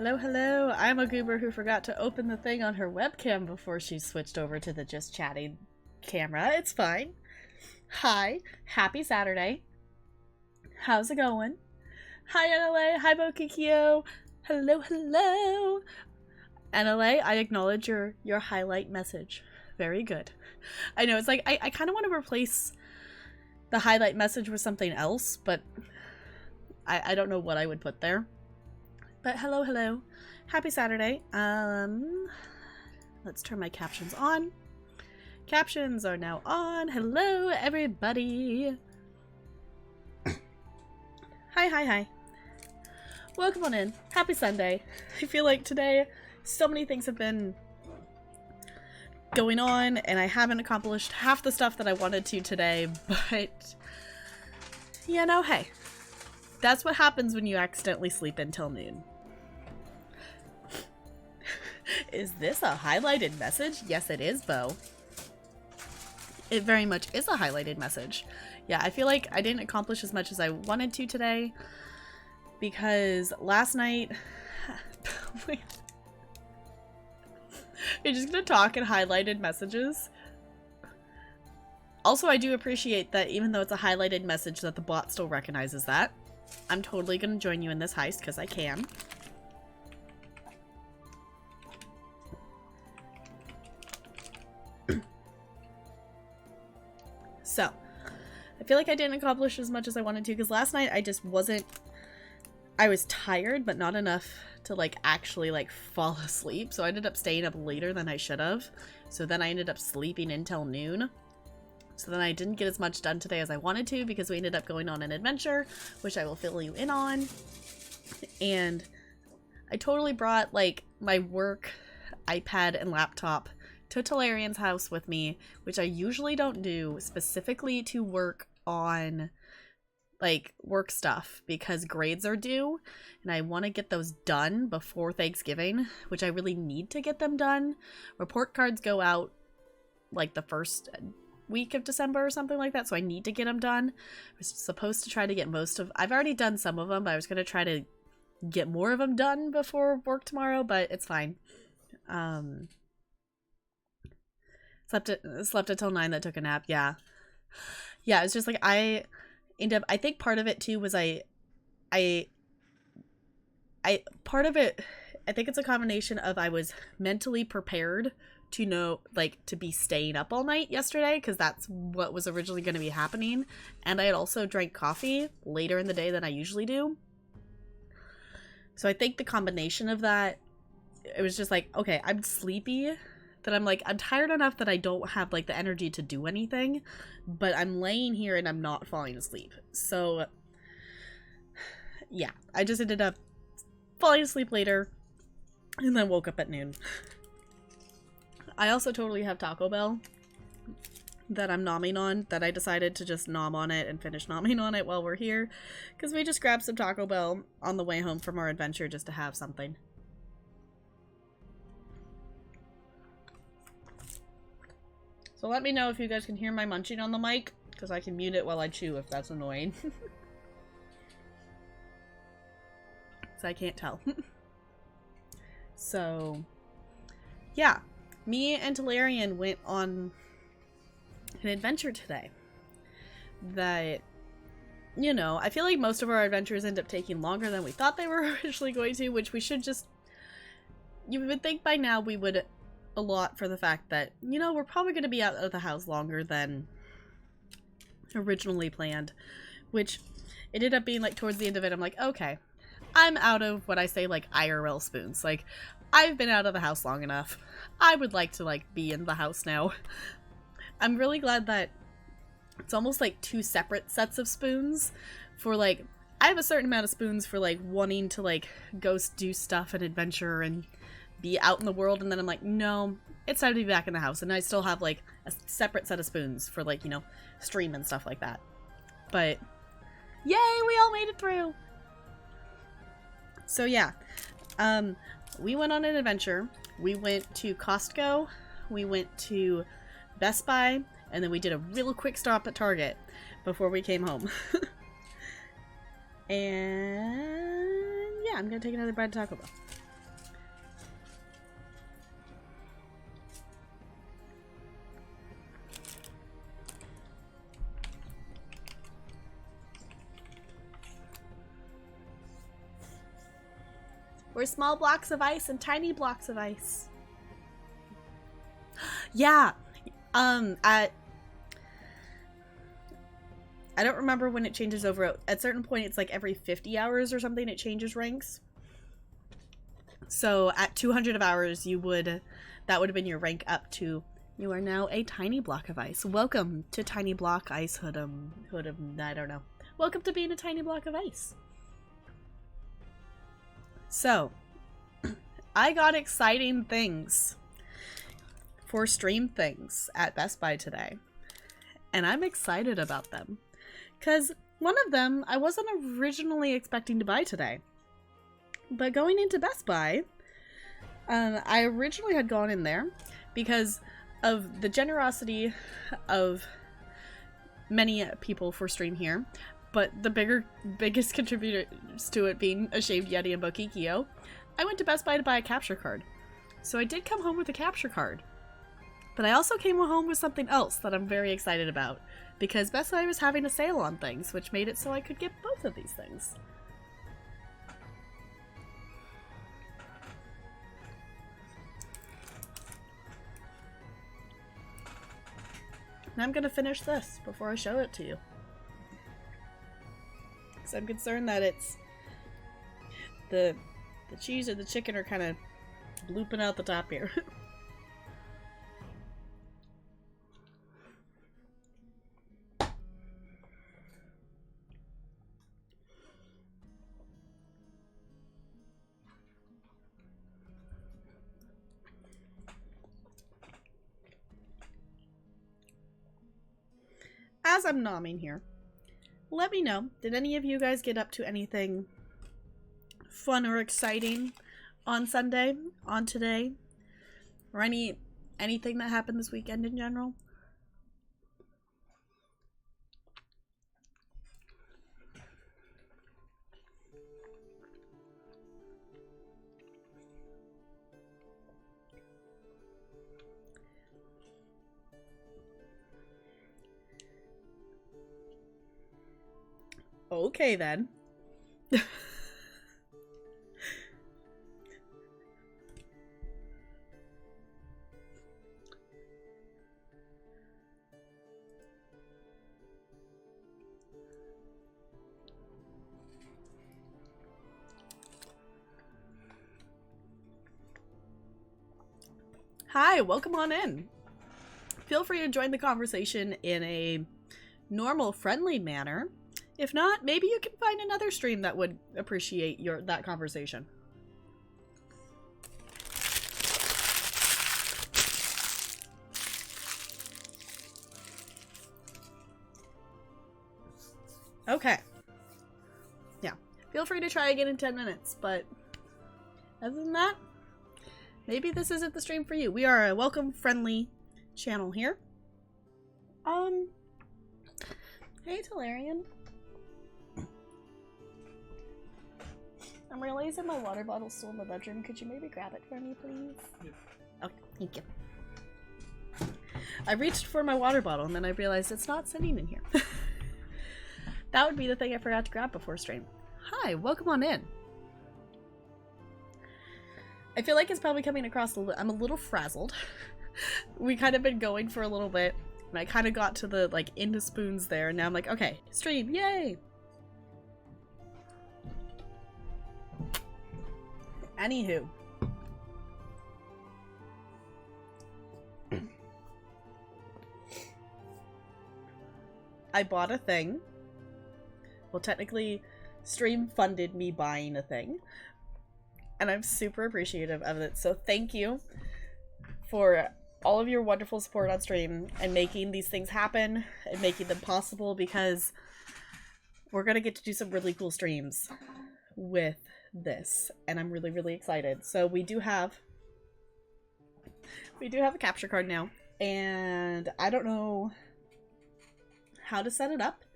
Hello, hello. I'm a goober who forgot to open the thing on her webcam before she switched over to the just chatting camera. It's fine. Hi. Happy Saturday. How's it going? Hi, NLA. Hi, Bokikio. Hello, hello. NLA, I acknowledge your highlight message. Very good. I know, it's like, I kind of want to replace the highlight message with something else, but I don't know what I would put there. But hello, hello. Happy Saturday. Let's turn my captions on. Captions are now on. Hello, everybody. Hi. Welcome on in. Happy Sunday. I feel like today, so many things have been going on, and I haven't accomplished half the stuff that I wanted to today, but, you know, hey. That's what happens when you accidentally sleep until noon. Is this a highlighted message? Yes, it is, Bo. It very much is a highlighted message. Yeah, I feel like I didn't accomplish as much as I wanted to today because last night... Wait. You're just gonna talk in highlighted messages? Also, I do appreciate that even though it's a highlighted message that the bot still recognizes that. I'm totally gonna join you in this heist because I can. So, I feel like I didn't accomplish as much as I wanted to because last night I just wasn't... I was tired, but not enough to like actually like fall asleep. So I ended up staying up later than I should have. So then I ended up sleeping until noon. So then I didn't get as much done today as I wanted to because we ended up going on an adventure, which I will fill you in on. And I totally brought like my work iPad and laptop to Talarian's house with me, which I usually don't do, specifically to work on like work stuff because grades are due and I want to get those done before Thanksgiving, which I really need to get them done. Report cards go out like the first week of December or something like that, so I need to get them done. I was supposed to try to get most of... I've already done some of them, but I was going to try to get more of them done before work tomorrow, but it's fine. Slept until 9, that took a nap, yeah. Yeah, it's just like I think part of it too was part of it, I think it's a combination of I was mentally prepared to know, like, to be staying up all night yesterday, because that's what was originally going to be happening, and I had also drank coffee later in the day than I usually do. So I think the combination of that, it was just like, okay, I'm sleepy, that I'm like, I'm tired enough that I don't have, like, the energy to do anything, but I'm laying here and I'm not falling asleep. So, yeah, I just ended up falling asleep later, and then woke up at noon. I also totally have Taco Bell that I'm nomming on, that I decided to just nom on it and finish nomming on it while we're here, because we just grabbed some Taco Bell on the way home from our adventure just to have something. So let me know if you guys can hear my munching on the mic, because I can mute it while I chew if that's annoying. So I can't tell. So, yeah. Me and Talarian went on an adventure today that, you know, I feel like most of our adventures end up taking longer than we thought they were originally going to, which we should just... You would think by now we would allot for the fact that, you know, we're probably going to be out of the house longer than originally planned, which it ended up being like towards the end of it, I'm like, okay, I'm out of what I say, like, IRL spoons. Like, I've been out of the house long enough. I would like to, like, be in the house now. I'm really glad that it's almost like 2 separate sets of spoons for, like, I have a certain amount of spoons for, like, wanting to, like, go do stuff and adventure and be out in the world, and then I'm like, no, it's time to be back in the house, and I still have, like, a separate set of spoons for, like, you know, stream and stuff like that. But, yay, we all made it through! So, yeah. We went on an adventure. We went to Costco, we went to Best Buy, and then we did a real quick stop at Target before we came home. And yeah, I'm gonna take another bite of Taco Bell. Or small blocks of ice and tiny blocks of ice. Yeah. I don't remember when it changes over. At a certain point, it's like every 50 hours or something, it changes ranks. So at 200 hours, that would have been your rank up to, you are now a tiny block of ice. Welcome to Tiny Block Ice Hood'em, I don't know. Welcome to being a tiny block of ice. So, I got exciting things for stream things at Best Buy today. And I'm excited about them. Because one of them I wasn't originally expecting to buy today. But going into Best Buy, I originally had gone in there because of the generosity of many people for stream here. But the biggest contributors to it being a Shaved Yeti and Bokikio, I went to Best Buy to buy a capture card. So I did come home with a capture card. But I also came home with something else that I'm very excited about. Because Best Buy was having a sale on things, which made it so I could get both of these things. And I'm gonna finish this before I show it to you. Because I'm concerned that it's... The cheese and the chicken are kind of blooping out the top here. As I'm nomming here, let me know, did any of you guys get up to anything fun or exciting on Sunday, on today, or anything that happened this weekend in general? Okay, then. Hi, welcome on in. Feel free to join the conversation in a normal, friendly manner. If not, maybe you can find another stream that would appreciate that conversation. Okay. Yeah. Feel free to try again in 10 minutes, but other than that, maybe this isn't the stream for you. We are a welcome, friendly channel here. Hey, Talarian. I'm realizing my water bottle's still in the bedroom. Could you maybe grab it for me, please? Yeah. Okay, thank you. I reached for my water bottle and then I realized it's not sitting in here. That would be the thing I forgot to grab before stream. Hi, welcome on in. I feel like it's probably coming across I'm a little frazzled. We kind of been going for a little bit and I kind of got to the like into spoons there and now I'm like, okay, stream, yay! Anywho. I bought a thing. Well, technically, stream funded me buying a thing. And I'm super appreciative of it. So thank you for all of your wonderful support on stream and making these things happen and making them possible, because we're going to get to do some really cool streams with this, and I'm really, really excited. So we do have a capture card now, and I don't know how to set it up,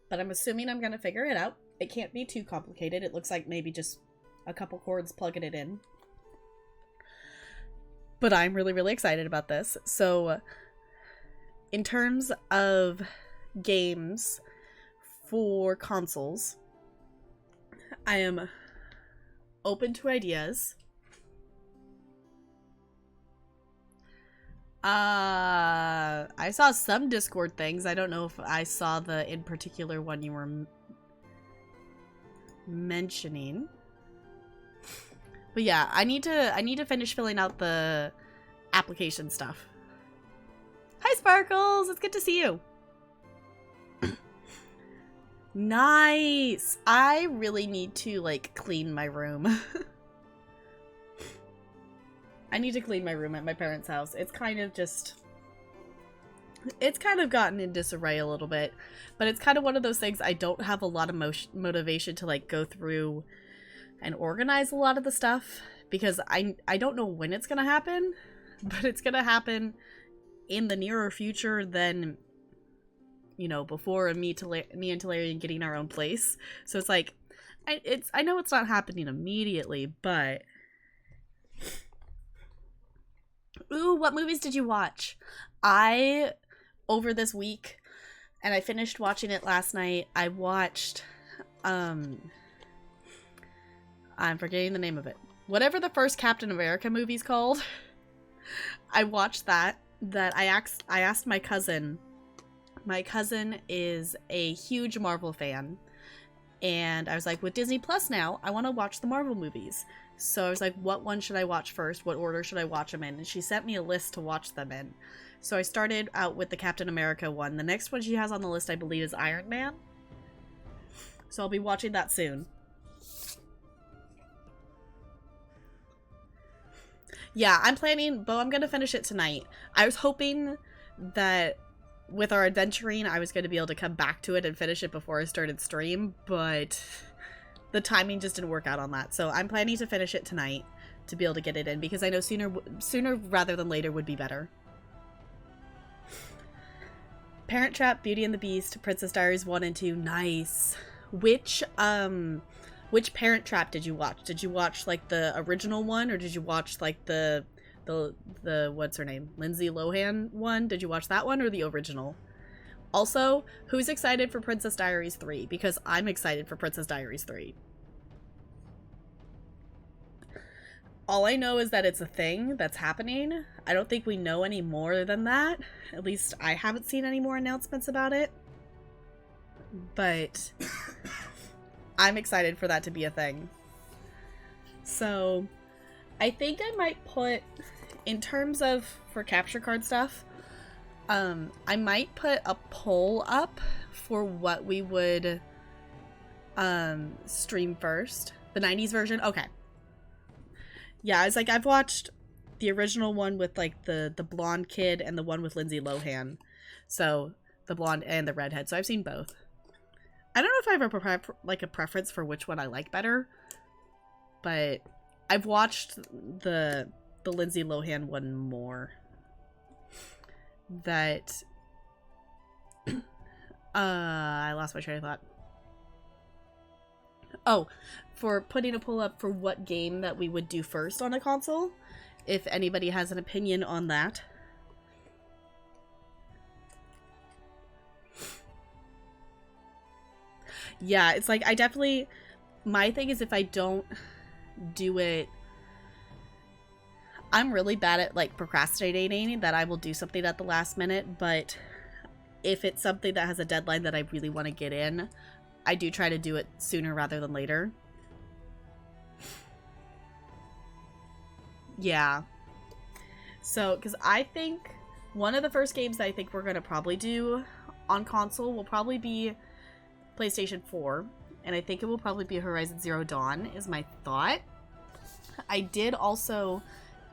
but I'm assuming I'm gonna figure it out. It can't be too complicated. It looks like maybe just a couple cords plugging it in, but I'm really, really excited about this. So in terms of games for consoles, I am open to ideas. I saw some Discord things. I don't know if I saw the in particular one you were mentioning. But yeah, I need to finish filling out the application stuff. Hi Sparkles, it's good to see you. Nice. I really need to like clean my room. I need to clean my room at my parents' house. It's kind of gotten in disarray a little bit, but it's kind of one of those things I don't have a lot of motivation to like go through and organize a lot of the stuff because I don't know when it's gonna happen, but it's gonna happen in the nearer future than, you know, before me and Talarian getting our own place. So it's like I know it's not happening immediately, but ooh, what movies did you watch? Over this week, and I finished watching it last night, I watched, I'm forgetting the name of it. Whatever the first Captain America movie's called. I watched that I asked my cousin. My cousin is a huge Marvel fan. And I was like, with Disney Plus now, I want to watch the Marvel movies. So I was like, what one should I watch first? What order should I watch them in? And she sent me a list to watch them in. So I started out with the Captain America one. The next one she has on the list, I believe, is Iron Man. So I'll be watching that soon. Yeah, I'm going to finish it tonight. I was hoping that with our adventuring, I was going to be able to come back to it and finish it before I started stream, but the timing just didn't work out on that. So I'm planning to finish it tonight to be able to get it in, because I know sooner rather than later would be better. Parent Trap, Beauty and the Beast, Princess Diaries 1 and 2, nice. Which Parent Trap did you watch? Did you watch like the original one, or did you watch like the what's her name? Lindsay Lohan one? Did you watch that one or the original? Also, who's excited for Princess Diaries 3? Because I'm excited for Princess Diaries 3. All I know is that it's a thing that's happening. I don't think we know any more than that. At least I haven't seen any more announcements about it. But I'm excited for that to be a thing. So I think I might put, in terms of for capture card stuff, I might put a poll up for what we would stream first. The 90s version? Okay. Yeah, it's like I've watched the original one with like the blonde kid and the one with Lindsay Lohan. So the blonde and the redhead. So I've seen both. I don't know if I have a preference for which one I like better, but I've watched the Lindsay Lohan one more. That I lost my train of thought. Oh, for putting a poll up for what game that we would do first on a console, if anybody has an opinion on that. Yeah, it's like my thing is if I don't do it, I'm really bad at like procrastinating, that I will do something at the last minute, but if it's something that has a deadline that I really want to get in, I do try to do it sooner rather than later. Yeah. So, because I think one of the first games that I think we're going to probably do on console will probably be PlayStation 4, and I think it will probably be Horizon Zero Dawn, is my thought. I did also,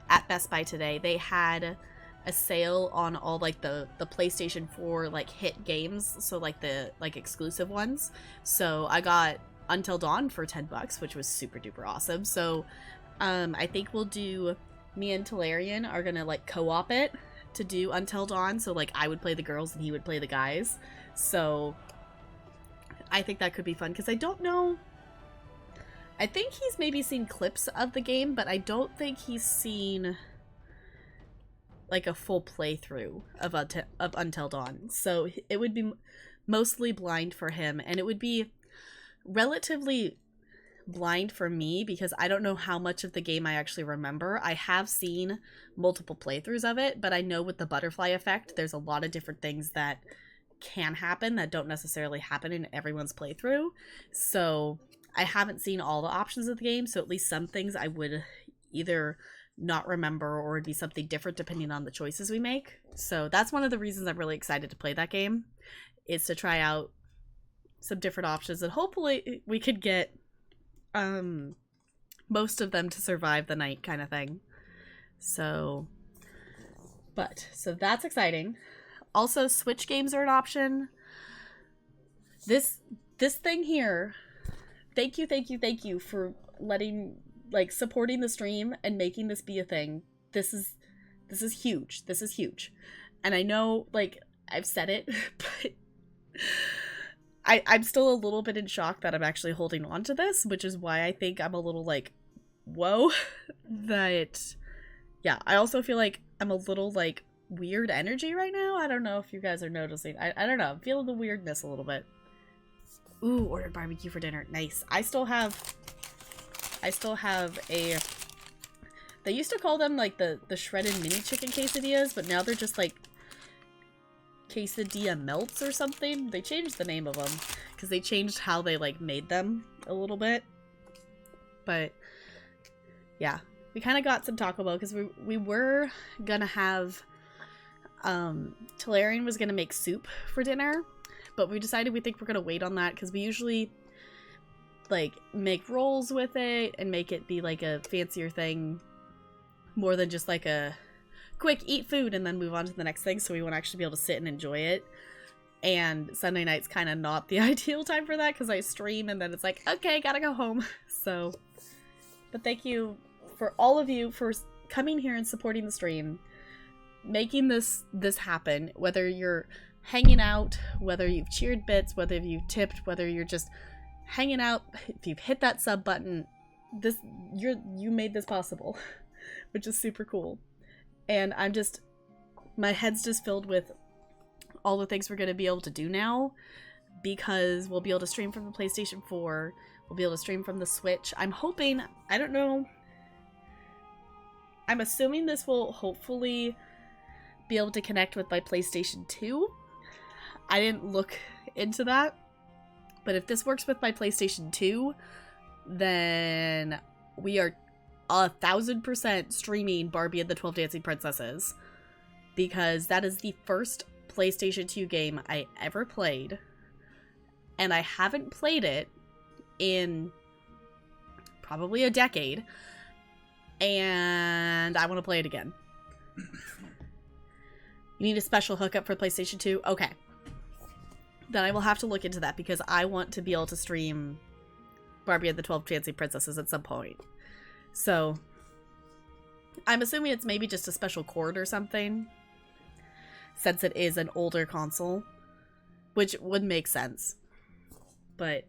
at Best Buy today, they had a sale on all like the PlayStation 4 like hit games, so like the like exclusive ones. So I got Until Dawn for $10, which was super duper awesome. So I think we'll do, me and Talarian are gonna like co-op it to do Until Dawn, so like I would play the girls and he would play the guys. So I think that could be fun, because I don't know, I think he's maybe seen clips of the game, but I don't think he's seen like a full playthrough of Until Dawn. So it would be mostly blind for him, and it would be relatively blind for me because I don't know how much of the game I actually remember. I have seen multiple playthroughs of it, but I know with the butterfly effect, there's a lot of different things that can happen that don't necessarily happen in everyone's playthrough. So I haven't seen all the options of the game, so at least some things I would either not remember or it'd be something different depending on the choices we make. So that's one of the reasons I'm really excited to play that game, is to try out some different options, and hopefully we could get most of them to survive the night kind of thing. So that's exciting. Also, Switch games are an option. This thing here, thank you for letting, like, supporting the stream and making this be a thing. This is huge. This is huge. And I know, like, I've said it, but I'm still a little bit in shock that I'm actually holding on to this, which is why I think I'm a little like, whoa, that, yeah, I also feel like I'm a little like weird energy right now. I don't know if you guys are noticing. I don't know. I'm feeling the weirdness a little bit. Ooh, ordered barbecue for dinner. Nice. I still have a, they used to call them like the shredded mini chicken quesadillas, but now they're just like quesadilla melts or something. They changed the name of them because they changed how they like made them a little bit. But yeah, we kind of got some Taco Bell because we were gonna have Talarian was gonna make soup for dinner, but we decided we think we're gonna wait on that because we usually like make rolls with it and make it be like a fancier thing more than just like a quick eat food and then move on to the next thing, so we won't actually be able to sit and enjoy it. And Sunday night's kind of not the ideal time for that because I stream and then it's like, okay, gotta go home. So, but thank you for all of you for coming here and supporting the stream, making this happen, whether you're hanging out, whether you've cheered bits, whether you've tipped, whether you're just hanging out, if you've hit that sub button, you made this possible, which is super cool. And my head's just filled with all the things we're going to be able to do now, because we'll be able to stream from the PlayStation 4, we'll be able to stream from the Switch. I'm hoping, I don't know, I'm assuming this will hopefully be able to connect with my PlayStation 2. I didn't look into that, but if this works with my PlayStation 2, then we are 1000% streaming Barbie and the 12 Dancing Princesses, because that is the first PlayStation 2 game I ever played, and I haven't played it in probably a decade, and I want to play it again. You need a special hookup for PlayStation 2? Okay. Then I will have to look into that, because I want to be able to stream Barbie and the 12 Dancing Princesses at some point. So, I'm assuming it's maybe just a special cord or something, since it is an older console, which would make sense. But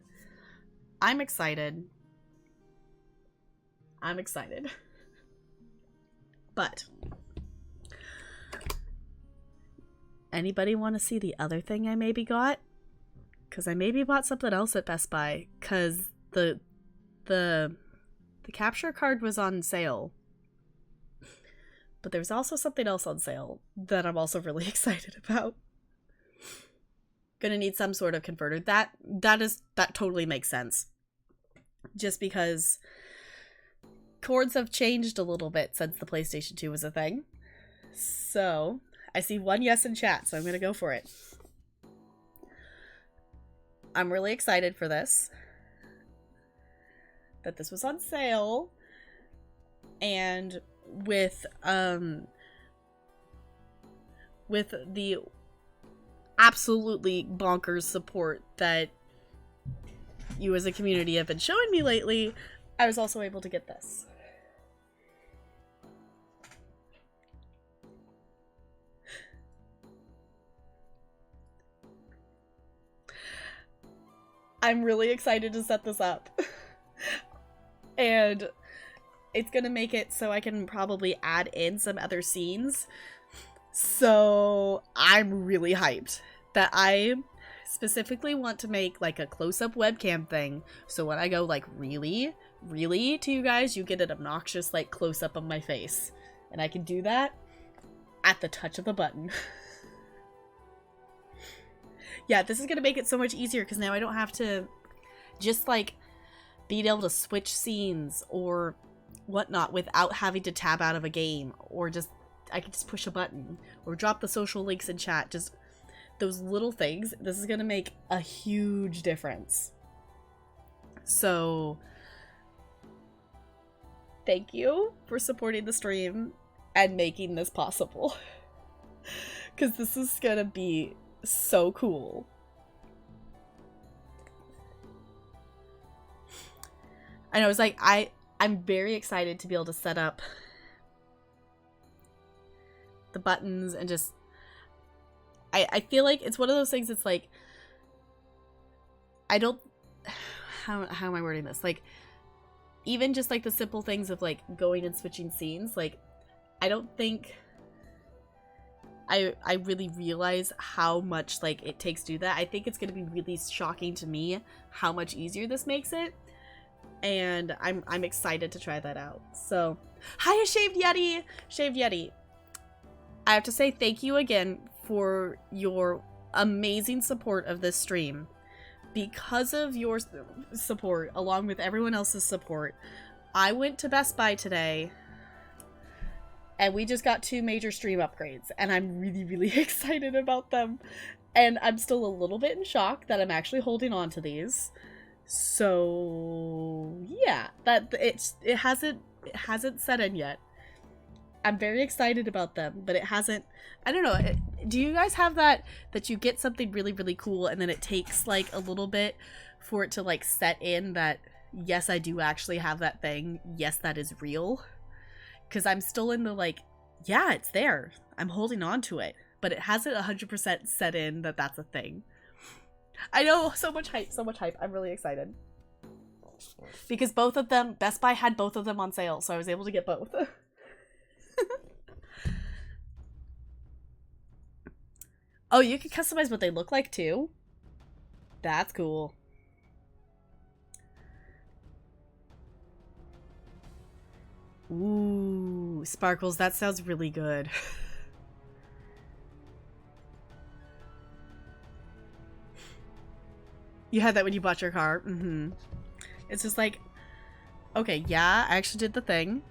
I'm excited. I'm excited. But anybody want to see the other thing I maybe got? Because I maybe bought something else at Best Buy, because the capture card was on sale, but there's also something else on sale that I'm also really excited about. Gonna need some sort of converter. That totally makes sense, just because cords have changed a little bit since the PlayStation 2 was a thing. So I see one yes in chat, so I'm gonna go for it. I'm really excited for this, that this was on sale, and with the absolutely bonkers support that you as a community have been showing me lately, I was also able to get this. I'm really excited to set this up. And it's gonna make it so I can probably add in some other scenes. So I'm really hyped that I specifically want to make like a close-up webcam thing, so when I go like really to you guys, you get an obnoxious like close-up of my face, and I can do that at the touch of the button. Yeah, this is gonna make it so much easier because now I don't have to just like being able to switch scenes or whatnot without having to tab out of a game, or just I can just push a button or drop the social links in chat. Just those little things. This is gonna make a huge difference. So thank you for supporting the stream and making this possible, because this is gonna be so cool. I know, it's like I'm very excited to be able to set up the buttons and just I feel like it's one of those things. It's like I don't how am I wording this? Like even just like the simple things of like going and switching scenes, like I don't think I really realize how much like it takes to do that. I think it's gonna be really shocking to me how much easier this makes it. And I'm excited to try that out. So, hiya Shaved Yeti! Shaved Yeti. I have to say thank you again for your amazing support of this stream. Because of your support, along with everyone else's support, I went to Best Buy today and we just got 2 major stream upgrades, and I'm really excited about them. And I'm still a little bit in shock that I'm actually holding on to these. So yeah, that it hasn't set in yet. I'm very excited about them, but it hasn't. I don't know. Do you guys have that you get something really cool and then it takes like a little bit for it to like set in that yes, I do actually have that thing. Yes, that is real. Because I'm still in the like, yeah, it's there. I'm holding on to it, but it hasn't 100% set in that that's a thing. I know, so much hype. I'm really excited. Because both of them, Best Buy had both of them on sale, so I was able to get both. Oh, you can customize what they look like too? That's cool. Ooh, Sparkles, that sounds really good. You had that when you bought your car? Mm-hmm. It's just like, okay, yeah, I actually did the thing.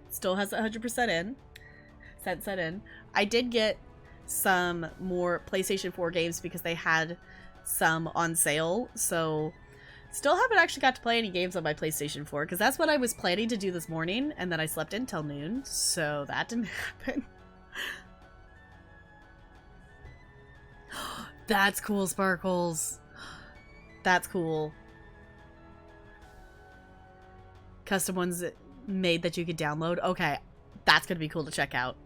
Still has 100% in. Set in. I did get some more PlayStation 4 games because they had some on sale, so still haven't actually got to play any games on my PlayStation 4 because that's what I was planning to do this morning, and then I slept in till noon, so that didn't happen. That's cool, Sparkles. That's cool. Custom ones made that you could download. Okay, that's gonna be cool to check out.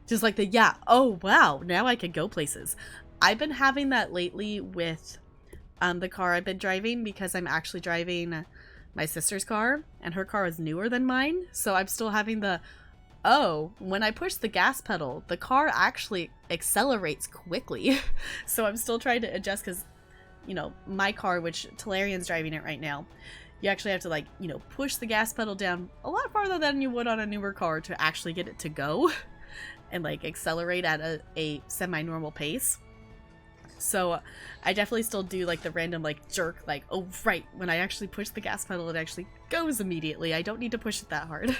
Just like the, yeah, oh wow, now I can go places. I've been having that lately with the car I've been driving, because I'm actually driving my sister's car, and her car is newer than mine, so I'm still having the, oh, when I push the gas pedal, the car actually accelerates quickly. So I'm still trying to adjust, because, you know, my car, which Talarian's driving it right now, you actually have to, like, you know, push the gas pedal down a lot farther than you would on a newer car to actually get it to go and, like, accelerate at a semi-normal pace. So I definitely still do, like, the random, like, jerk, like, oh, right, when I actually push the gas pedal, it actually goes immediately. I don't need to push it that hard.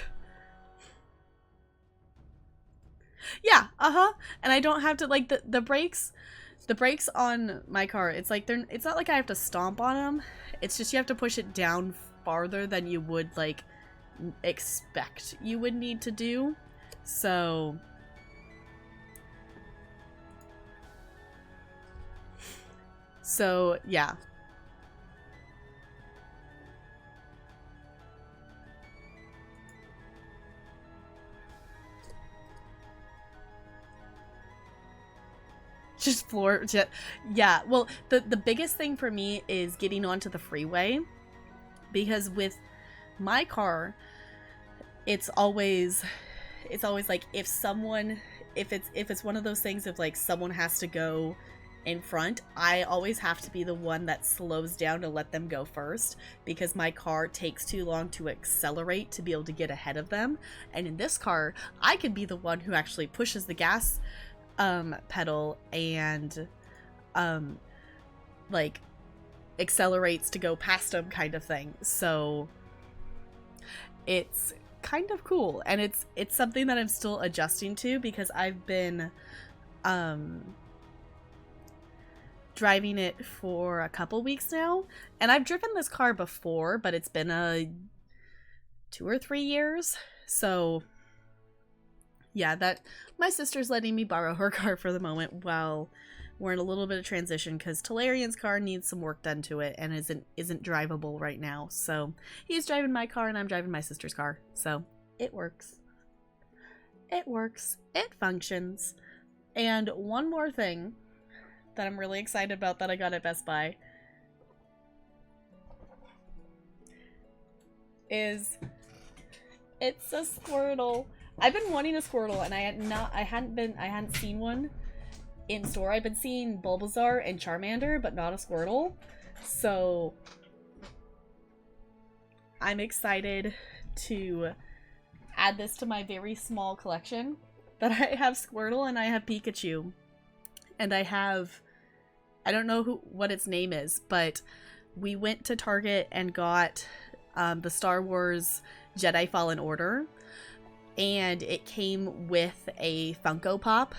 Yeah, and I don't have to, like, the brakes on my car, it's like it's not like I have to stomp on them. It's just you have to push it down farther than you would like expect you would need to do. So yeah. Just floor, yeah. Well, the biggest thing for me is getting onto the freeway, because with my car, it's always like if it's one of those things of like someone has to go in front, I always have to be the one that slows down to let them go first, because my car takes too long to accelerate to be able to get ahead of them. And in this car, I can be the one who actually pushes the gas pedal and like accelerates to go past them, kind of thing. So it's kind of cool, and it's something that I'm still adjusting to, because I've been driving it for a couple weeks now, and I've driven this car before, but it's been 2 or 3 years. So yeah, that my sister's letting me borrow her car for the moment while we're in a little bit of transition, because Talarian's car needs some work done to it and isn't drivable right now. So he's driving my car and I'm driving my sister's car. So it works. It works. It functions. And one more thing that I'm really excited about that I got at Best Buy is it's a Squirtle. I've been wanting a Squirtle, and I hadn't seen one in store. I've been seeing Bulbasaur and Charmander, but not a Squirtle. So I'm excited to add this to my very small collection. That I have Squirtle and I have Pikachu. And I don't know what its name is, but we went to Target and got the Star Wars Jedi Fallen Order. And it came with a Funko Pop.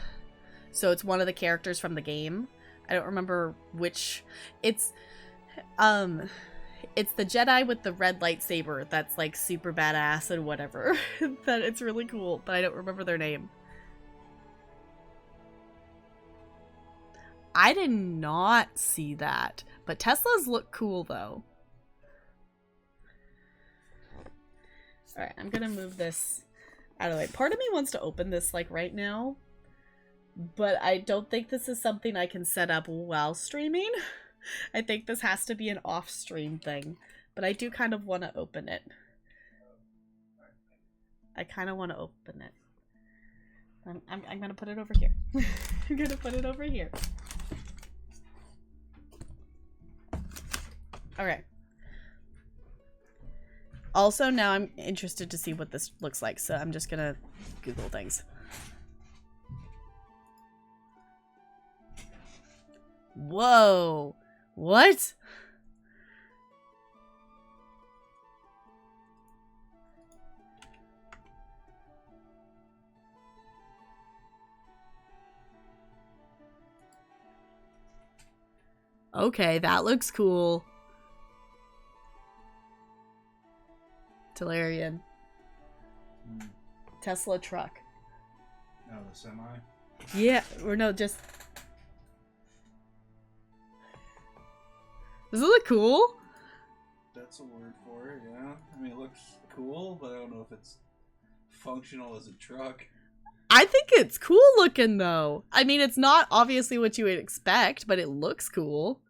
So it's one of the characters from the game. I don't remember which. It's the Jedi with the red lightsaber that's like super badass and whatever. That it's really cool, but I don't remember their name. I did not see that, but Teslas look cool though. Alright, I'm gonna move this out of the way. Part of me wants to open this like right now, but I don't think this is something I can set up while streaming. I think this has to be an off-stream thing, but I do kind of want to open it. I kind of want to open it. I'm gonna put it over here. I'm gonna put it over here. Okay. Also, now I'm interested to see what this looks like, so I'm just gonna Google things. Whoa! What? Okay, that looks cool. Talarian. Tesla truck. No, the semi? Yeah, or no, just... Does it look cool? That's a word for it, yeah. I mean, it looks cool, but I don't know if it's functional as a truck. I think it's cool looking, though. I mean, it's not obviously what you would expect, but it looks cool.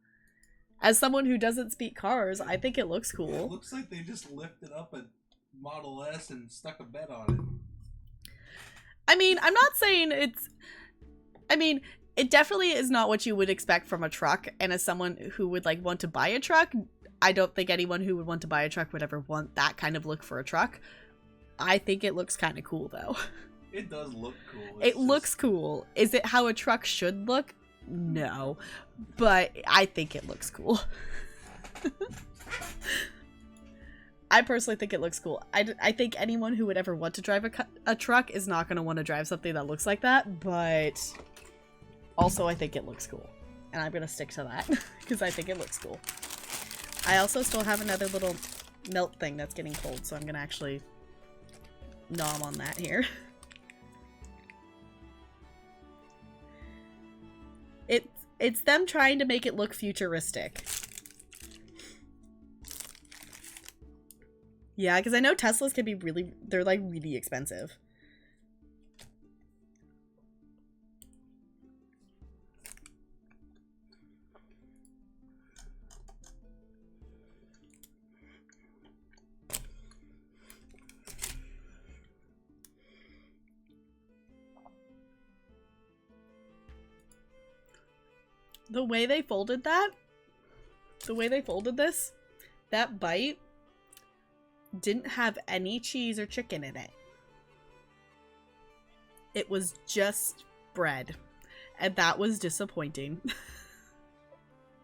As someone who doesn't speak cars, I think it looks cool. It looks like they just lifted up a Model S and stuck a bed on it. I mean, I'm not saying it's... I mean, it definitely is not what you would expect from a truck, and as someone who would, like, want to buy a truck, I don't think anyone who would want to buy a truck would ever want that kind of look for a truck. I think it looks kind of cool, though. It does look cool. It looks cool. Is it how a truck should look? No. But I think it looks cool. I personally think it looks cool. I think anyone who would ever want to drive a truck is not going to want to drive something that looks like that, but also I think it looks cool. And I'm going to stick to that because I think it looks cool. I also still have another little melt thing that's getting cold, so I'm going to actually nom on that here. It's them trying to make it look futuristic. Yeah, because I know Teslas can be they're like really expensive. The way they folded that, the way they folded this, that bite didn't have any cheese or chicken in it. It was just bread. And that was disappointing.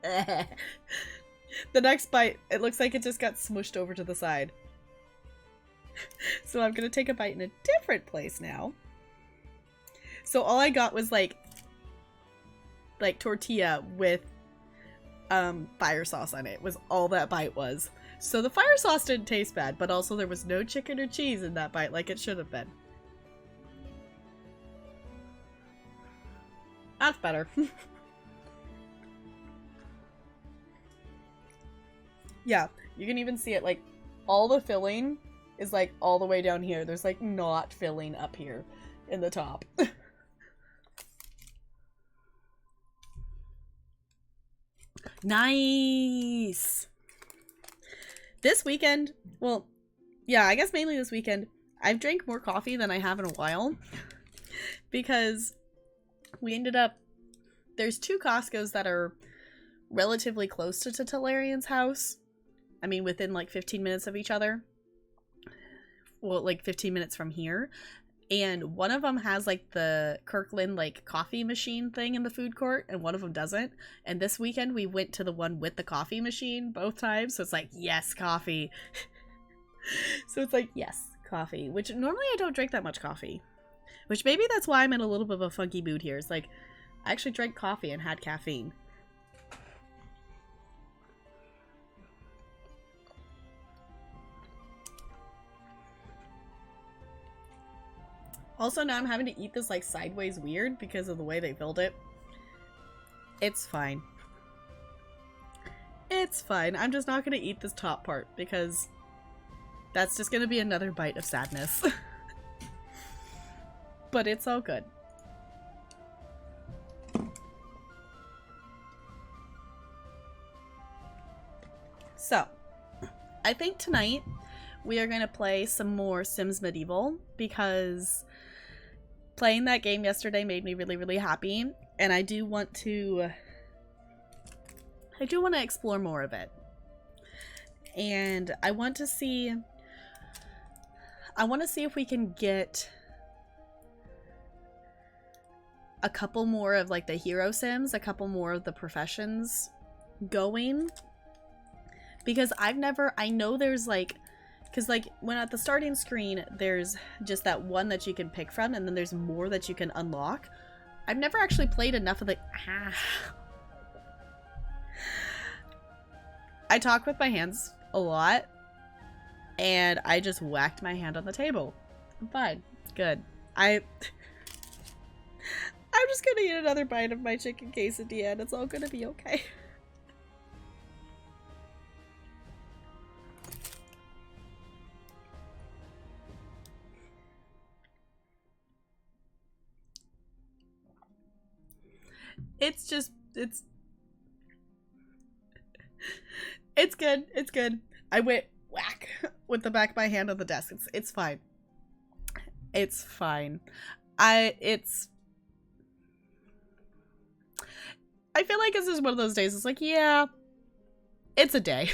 The next bite, it looks like it just got smushed over to the side. So I'm gonna take a bite in a different place now. So all I got was like tortilla with fire sauce on it, was all that bite was. So the fire sauce didn't taste bad, but also there was no chicken or cheese in that bite like it should have been. That's better. Yeah, you can even see it, like, all the filling is, like, all the way down here. There's, like, not filling up here in the top. Nice! This weekend, well, yeah, I guess mainly this weekend, I've drank more coffee than I have in a while. Because we ended up, there's 2 Costco's that are relatively close to Talarian's house. I mean, within like 15 minutes of each other. Well, like 15 minutes from here. And one of them has like the Kirkland like coffee machine thing in the food court, and one of them doesn't. And this weekend we went to the one with the coffee machine both times. So it's like, yes, coffee. So it's like, yes, coffee. Which normally I don't drink that much coffee. Which maybe that's why I'm in a little bit of a funky mood here. It's like, I actually drank coffee and had caffeine. Also, now I'm having to eat this like sideways weird because of the way they filled it. It's fine. It's fine. I'm just not going to eat this top part because that's just going to be another bite of sadness. But it's all good. So, I think tonight we are going to play some more Sims Medieval because playing that game yesterday made me really, really happy, and I do want to explore more of it. And I want to see if we can get a couple more of like the hero sims, a couple more of the professions going. Because I know there's like, because like when at the starting screen, there's just that one that you can pick from, and then there's more that you can unlock. I've never actually played enough of the, I talk with my hands a lot, and I just whacked my hand on the table. I'm fine. Good. I'm just gonna eat another bite of my chicken quesadilla, and it's all gonna be okay. It's just, it's good. It's good. I went whack with the back of my hand on the desk. It's fine. It's fine. I feel like this is one of those days. It's like, yeah, it's a day.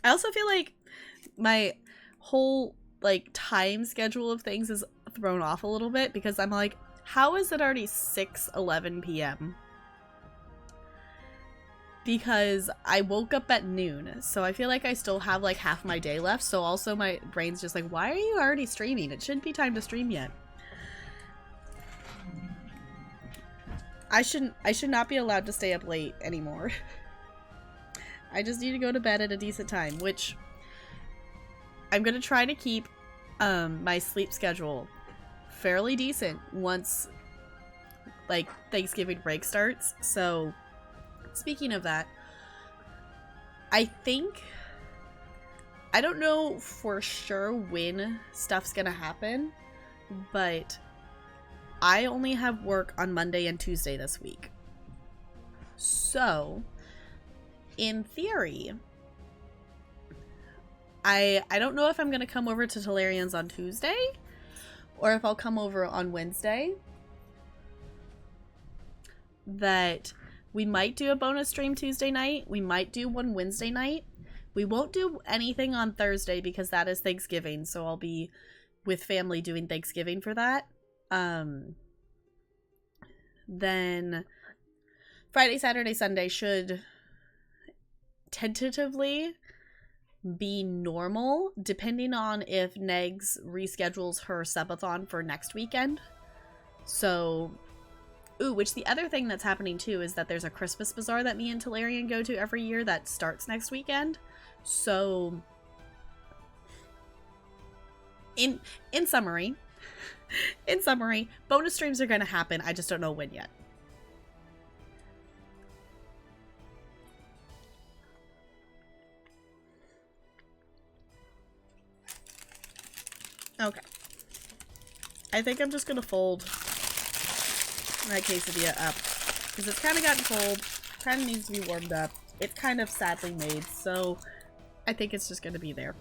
I also feel like my whole like time schedule of things is thrown off a little bit because I'm like, how is it already 6:11 p.m.? Because I woke up at noon, so I feel like I still have like half my day left. So also my brain's just like, why are you already streaming? It shouldn't be time to stream yet. I should not be allowed to stay up late anymore. I just need to go to bed at a decent time, which I'm gonna try to keep my sleep schedule fairly decent once like Thanksgiving break starts. So speaking of that, I don't know for sure when stuff's gonna happen, but I only have work on Monday and Tuesday this week. So in theory, I don't know if I'm gonna come over to Talarian's on Tuesday or if I'll come over on Wednesday. that we might do a bonus stream Tuesday night. We might do one Wednesday night. We won't do anything on Thursday because that is Thanksgiving, so I'll be with family doing Thanksgiving for that. Then Friday, Saturday, Sunday should tentatively be normal, depending on if Negs reschedules her subathon for next weekend. So, which the other thing that's happening too is that there's a Christmas bazaar that me and Talarian go to every year that starts next weekend. So, in summary, bonus streams are going to happen. I just don't know when yet. Okay. I think I'm just going to fold my quesadilla up because it's kind of gotten cold, kind of needs to be warmed up. It's kind of sadly made, so I think it's just going to be there.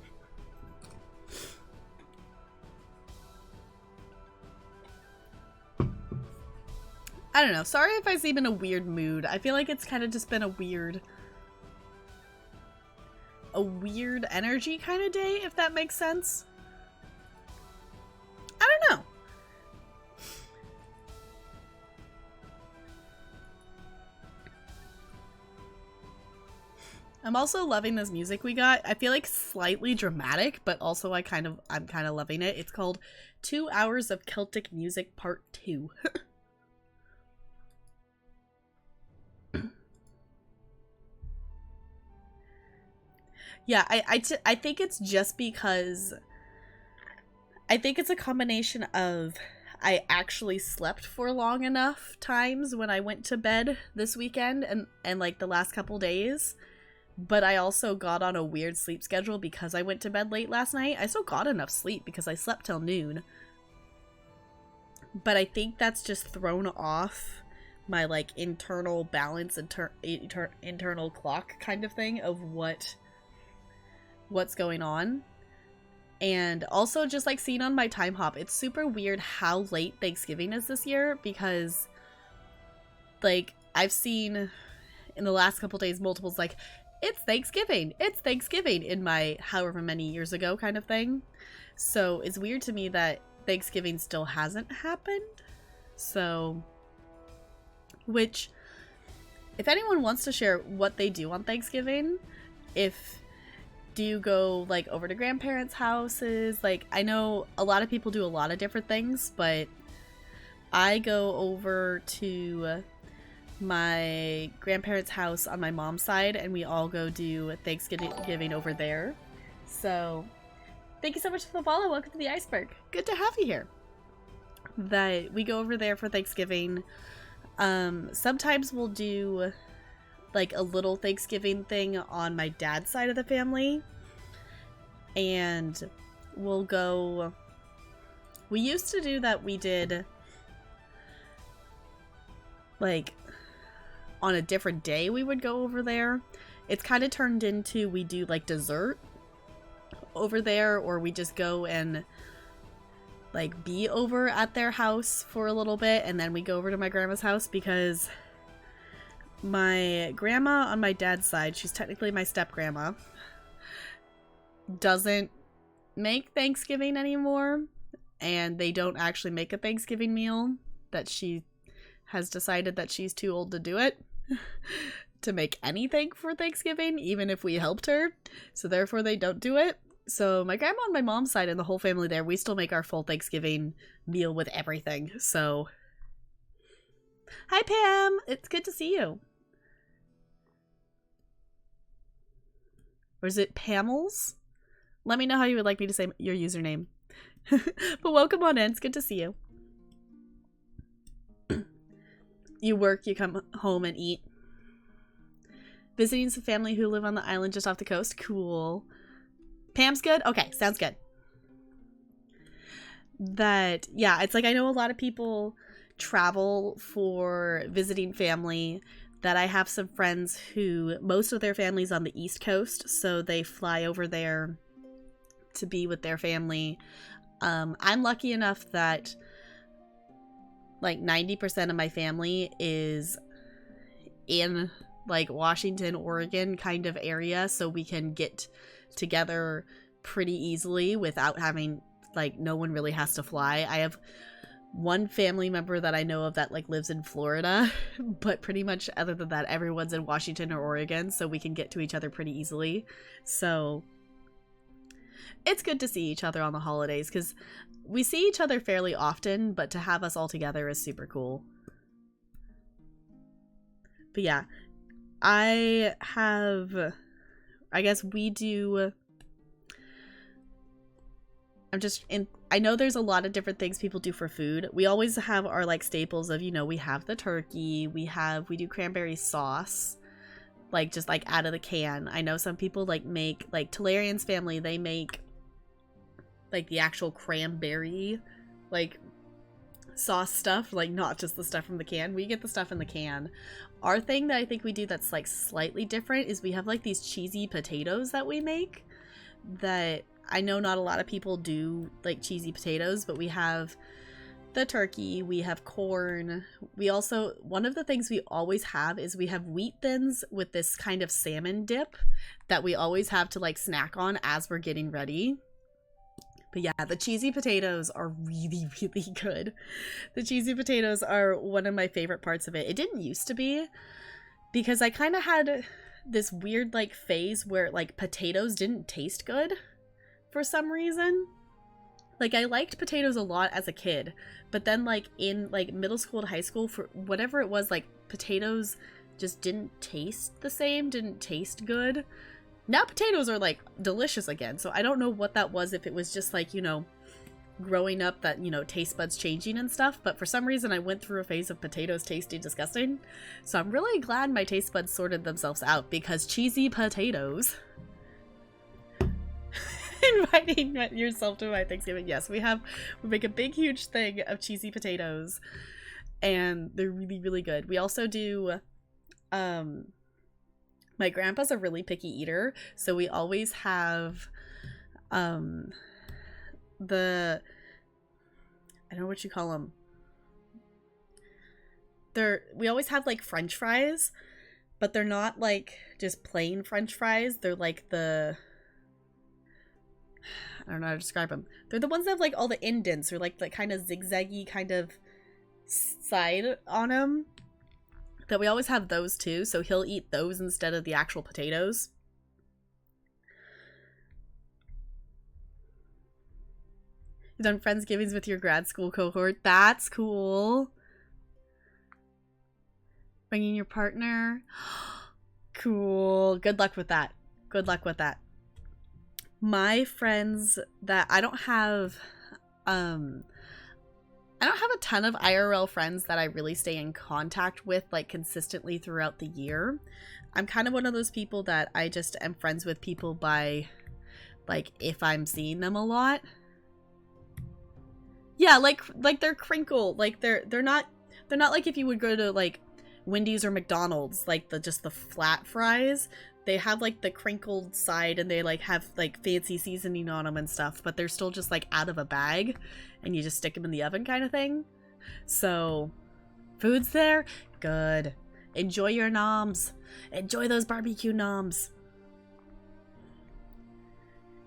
I don't know. Sorry if I seem in a weird mood. I feel like it's kind of just been a weird energy kind of day, if that makes sense. I don't know. I'm also loving this music we got. I feel like slightly dramatic, but also I'm kind of loving it. It's called 2 Hours of Celtic Music Part 2. Yeah, I think it's just because I think it's a combination of I actually slept for long enough times when I went to bed this weekend and like the last couple days, but I also got on a weird sleep schedule because I went to bed late last night. I still got enough sleep because I slept till noon, but I think that's just thrown off my like internal balance, internal clock kind of thing of what's going on. And also just like seeing on my time hop, it's super weird how late Thanksgiving is this year because like I've seen in the last couple days multiples like it's Thanksgiving in my however many years ago kind of thing. So it's weird to me that Thanksgiving still hasn't happened. So, which if anyone wants to share what they do on Thanksgiving, do you go like over to grandparents' houses? Like I know a lot of people do a lot of different things, but I go over to my grandparents' house on my mom's side and we all go do Thanksgiving over there. So thank you so much for the follow. Welcome to the iceberg. Good to have you here. That we go over there for Thanksgiving. Sometimes we'll do like a little Thanksgiving thing on my dad's side of the family, and we'll go. We used to do that. We did like on a different day we would go over there. It's kind of turned into we do like dessert over there, or we just go and like be over at their house for a little bit and then we go over to my grandma's house because my grandma on my dad's side, she's technically my step grandma, doesn't make Thanksgiving anymore, and they don't actually make a Thanksgiving meal. That she has decided that she's too old to do it to make anything for Thanksgiving, even if we helped her, so therefore they don't do it. So my grandma on my mom's side and the whole family there, we still make our full Thanksgiving meal with everything. So hi Pam, it's good to see you. Or is it Pamels? Let me know how you would like me to say your username. But welcome on in. It's good to see you. You work, you come home and eat. Visiting some family who live on the island just off the coast. Cool. Pam's good? Okay, sounds good. Yeah, it's like I know a lot of people travel for visiting family. That I have some friends who most of their family's on the East Coast, so they fly over there to be with their family. I'm lucky enough that like 90% of my family is in like Washington, Oregon kind of area, so we can get together pretty easily without having, like, no one really has to fly. I have one family member that I know of that like lives in Florida, but pretty much other than that, everyone's in Washington or Oregon, so we can get to each other pretty easily. So it's good to see each other on the holidays, because we see each other fairly often, but to have us all together is super cool. But yeah, I guess we do, I know there's a lot of different things people do for food. We always have our like staples of, you know, we have the turkey, we do cranberry sauce, like just like out of the can. I know some people like make, like Talarian's family, they make like the actual cranberry like sauce stuff, like not just the stuff from the can. We get the stuff in the can. Our thing that I think we do that's like slightly different is we have like these cheesy potatoes that we make that I know not a lot of people do, like cheesy potatoes, but we have the turkey, we have corn. We also, one of the things we always have is we have wheat thins with this kind of salmon dip that we always have to like snack on as we're getting ready. But yeah, the cheesy potatoes are really, really good. The cheesy potatoes are one of my favorite parts of it. It didn't used to be, because I kind of had this weird like phase where like potatoes didn't taste good for some reason. Like I liked potatoes a lot as a kid, but then like in like middle school to high school, for whatever it was, like potatoes just didn't taste the same, didn't taste good. Now potatoes are like delicious again, so I don't know what that was, if it was just like, you know, growing up that, you know, taste buds changing and stuff, but for some reason I went through a phase of potatoes tasting disgusting. So I'm really glad my taste buds sorted themselves out, because cheesy potatoes. Inviting yourself to my Thanksgiving. Yes, we make a big huge thing of cheesy potatoes, and they're really, really good. We also do, my grandpa's a really picky eater, so we always have I don't know what you call them. We always have like French fries, but they're not like just plain French fries. They're like I don't know how to describe them. They're the ones that have like all the indents, or like the kind of zigzaggy kind of side on them. That we always have those too, so he'll eat those instead of the actual potatoes. You've done Friendsgivings with your grad school cohort. That's cool. Bringing your partner. Cool. Good luck with that. Good luck with that. My friends that I don't have a ton of IRL friends that I really stay in contact with like consistently throughout the year. I'm kind of one of those people that I just am friends with people by like if I'm seeing them a lot. Yeah, like they're crinkle, like they're not like if you would go to like Wendy's or McDonald's, like just the flat fries. They have like the crinkled side, and they like have like fancy seasoning on them and stuff, but they're still just like out of a bag and you just stick them in the oven kind of thing. So food's there, good. Enjoy your noms. Enjoy those barbecue noms.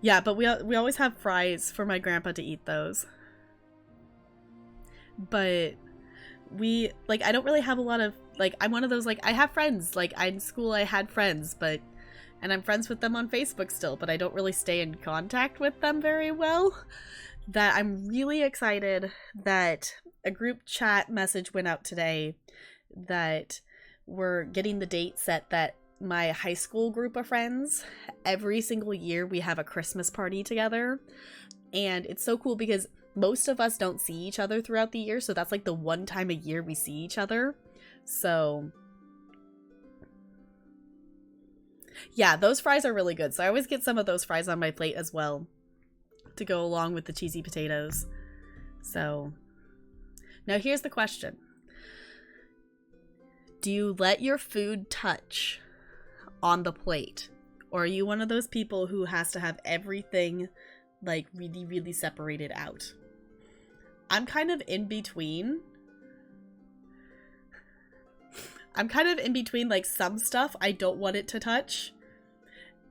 Yeah, but we always have fries for my grandpa to eat those. But we, like, I don't really have a lot of, like, I'm one of those, like, I have friends. Like, in school I had friends, and I'm friends with them on Facebook still, but I don't really stay in contact with them very well. That I'm really excited that a group chat message went out today that we're getting the date set that my high school group of friends, every single year we have a Christmas party together. And it's so cool because most of us don't see each other throughout the year, so that's like the one time a year we see each other. So yeah, those fries are really good. So I always get some of those fries on my plate as well to go along with the cheesy potatoes. So now here's the question. Do you let your food touch on the plate? Or are you one of those people who has to have everything like really, really separated out? I'm kind of in between. I'm kind of in between, like, some stuff I don't want it to touch,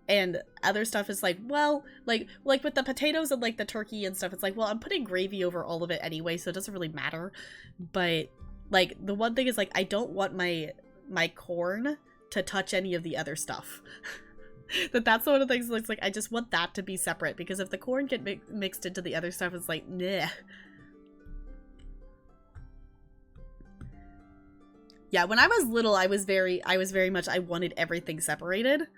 and other stuff is like, well, like with the potatoes and like the turkey and stuff, it's like, well, I'm putting gravy over all of it anyway, so it doesn't really matter. But like the one thing is like, I don't want my corn to touch any of the other stuff. That's one of the things that's like, I just want that to be separate, because if the corn get mixed into the other stuff, it's like, nah. Yeah, when I was little, I was very much, I wanted everything separated.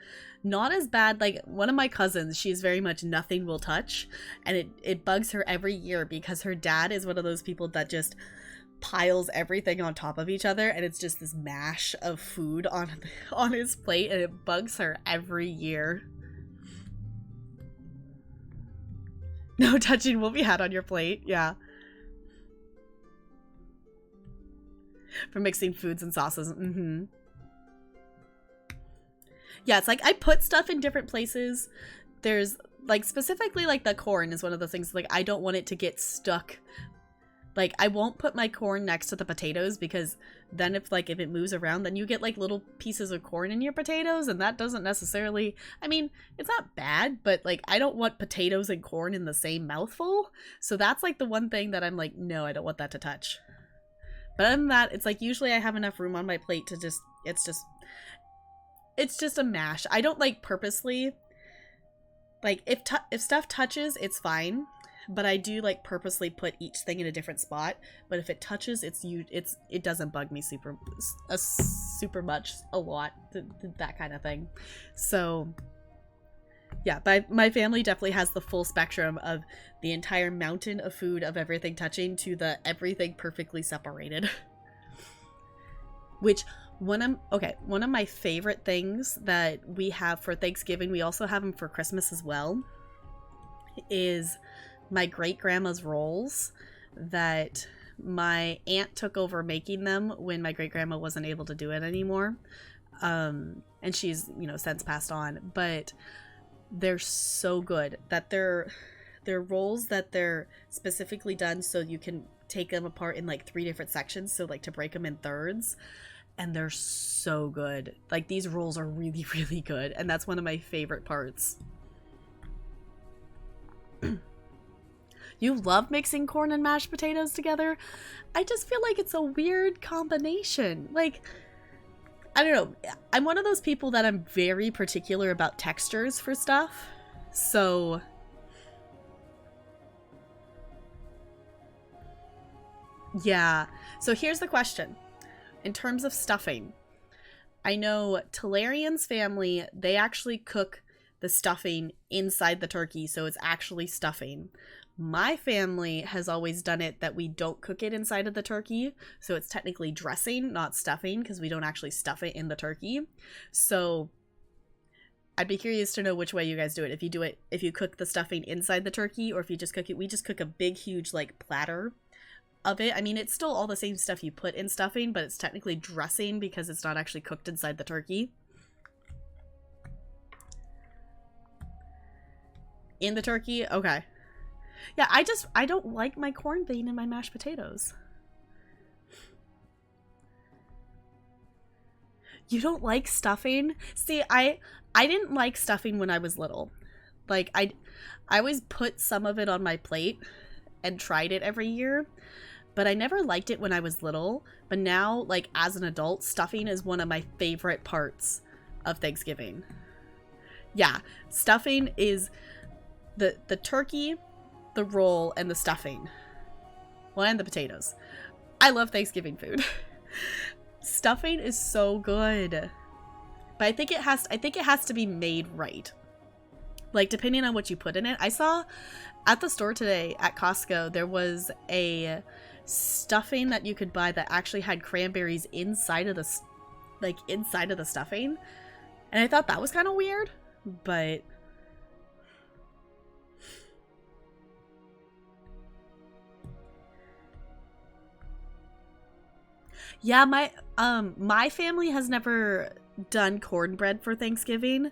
Not as bad, like, one of my cousins, she's very much nothing will touch, and it bugs her every year because her dad is one of those people that just piles everything on top of each other, and it's just this mash of food on his plate, and it bugs her every year. No touching will be had on your plate, yeah. For mixing foods and sauces. Yeah, it's like I put stuff in different places. There's like specifically like the corn is one of the things, like I don't want it to get stuck. Like I won't put my corn next to the potatoes, because then if it moves around, then you get like little pieces of corn in your potatoes, and that doesn't necessarily, I mean, it's not bad, but like I don't want potatoes and corn in the same mouthful. So that's like the one thing that I'm like, no, I don't want that to touch. But other than that, it's like usually I have enough room on my plate to just, it's just a mash. I don't like purposely, like if stuff touches, it's fine, but I do like purposely put each thing in a different spot. But if it touches, it doesn't bug me super much, a lot, that kind of thing. So yeah, but my family definitely has the full spectrum of the entire mountain of food of everything touching to the everything perfectly separated. Which one of my favorite things that we have for Thanksgiving, we also have them for Christmas as well, is my great-grandma's rolls that my aunt took over making them when my great-grandma wasn't able to do it anymore. And she's, since passed on, but they're so good that they're rolls that they're specifically done so you can take them apart in like 3 different sections, so like to break them in thirds, and they're so good. Like these rolls are really, really good, and that's one of my favorite parts. You love mixing corn and mashed potatoes together? I just feel like it's a weird combination. Like, I don't know. I'm one of those people that I'm very particular about textures for stuff. So yeah. So here's the question. In terms of stuffing, I know Talarian's family, they actually cook the stuffing inside the turkey, so it's actually stuffing. My family has always done it that we don't cook it inside of the turkey, so it's technically dressing, not stuffing, because we don't actually stuff it in the turkey. So I'd be curious to know which way you guys do it. If you cook the stuffing inside the turkey, or if you just cook it, we just cook a big, huge, like, platter of it. I mean, it's still all the same stuff you put in stuffing, but it's technically dressing because it's not actually cooked inside the turkey. In the turkey? Okay. Yeah, I don't like my corn being in my mashed potatoes. You don't like stuffing? See, I didn't like stuffing when I was little. Like, I always put some of it on my plate and tried it every year, but I never liked it when I was little. But now, like, as an adult, stuffing is one of my favorite parts of Thanksgiving. Yeah, stuffing is the turkey, the roll, and the stuffing. Well, and the potatoes. I love Thanksgiving food. Stuffing is so good. But I think it has to be made right. Like, depending on what you put in it. I saw at the store today at Costco, there was a stuffing that you could buy that actually had cranberries inside of the stuffing. And I thought that was kind of weird, but yeah, my family has never done cornbread for Thanksgiving.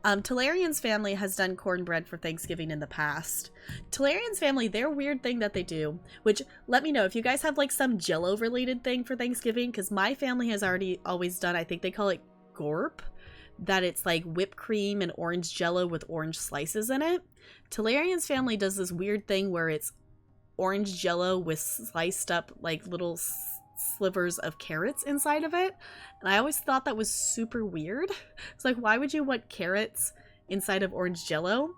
Talarian's family has done cornbread for Thanksgiving in the past. Talarian's family, their weird thing that they do, which, let me know if you guys have like some Jello related thing for Thanksgiving, because my family has always done, I think they call it gorp, that it's like whipped cream and orange Jello with orange slices in it. Talarian's family does this weird thing where it's orange Jello with sliced up like little slivers of carrots inside of it. And I always thought that was super weird. It's like, why would you want carrots inside of orange Jello?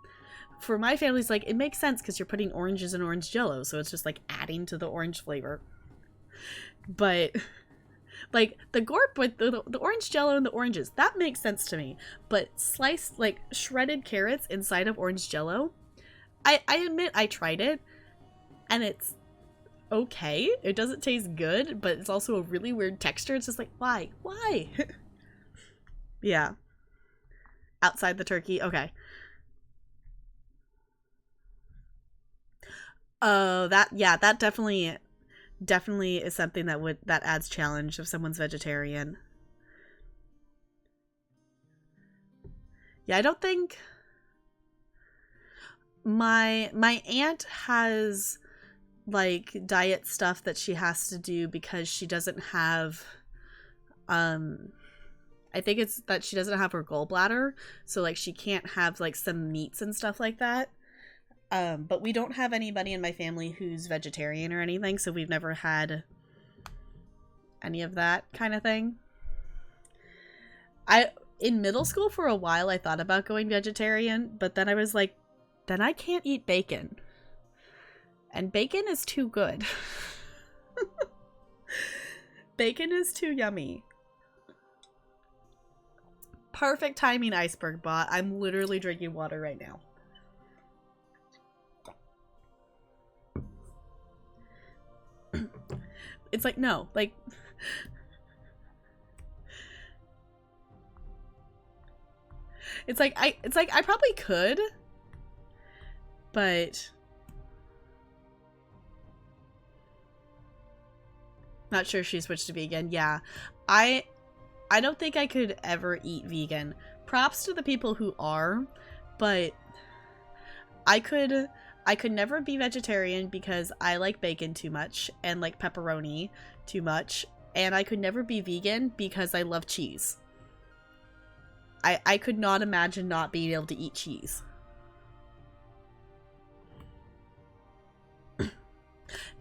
For my family's like, it makes sense because you're putting oranges in orange Jello, so it's just like adding to the orange flavor. But like the gorp with the orange Jello and the oranges, that makes sense to me. But sliced, like shredded carrots inside of orange Jello, I admit I tried it, and it's okay. It doesn't taste good, but it's also a really weird texture. It's just like, why? Yeah. Outside the turkey. Okay. Oh, that definitely is something that adds challenge if someone's vegetarian. Yeah, I don't think my aunt has like diet stuff that she has to do because she doesn't have I think it's that she doesn't have her gallbladder, so like she can't have like some meats and stuff like that. But we don't have anybody in my family who's vegetarian or anything, so we've never had any of that kind of thing. In middle school for a while I thought about going vegetarian, but then I was like, then I can't eat bacon. And bacon is too good. Bacon is too yummy. Perfect timing, Iceberg Bot. I'm literally drinking water right now. It's like, no, like... It's like I probably could, but... Not sure if she switched to vegan. Yeah. I don't think I could ever eat vegan. Props to the people who are, but I could never be vegetarian because I like bacon too much and like pepperoni too much, and I could never be vegan because I love cheese. I could not imagine not being able to eat cheese.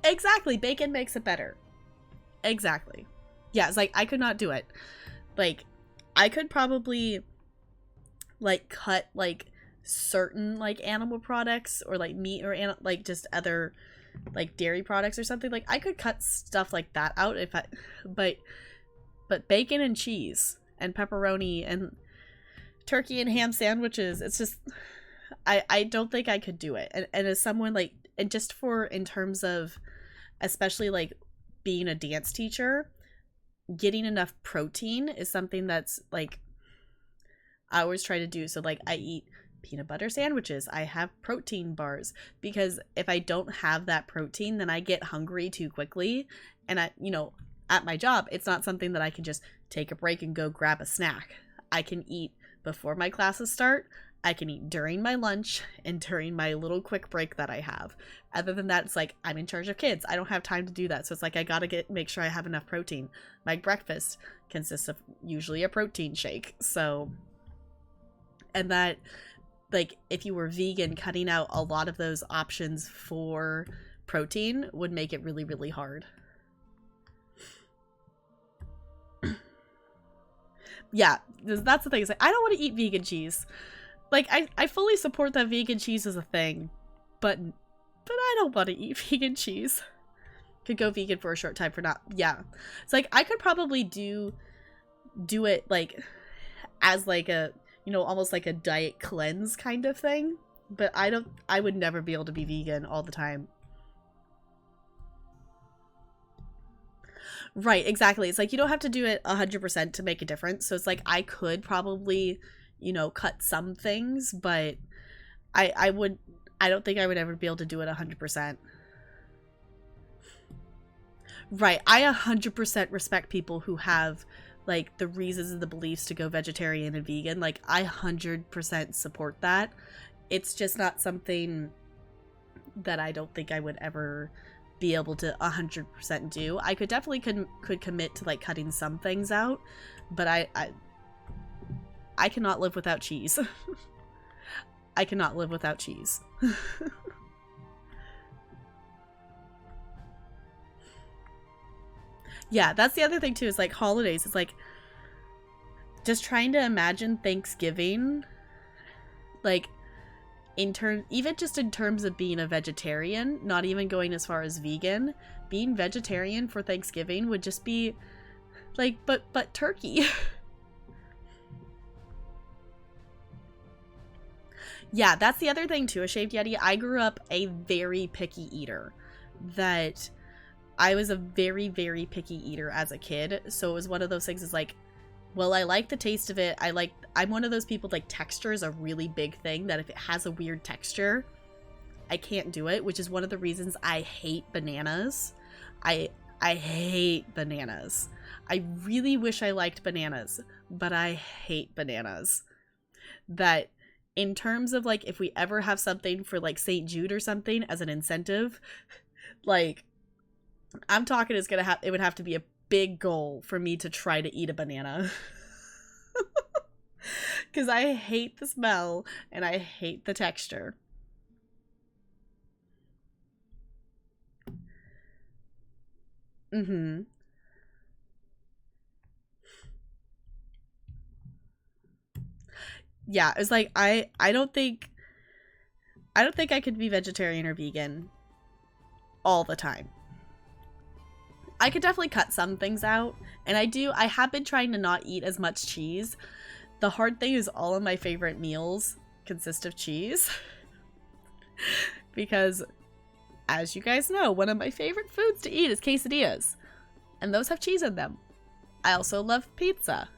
Exactly, bacon makes it better. Exactly. Yeah, it's like I could not do it. Like I could probably like cut like certain like animal products or like meat or like just other like dairy products or something. Like I could cut stuff like that out if I but bacon and cheese and pepperoni and turkey and ham sandwiches, it's just I don't think I could do it. And as someone like, and just for in terms of especially like being a dance teacher, getting enough protein is something that's like I always try to do. So like I eat peanut butter sandwiches, I have protein bars, because if I don't have that protein, then I get hungry too quickly. And at my job, it's not something that I can just take a break and go grab a snack. I can eat before my classes start, I can eat during my lunch, and during my little quick break that I have. Other than that, it's like I'm in charge of kids. I don't have time to do that. So it's like I gotta make sure I have enough protein. My breakfast consists of usually a protein shake. So, and that, like, if you were vegan, cutting out a lot of those options for protein would make it really, really hard. Yeah, that's the thing. It's like, I don't want to eat vegan cheese. Like, I fully support that vegan cheese is a thing, but I don't want to eat vegan cheese. Could go vegan for a short time for not, yeah. It's like, I could probably do it, like, as, like, a, almost like a diet cleanse kind of thing, but I would never be able to be vegan all the time. Right, exactly. It's like you don't have to do it 100% to make a difference. So it's like I could probably, cut some things, but I don't think I would ever be able to do it 100%. Right. I 100% respect people who have like the reasons and the beliefs to go vegetarian and vegan. Like I 100% support that. It's just not something that I don't think I would ever be able to 100% do. I could definitely could commit to like cutting some things out, but I cannot live without cheese. I cannot live without cheese. Yeah, that's the other thing too, is like holidays. It's like just trying to imagine Thanksgiving, like even just in terms of being a vegetarian, not even going as far as vegan, being vegetarian for Thanksgiving would just be like, but turkey. Yeah, that's the other thing too, a shaved Yeti. I grew up a very picky eater. That I was a very, very picky eater as a kid. So it was one of those things is like, well, I like the taste of it. I'm one of those people, like texture is a really big thing, that if it has a weird texture, I can't do it, which is one of the reasons I hate bananas. I hate bananas. I really wish I liked bananas, but I hate bananas. That in terms of like, if we ever have something for like St. Jude or something as an incentive, like I'm talking it would have to be a big goal for me to try to eat a banana. Because I hate the smell and I hate the texture. Mm-hmm. Yeah, it's like I don't think I could be vegetarian or vegan all the time. I could definitely cut some things out, and I have been trying to not eat as much cheese. The hard thing is all of my favorite meals consist of cheese. Because, as you guys know, one of my favorite foods to eat is quesadillas. And those have cheese in them. I also love pizza,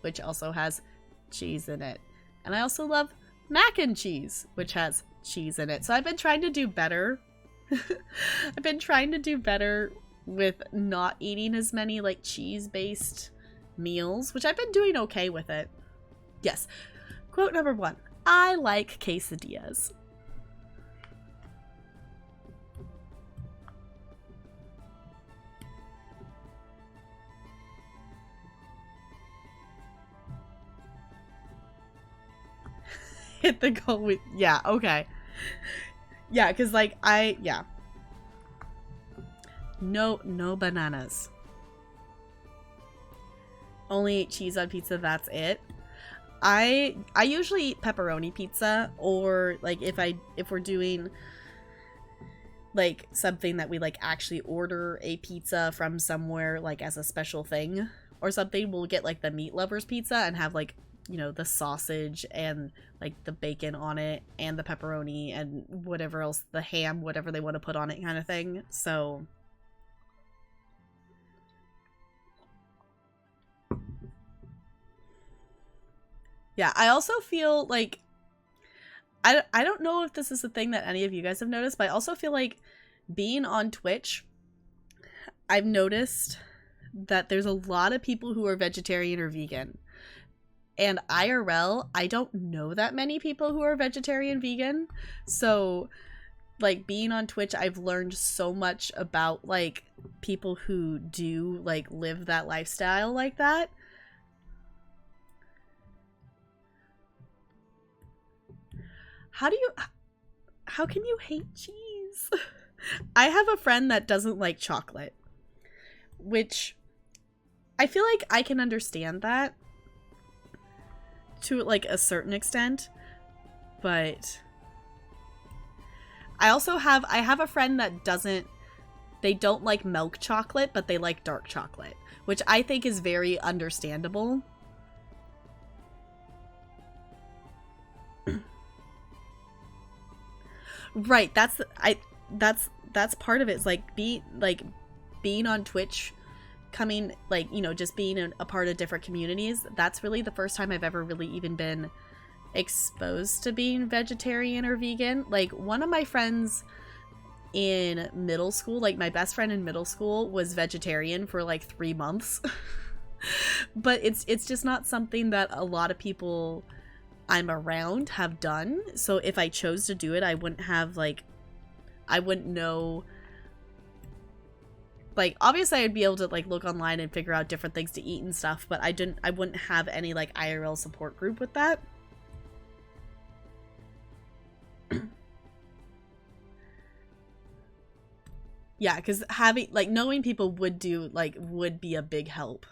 which also has cheese in it. And I also love mac and cheese, which has cheese in it. So I've been trying to do better. I've been trying to do better with not eating as many like cheese-based meals, which I've been doing okay with it. Yes. Quote number 1. I like quesadillas. Hit the goal with, yeah, okay. Yeah, because like yeah. No bananas. Only eat cheese on pizza, that's it. I usually eat pepperoni pizza, or like if we're doing like something that we like actually order a pizza from somewhere like as a special thing or something, we'll get like the meat lovers pizza and have like, you know, the sausage and like the bacon on it and the pepperoni and whatever else, the ham, whatever they want to put on it kind of thing. So yeah, I also feel like I don't know if this is a thing that any of you guys have noticed, but I also feel like being on Twitch, I've noticed that there's a lot of people who are vegetarian or vegan. And IRL, I don't know that many people who are vegetarian, vegan. So, like, being on Twitch, I've learned so much about, like, people who do, like, live that lifestyle like that. How can you hate cheese? I have a friend that doesn't like chocolate, which I feel like I can understand that to like a certain extent, but I have a friend that they don't like milk chocolate, but they like dark chocolate, which I think is very understandable. Right, that's part of it. It's like being on Twitch, coming, like, you know, just being a part of different communities. That's really the first time I've ever really even been exposed to being vegetarian or vegan. Like, one of my friends in middle school, like my best friend in middle school, was vegetarian for like 3 months. But it's just not something that a lot of people I'm around have done. So if I chose to do it, I wouldn't have like, I wouldn't know. Like, obviously I'd be able to like look online and figure out different things to eat and stuff, but I wouldn't have any like IRL support group with that. Yeah, because having like knowing people would be a big help.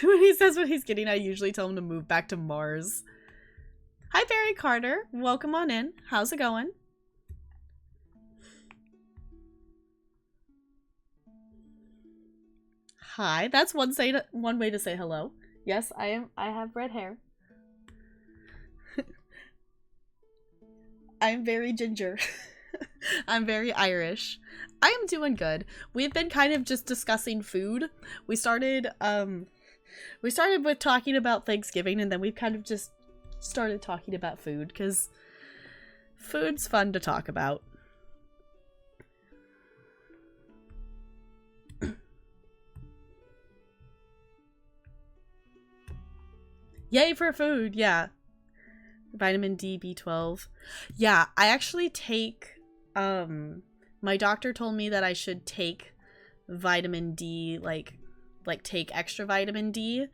When he says what he's getting, I usually tell him to move back to Mars. Hi, Barry Carter. Welcome on in. How's it going? Hi. That's one way to say hello. Yes, I have red hair. I'm very ginger. I'm very Irish. I am doing good. We've been kind of just discussing food. We started with talking about Thanksgiving, and then we've kind of just started talking about food because food's fun to talk about. Yay for food, yeah. Vitamin D, B12. Yeah, I actually take, my doctor told me that I should take vitamin D, like take extra vitamin D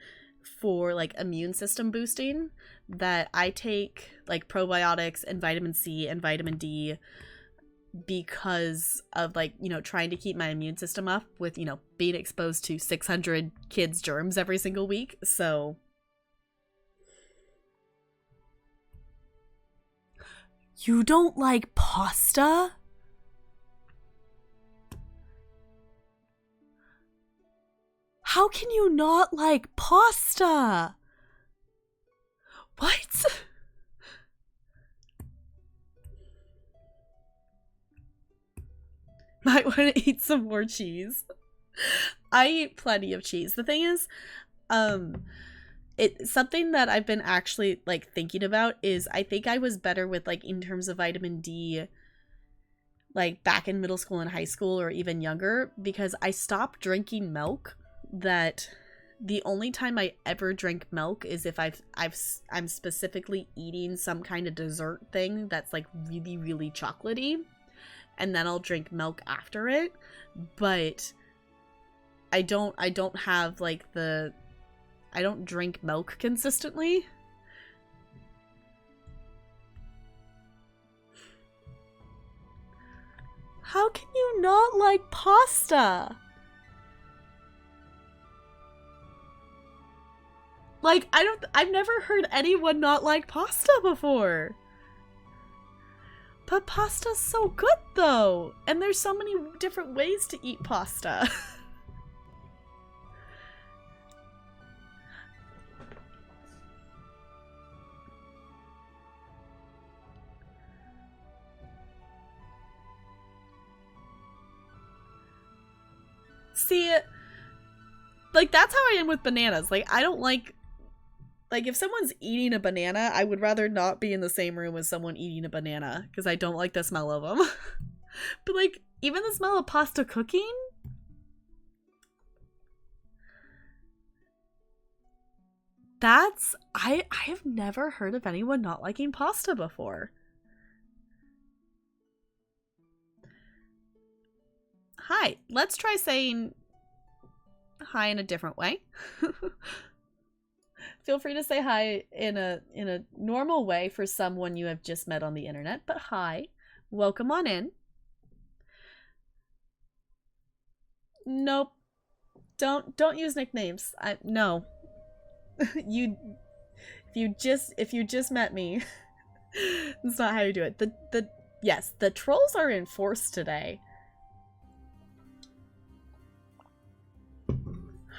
for like immune system boosting. That I take like probiotics and vitamin C and vitamin D because of like, you know, trying to keep my immune system up with, you know, being exposed to 600 kids' germs every single week. So you don't like pasta? How can you not like pasta? What? Might want to eat some more cheese. I eat plenty of cheese. The thing is, it's something that I've been actually like thinking about is I think I was better with like in terms of vitamin D like back in middle school and high school or even younger because I stopped drinking milk. That the only time I ever drink milk is if I'm specifically eating some kind of dessert thing that's like really, really chocolatey, and then I'll drink milk after it. But I don't have like I don't drink milk consistently. How can you not like pasta? Like, I've never heard anyone not like pasta before. But pasta's so good, though. And there's so many different ways to eat pasta. See, like, that's how I am with bananas. Like, I don't like if someone's eating a banana, I would rather not be in the same room as someone eating a banana because I don't like the smell of them. But like, even the smell of pasta cooking? That's, I have never heard of anyone not liking pasta before. Hi, let's try saying hi in a different way. Feel free to say hi in a normal way for someone you have just met on the internet, but hi. Welcome on in. Nope. Don't use nicknames. No. If you just met me, that's not how you do it. Yes, the trolls are in force today.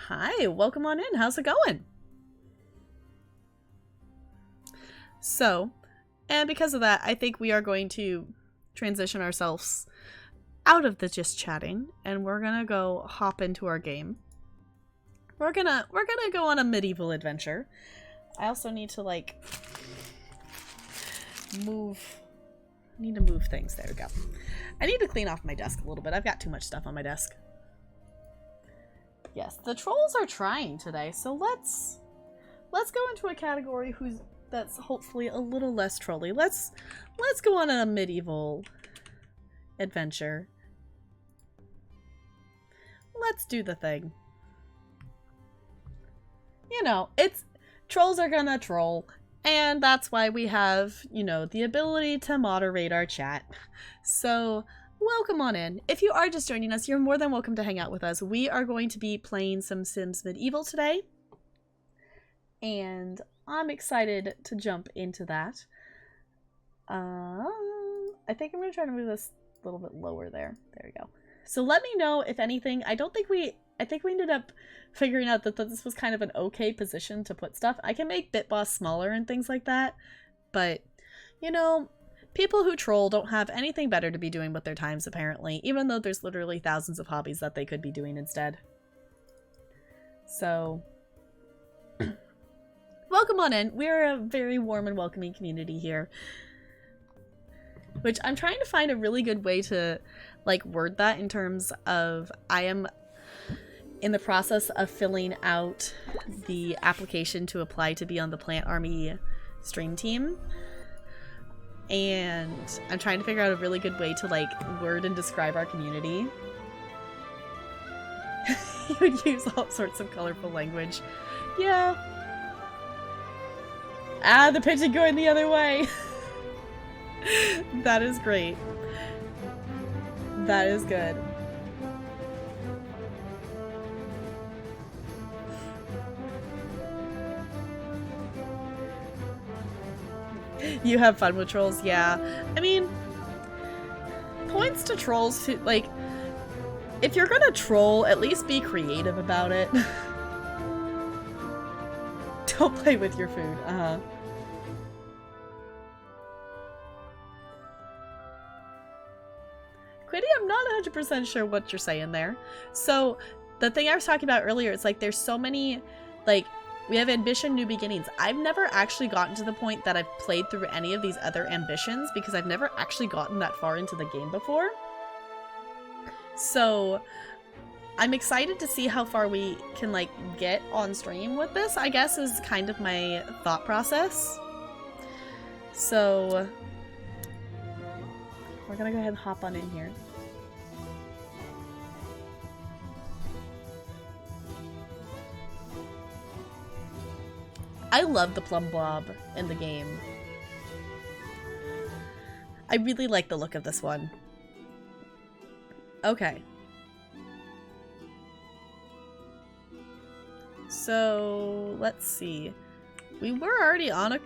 Hi, welcome on in. How's it going? So, and because of that, I think we are going to transition ourselves out of the just chatting, and we're gonna go hop into our game. We're gonna go on a medieval adventure. I also need to like move I need to move things. There we go. I need to clean off my desk a little bit. I've got too much stuff on my desk. Yes, the trolls are trying today, so let's go into a category that's hopefully a little less trolly. Let's go on a medieval adventure. Let's do the thing. You know, trolls are gonna troll, and that's why we have, you know, the ability to moderate our chat. So, welcome on in. If you are just joining us, you're more than welcome to hang out with us. We are going to be playing some Sims Medieval today, and I'm excited to jump into that. I think I'm going to try to move this a little bit lower there. There we go. So let me know if anything. I think we ended up figuring out that this was kind of an okay position to put stuff. I can make BitBoss smaller and things like that, but, you know, people who troll don't have anything better to be doing with their times, apparently, even though there's literally thousands of hobbies that they could be doing instead. So, welcome on in. We're a very warm and welcoming community here. Which I'm trying to find a really good way to, like, word that in terms of I am in the process of filling out the application to apply to be on the Plant Army stream team. And I'm trying to figure out a really good way to, like, word and describe our community. You would use all sorts of colorful language. Yeah. Ah, the pigeon going the other way. That is great. That is good. You have fun with trolls, yeah. I mean, points to trolls who, like, if you're gonna troll, at least be creative about it. Don't play with your food, Quiddy, I'm not 100% sure what you're saying there. So, the thing I was talking about earlier, it's like there's so many, like, we have Ambition, New Beginnings. I've never actually gotten to the point that I've played through any of these other ambitions because I've never actually gotten that far into the game before. So, I'm excited to see how far we can, like, get on stream with this, I guess, is kind of my thought process. So, we're gonna go ahead and hop on in here. I love the plum blob in the game. I really like the look of this one. Okay. So, let's see. We were already on a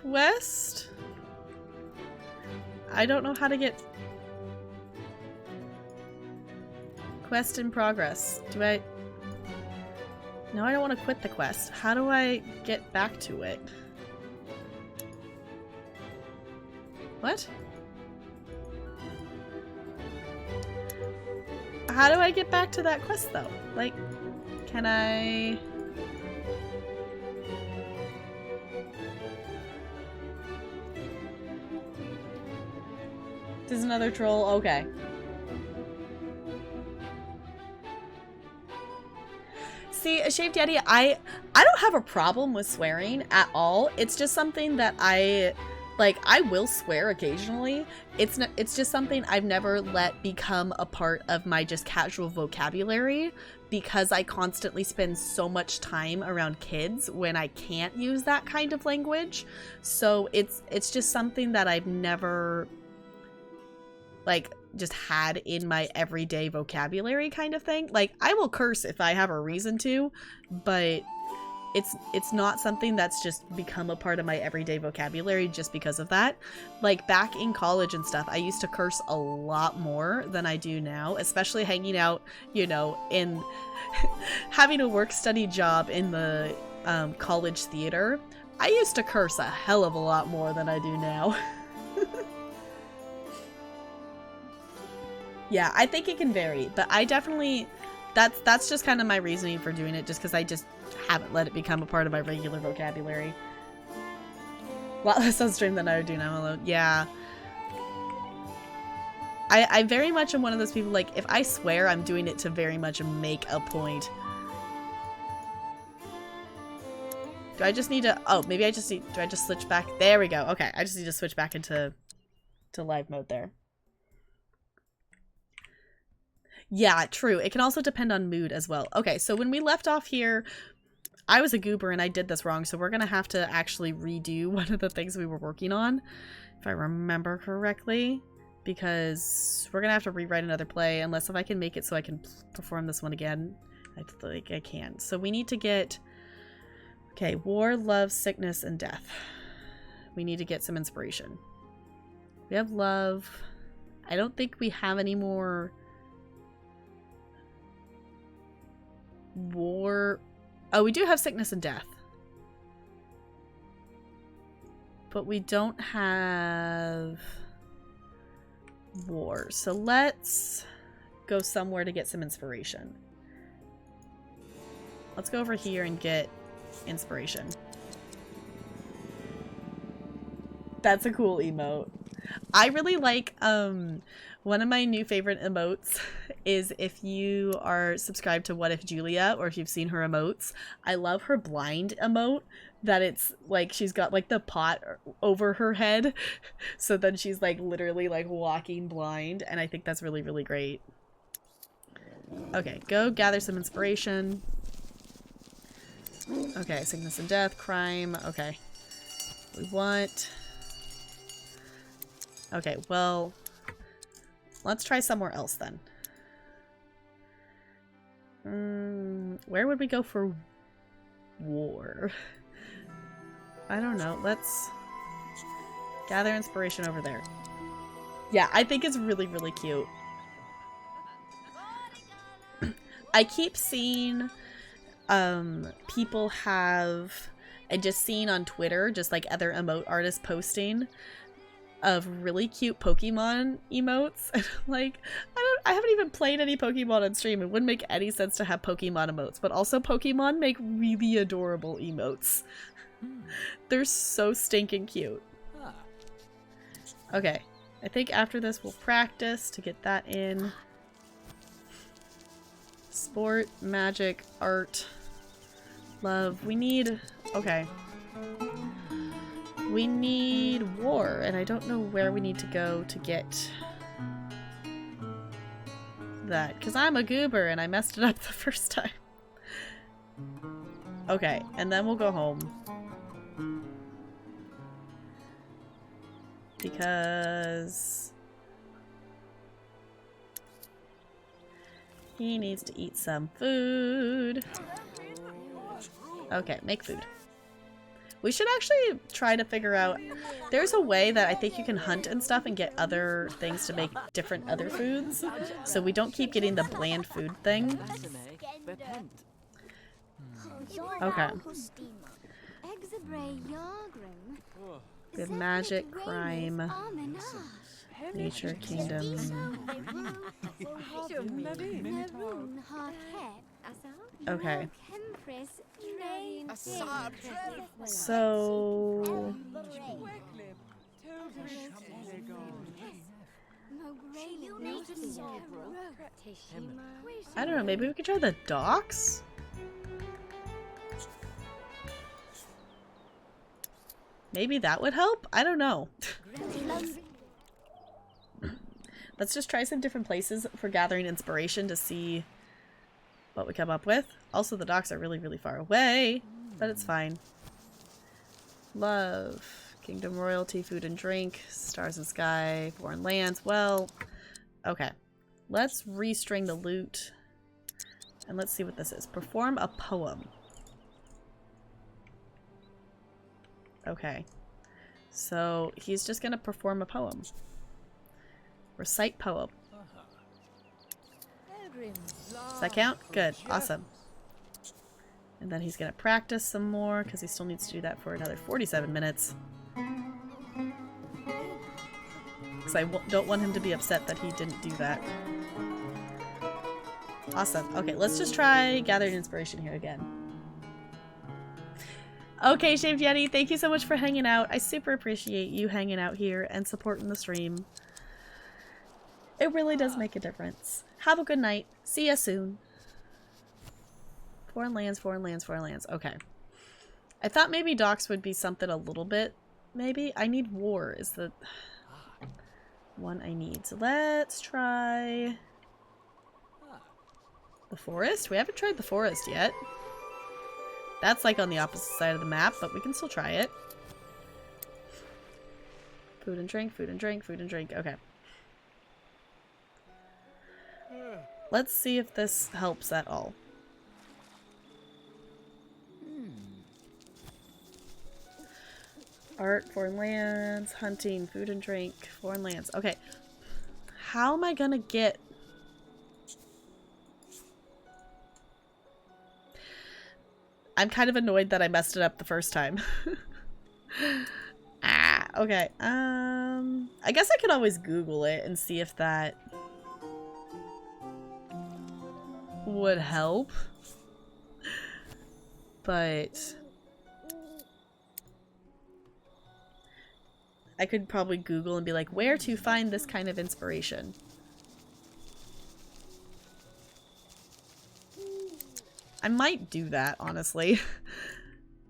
quest? I don't know how to get... Quest in progress. Do I... No, I don't want to quit the quest. How do I get back to it? What? How do I get back to that quest, though? Like, can I... There's another troll? Okay. See, a Shaved Yeti, I don't have a problem with swearing at all. It's just something that I will swear occasionally. It's just something I've never let become a part of my just casual vocabulary because I constantly spend so much time around kids when I can't use that kind of language. So it's just something that I've never, like, just had in my everyday vocabulary kind of thing. Like, I will curse if I have a reason to, but it's not something that's just become a part of my everyday vocabulary just because of that. Like, back in college and stuff, I used to curse a lot more than I do now, especially hanging out, you know, in having a work-study job in the college theater. I used to curse a hell of a lot more than I do now. Yeah, I think it can vary, but I definitely, that's just kind of my reasoning for doing it, just because I just haven't let it become a part of my regular vocabulary. A lot less on stream than I would do now alone. Yeah, I very much am one of those people, like, if I swear, I'm doing it to very much make a point. Do I just need to... Oh, maybe I just need... Do I just switch back? There we go. Okay, I just need to switch back into live mode there. Yeah, true. It can also depend on mood as well. Okay, so when we left off here, I was a goober and I did this wrong, so we're going to have to actually redo one of the things we were working on, if I remember correctly, because we're going to have to rewrite another play, unless if I can make it so I can perform this one again. I think I can. So we need to get... Okay, war, love, sickness, and death. We need to get some inspiration. We have love. I don't think we have any more war. Oh, we do have sickness and death. But we don't have war. So let's go somewhere to get some inspiration. Let's go over here and get inspiration. That's a cool emote. I really like one of my new favorite emotes is if you are subscribed to What If Julia, or if you've seen her emotes. I love her blind emote, that it's like she's got like the pot over her head, so then she's like literally like walking blind, and I think that's really, really great. Okay, go gather some inspiration. Okay, sickness and death, crime, okay. We want... Okay, well, let's try somewhere else then. Where would we go for war? I don't know. Let's gather inspiration over there. Yeah, I think it's really, really cute. I keep seeing people have, and just seeing on Twitter, just like other emote artists posting of really cute Pokemon emotes. And I'm like, I haven't even played any Pokemon on stream. It wouldn't make any sense to have Pokemon emotes, but also Pokemon make really adorable emotes. They're so stinking cute. Okay, I think after this we'll practice to get that in. Sport, magic, art, love. We need... Okay. We need war, and I don't know where we need to go to get that, because I'm a goober and I messed it up the first time. Okay, and then we'll go home. Because he needs to eat some food. Okay, make food. We should actually try to figure out... There's a way that I think you can hunt and stuff and get other things to make different other foods, so we don't keep getting the bland food thing. Okay. We have magic, crime, nature, kingdom. Okay. So... I don't know, maybe we could try the docks? Maybe that would help? I don't know. Let's just try some different places for gathering inspiration to see what we come up with. Also, the docks are really, really far away, but it's fine. Love, kingdom, royalty, food and drink, stars and sky, foreign lands. Well, okay. Let's restring the loot, and let's see what this is. Perform a poem. Okay. So, he's just gonna perform a poem. Recite poem. Does that count? Good. Awesome. And then he's gonna practice some more, because he still needs to do that for another 47 minutes. Because I don't want him to be upset that he didn't do that. Awesome. Okay, let's just try gathering inspiration here again. Okay, Shaved Yeti, thank you so much for hanging out. I super appreciate you hanging out here and supporting the stream. It really does make a difference. Have a good night. See ya soon. Foreign lands, foreign lands, foreign lands. Okay. I thought maybe docks would be something a little bit. Maybe. I need war is the one I need. So let's try the forest. We haven't tried the forest yet. That's like on the opposite side of the map, but we can still try it. Food and drink, food and drink, food and drink. Okay. Let's see if this helps at all. Art, foreign lands, hunting, food and drink, foreign lands. Okay. How am I gonna get... I'm kind of annoyed that I messed it up the first time. Okay. I guess I could always Google it and see if that would help. But I could probably Google and be like, where to find this kind of inspiration? I might do that, honestly.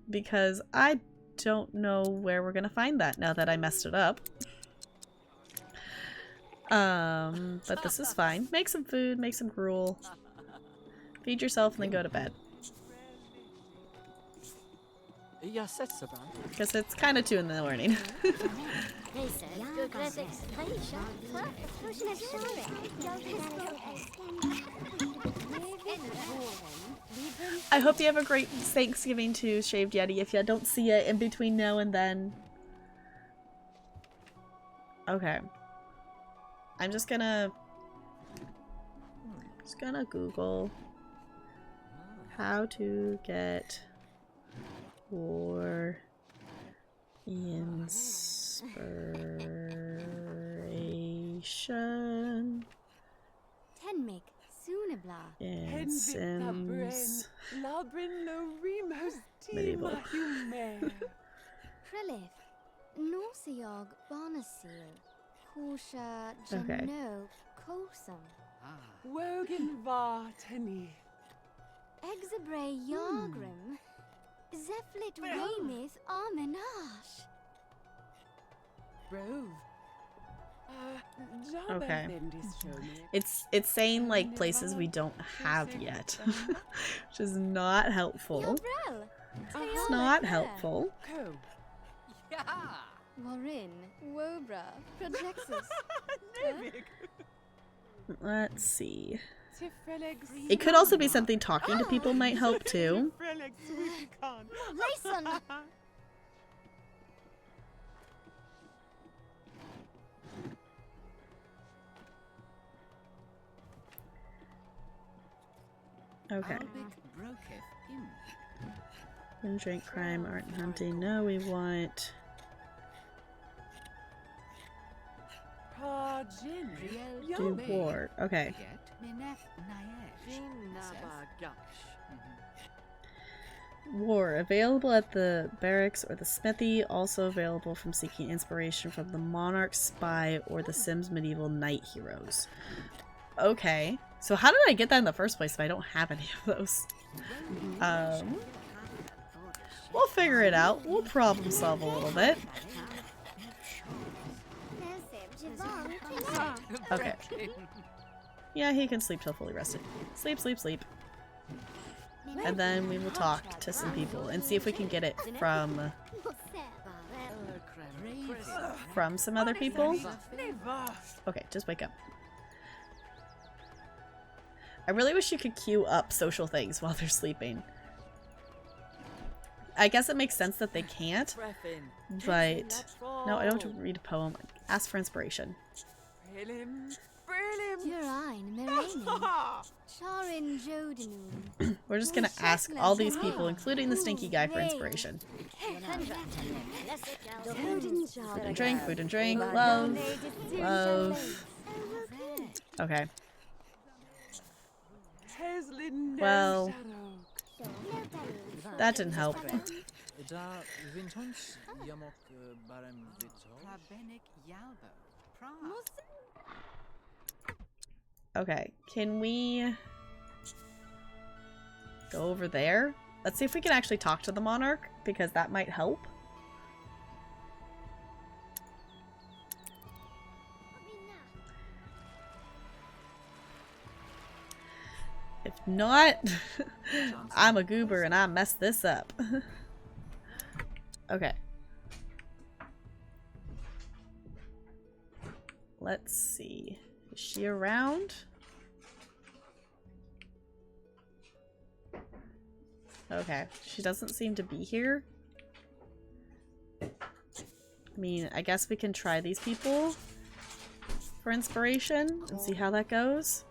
Because I don't know where we're gonna find that now that I messed it up. But this is fine. Make some food, make some gruel. Feed yourself and then go to bed. Because it's kind of 2 in the morning. I hope you have a great Thanksgiving too, Shaved Yeti, if you don't see it in between now and then. Okay. I'm just gonna Google how to get war inspiration in Sims Medieval. Okay. Okay. It's saying like places we don't have yet, which is not helpful. It's not helpful. Let's see. It could also be something talking to people might help too. Okay. And drink, crime, art, and hunting. No, we want... do war. Okay. War. Available at the barracks or the smithy. Also available from seeking inspiration from the Monarch Spy or the Sims Medieval Knight Heroes. Okay. So how did I get that in the first place if I don't have any of those? We'll figure it out. We'll problem solve a little bit. Okay. Yeah, he can sleep till fully rested. Sleep, sleep, sleep. And then we will talk to some people and see if we can get it from some other people. Okay, just wake up. I really wish you could queue up social things while they're sleeping. I guess it makes sense that they can't, but no, I don't want to read a poem. Ask for inspiration. We're just gonna ask all these people, including the stinky guy, for inspiration. Food and drink, love, love. Okay. Well, that didn't help. Okay, can we go over there? Let's see if we can actually talk to the monarch, because that might help. If not, I'm a goober and I messed this up. Okay. Let's see. Is she around? Okay. She doesn't seem to be here. I mean, I guess we can try these people for inspiration and see how that goes.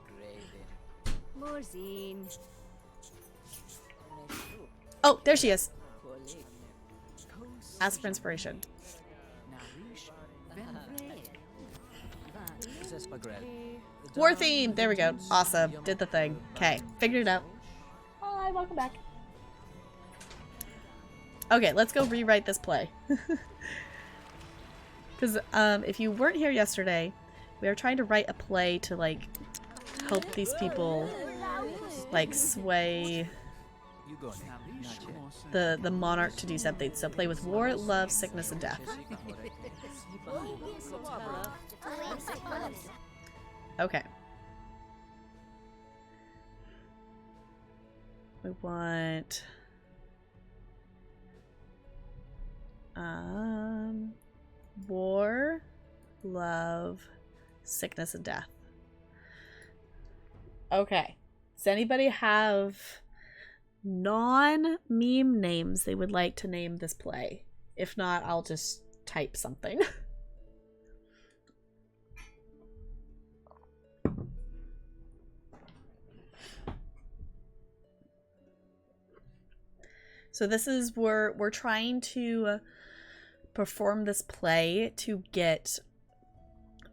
Oh, there she is. Ask for inspiration. War theme! There we go. Awesome. Did the thing. Okay. Figured it out. Hi, welcome back. Okay, let's go rewrite this play. Because if you weren't here yesterday, we were trying to write a play to, like, help these people, like, sway the monarch to do something. So play with war, love, sickness, and death. Okay. We want war, love, sickness, and death. Okay. Does anybody have non-meme names they would like to name this play? If not, I'll just type something. So this is we're trying to perform this play to get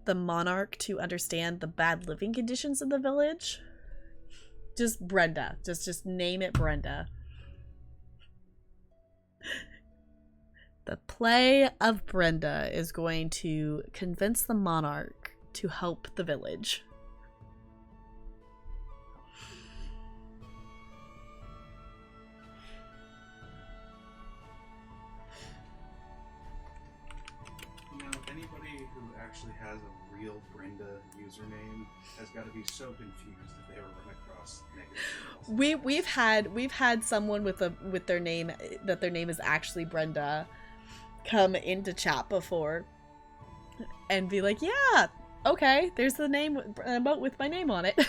the monarch to understand the bad living conditions of the village. Just Brenda. Just name it Brenda. The play of Brenda is going to convince the monarch to help the village. Anybody who actually has a real Brenda username has got to be so confused if they ever run across negative. We've had someone with their name that their name is actually Brenda come into chat before and be like, yeah, okay, there's the name emote with my name on it.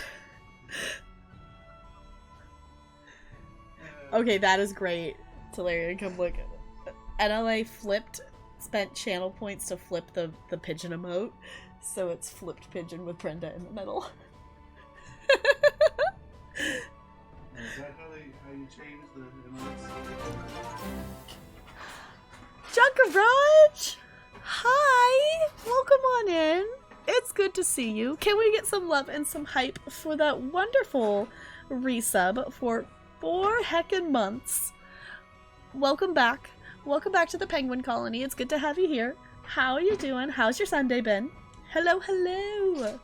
Okay, that is great. Telaria, come look. NLA spent channel points to flip the pigeon emote, so it's flipped pigeon with Brenda in the middle. Is that how you change the emotes? Junkaraj! Hi! Welcome on in. It's good to see you. Can we get some love and some hype for that wonderful resub for 4 heckin' months? Welcome back. Welcome back to the Penguin Colony. It's good to have you here. How are you doing? How's your Sunday been? Hello, hello!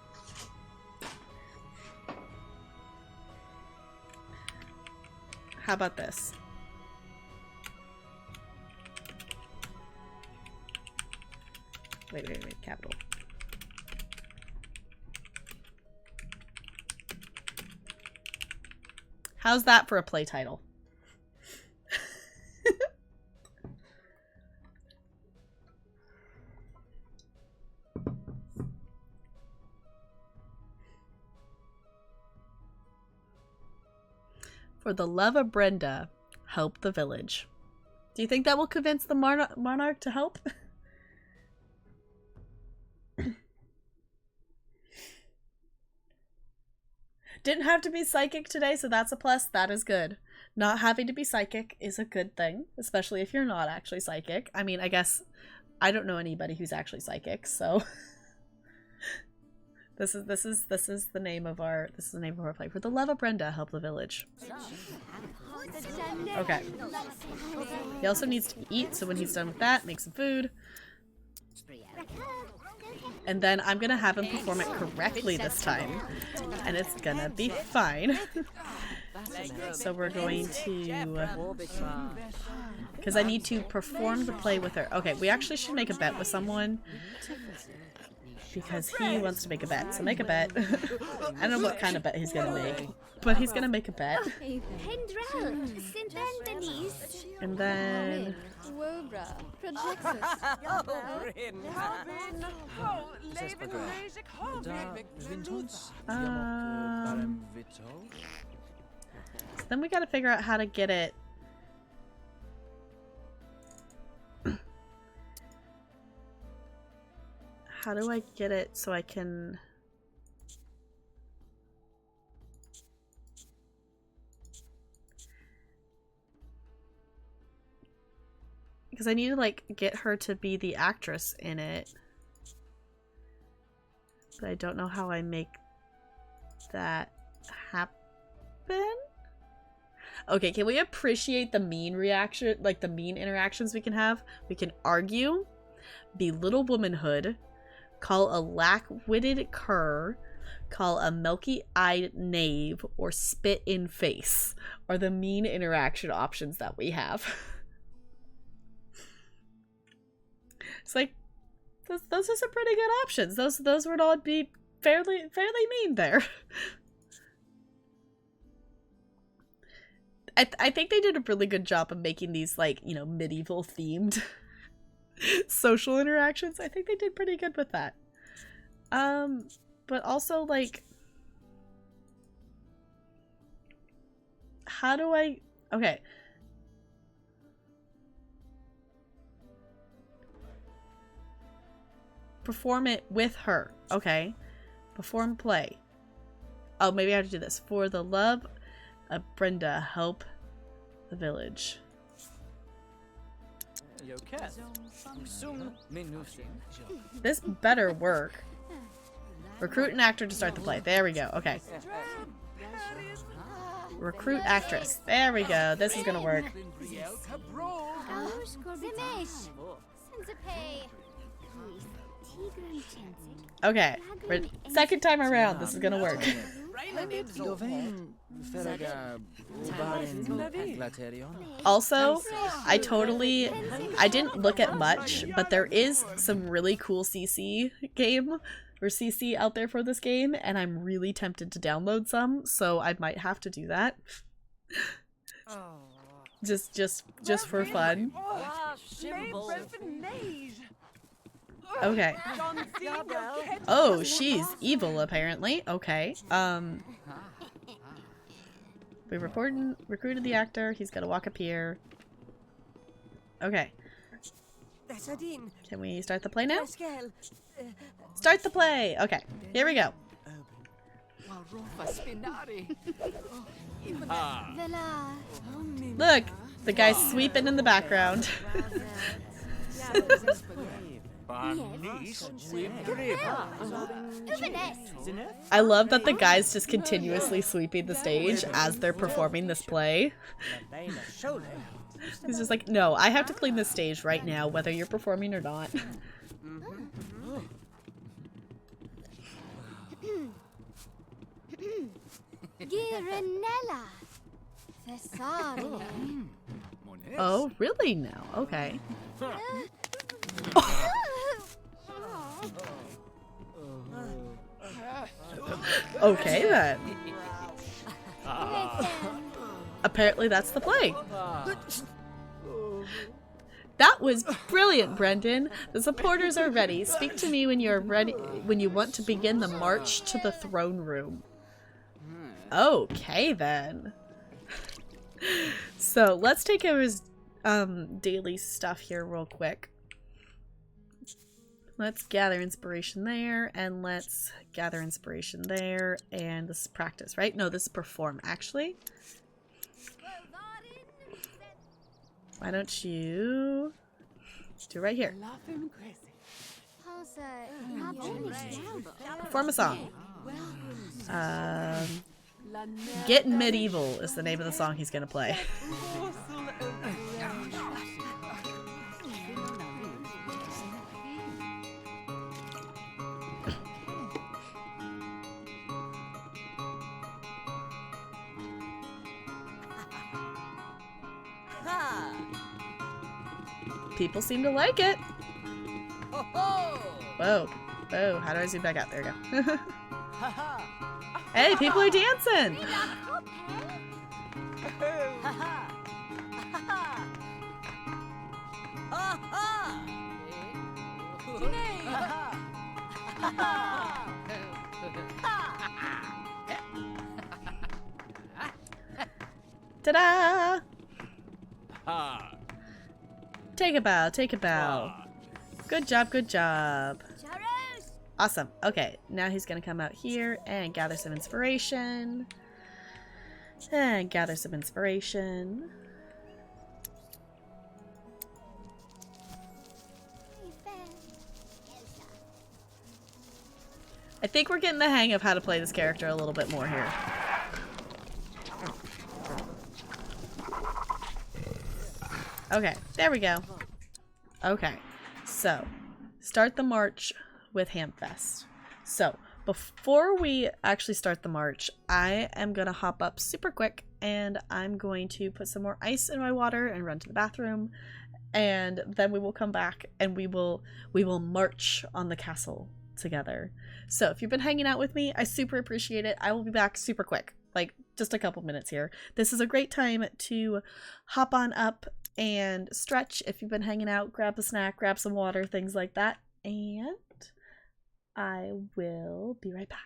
How about this? Wait, capital. How's that for a play title? For the love of Brenda, help the village. Do you think that will convince the monarch to help? Didn't have to be psychic today, so that's a plus. That is good. Not having to be psychic is a good thing, especially if you're not actually psychic. I mean, I guess I don't know anybody who's actually psychic, so this is the name of our play. For the love of Brenda, help the village. Okay. He also needs to eat, so when he's done with that, make some food. And then I'm gonna have him perform it correctly this time. And it's gonna be fine. So we're going to... Because I need to perform the play with her. Okay, we actually should make a bet with someone. Because he wants to make a bet. So make a bet. I don't know what kind of bet he's gonna make. But he's gonna make a bet. And then... So then we gotta figure out how to get it. How do I get it so I can... Because I need to, like, get her to be the actress in it. But I don't know how I make that happen. Okay, can we appreciate the mean reaction, like the mean interactions we can have? We can argue, belittle womanhood, call a lack-witted cur, call a milky-eyed knave, or spit in face are the mean interaction options that we have. It's like, those are some pretty good options. Those would all be fairly mean there. I think they did a really good job of making these, like, you know, medieval themed social interactions. I think they did pretty good with that. But also, like, how do I... Okay. Perform it with her. Okay. Perform play. Oh, maybe I have to do this. For the love of Brenda, help the village. This better work. Recruit an actor to start the play. There we go. Okay. Recruit actress. There we go. This is gonna work. Okay. Second time around, this is gonna work. Also, I didn't look at much, but there is some really cool CC game or CC out there for this game, and I'm really tempted to download some, so I might have to do that. just for fun. Okay. Oh, she's evil apparently. Okay. We recruited the actor. He's gonna walk up here. Okay. Can we start the play now? Start the play! Okay, here we go. Look! The guy's sweeping in the background. I love that the guy's just continuously sweeping the stage as they're performing this play. He's just like, no, I have to clean this stage right now, whether you're performing or not. Oh, really now? Okay. Okay then. Apparently that's the play. That was brilliant, Brendan. The supporters are ready. Speak to me when you're ready, when you want to begin the march to the throne room. Okay then. So let's take care of his daily stuff here real quick. Let's gather inspiration there, and let's gather inspiration there, and this is practice, right? No, this is perform, actually. Why don't you do right here? Perform a song. Get Medieval is the name of the song he's gonna play. People seem to like it. Whoa. Whoa, how do I zoom back out? There we go. Hey, people are dancing! Ta-da! Take a bow, take a bow. Good job, good job. Awesome. Okay, now he's gonna come out here and gather some inspiration. And gather some inspiration. I think we're getting the hang of how to play this character a little bit more here. Okay, there we go. Okay, so start the march with Hamfest. So before we actually start the march, I am gonna hop up super quick and I'm going to put some more ice in my water and run to the bathroom, and then we will come back and we will march on the castle together. So if you've been hanging out with me, I super appreciate it. I will be back super quick, like just a couple minutes here. This is a great time to hop on up and stretch. If you've been hanging out, grab a snack, grab some water, things like that, and I will be right back.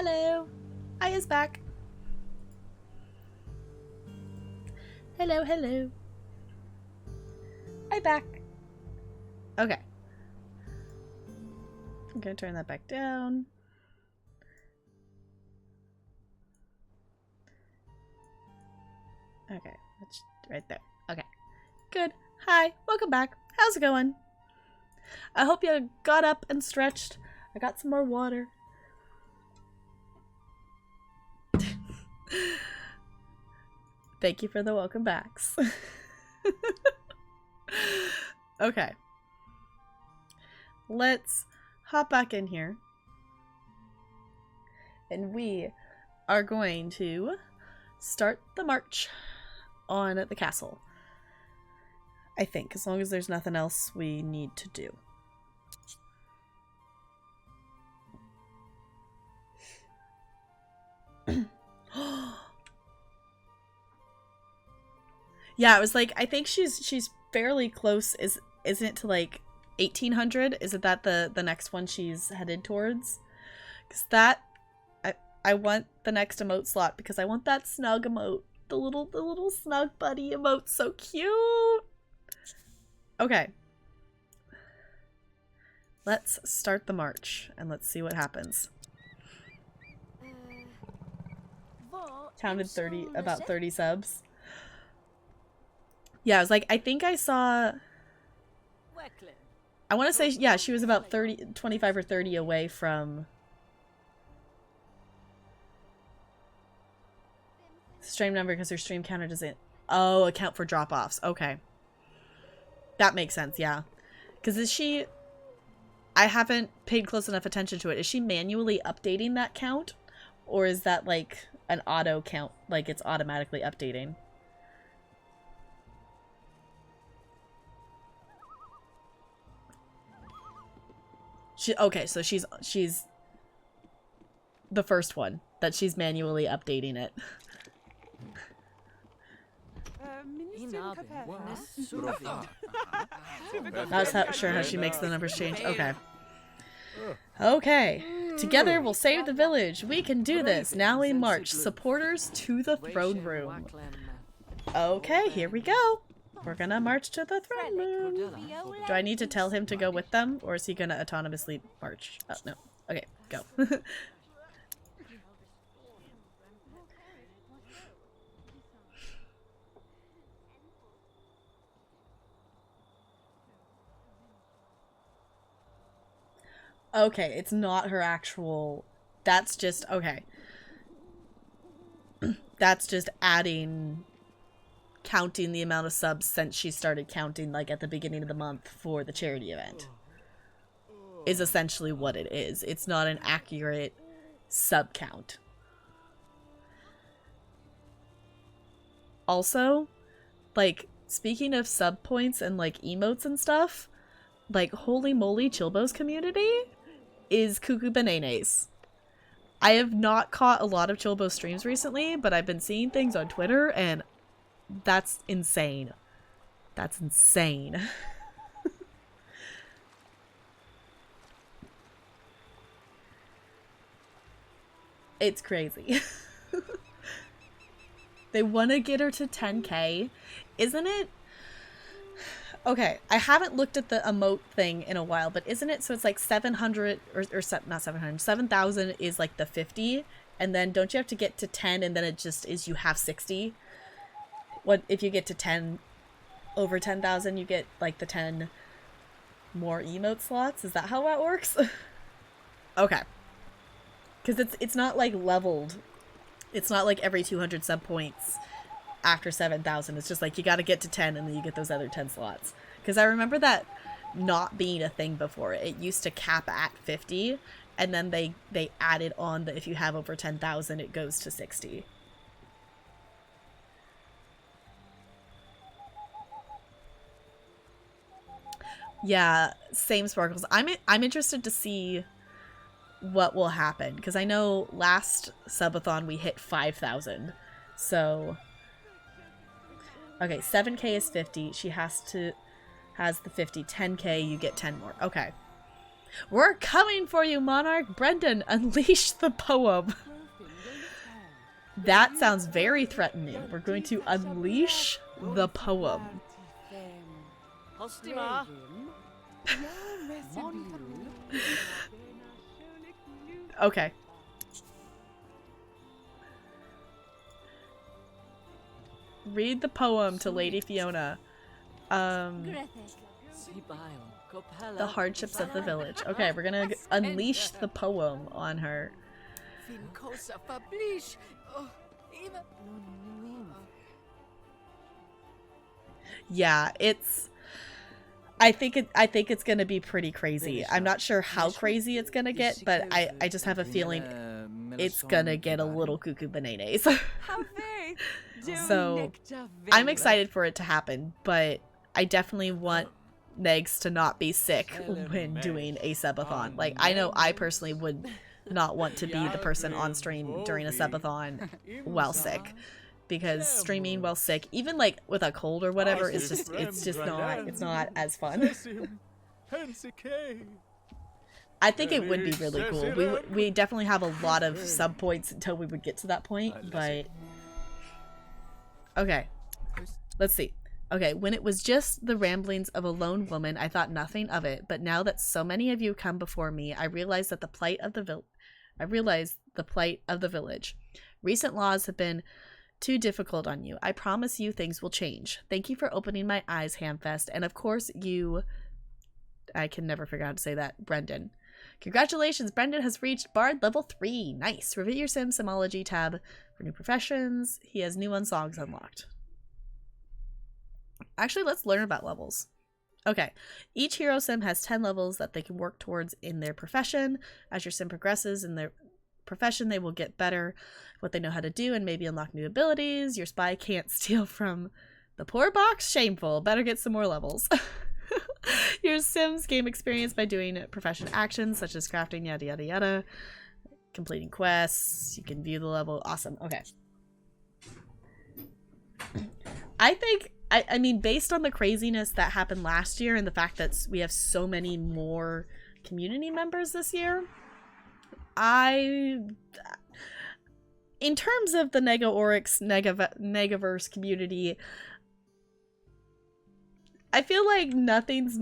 Hello. Aya's back. Hello, hello. I'm back. Okay. I'm gonna turn that back down. Okay, that's right there. Okay. Good. Hi, welcome back. How's it going? I hope you got up and stretched. I got some more water. Thank you for the welcome backs. Okay. Let's hop back in here. And we are going to start the march on the castle. I think, as long as there's nothing else we need to do. Yeah, it was like, I think she's fairly close. Isn't it to like 1800? Is it that the next one she's headed towards? Because that I want the next emote slot because I want that snug emote. The little snug buddy emote, so cute. Okay. Let's start the march and let's see what happens. Counted about 30 subs. Yeah, I was like, I think I saw, I want to say, yeah, she was about 25 or 30 away from stream number because her stream counter doesn't, oh, account for drop-offs. Okay. That makes sense, yeah. Because is she, I haven't paid close enough attention to it. Is she manually updating that count? Or is that like an auto count, like it's automatically updating? Okay, so she's the first one that she's manually updating it. Not sure how she makes the numbers change. Okay. Okay. Together we'll save the village. We can do this. Now we march. Supporters to the throne room. Okay, here we go. We're gonna march to the throne room. Do I need to tell him to go with them? Or is he gonna autonomously march? Oh, no. Okay, go. Okay, it's not her actual... That's just... Okay. That's just adding... Counting the amount of subs since she started counting, like, at the beginning of the month for the charity event. Is essentially what it is. It's not an accurate sub count. Also, like, speaking of sub points and, like, emotes and stuff, like, holy moly, Chilbo's community is cuckoo bananas. I have not caught a lot of Chilbo streams recently, but I've been seeing things on Twitter, and that's insane. That's insane. It's crazy. They want to get her to 10k. Isn't it? Okay, I haven't looked at the emote thing in a while, but isn't it? So it's like 700, or not 700, 7,000 is like the 50, and then don't you have to get to 10, and then it just is you have 60? What if you get to 10, over 10,000, you get like the 10 more emote slots? Is that how that works? Okay. Because it's not like leveled. It's not like every 200 sub points after 7,000. It's just like you got to get to 10 and then you get those other 10 slots. Because I remember that not being a thing before. It used to cap at 50, and then they added on that if you have over 10,000, it goes to 60. Yeah, same Sparkles. I'm interested to see what will happen, because I know last subathon we hit 5,000. So okay, 7k is 50. She has the 50. 10k, you get 10 more. Okay. We're coming for you, Monarch. Brendan, unleash the poem. That sounds very threatening. We're going to unleash the poem. Okay. Read the poem to Lady Fiona. The hardships of the village. Okay, we're gonna unleash the poem on her. Yeah, it's... I think it's gonna be pretty crazy. I'm not sure how crazy it's gonna get, but I just have a feeling it's gonna get a little cuckoo bananas. So I'm excited for it to happen, but I definitely want Negs to not be sick when doing a subathon. Like, I know I personally would not want to be the person on stream during a subathon while sick. Because streaming while sick, even like with a cold or whatever, it's just not as fun. I think it would be really cool. We definitely have a lot of sub points until we would get to that point, but okay. Let's see. Okay, when it was just the ramblings of a lone woman, I thought nothing of it, but now that so many of you come before me, I realize that the plight of the village. Recent laws have been too difficult on you. I promise you things will change. Thank you for opening my eyes, Hamfest, and of course you... I can never figure out how to say that. Brendan. Congratulations, Brendan has reached Bard level 3. Nice. Review your Simology tab for new professions. He has new unsongs unlocked. Actually, let's learn about levels. Okay. Each hero sim has 10 levels that they can work towards in their profession. As your sim progresses in their profession, they will get better what they know how to do and maybe unlock new abilities. Your spy can't steal from the poor box. Shameful. Better get some more levels. Your sims gain experience by doing profession actions such as crafting, yada yada yada, completing quests. You can view the level. Awesome. Okay. I mean, based on the craziness that happened last year and the fact that we have so many more community members this year, in terms of the Negaverse community, I feel like nothing's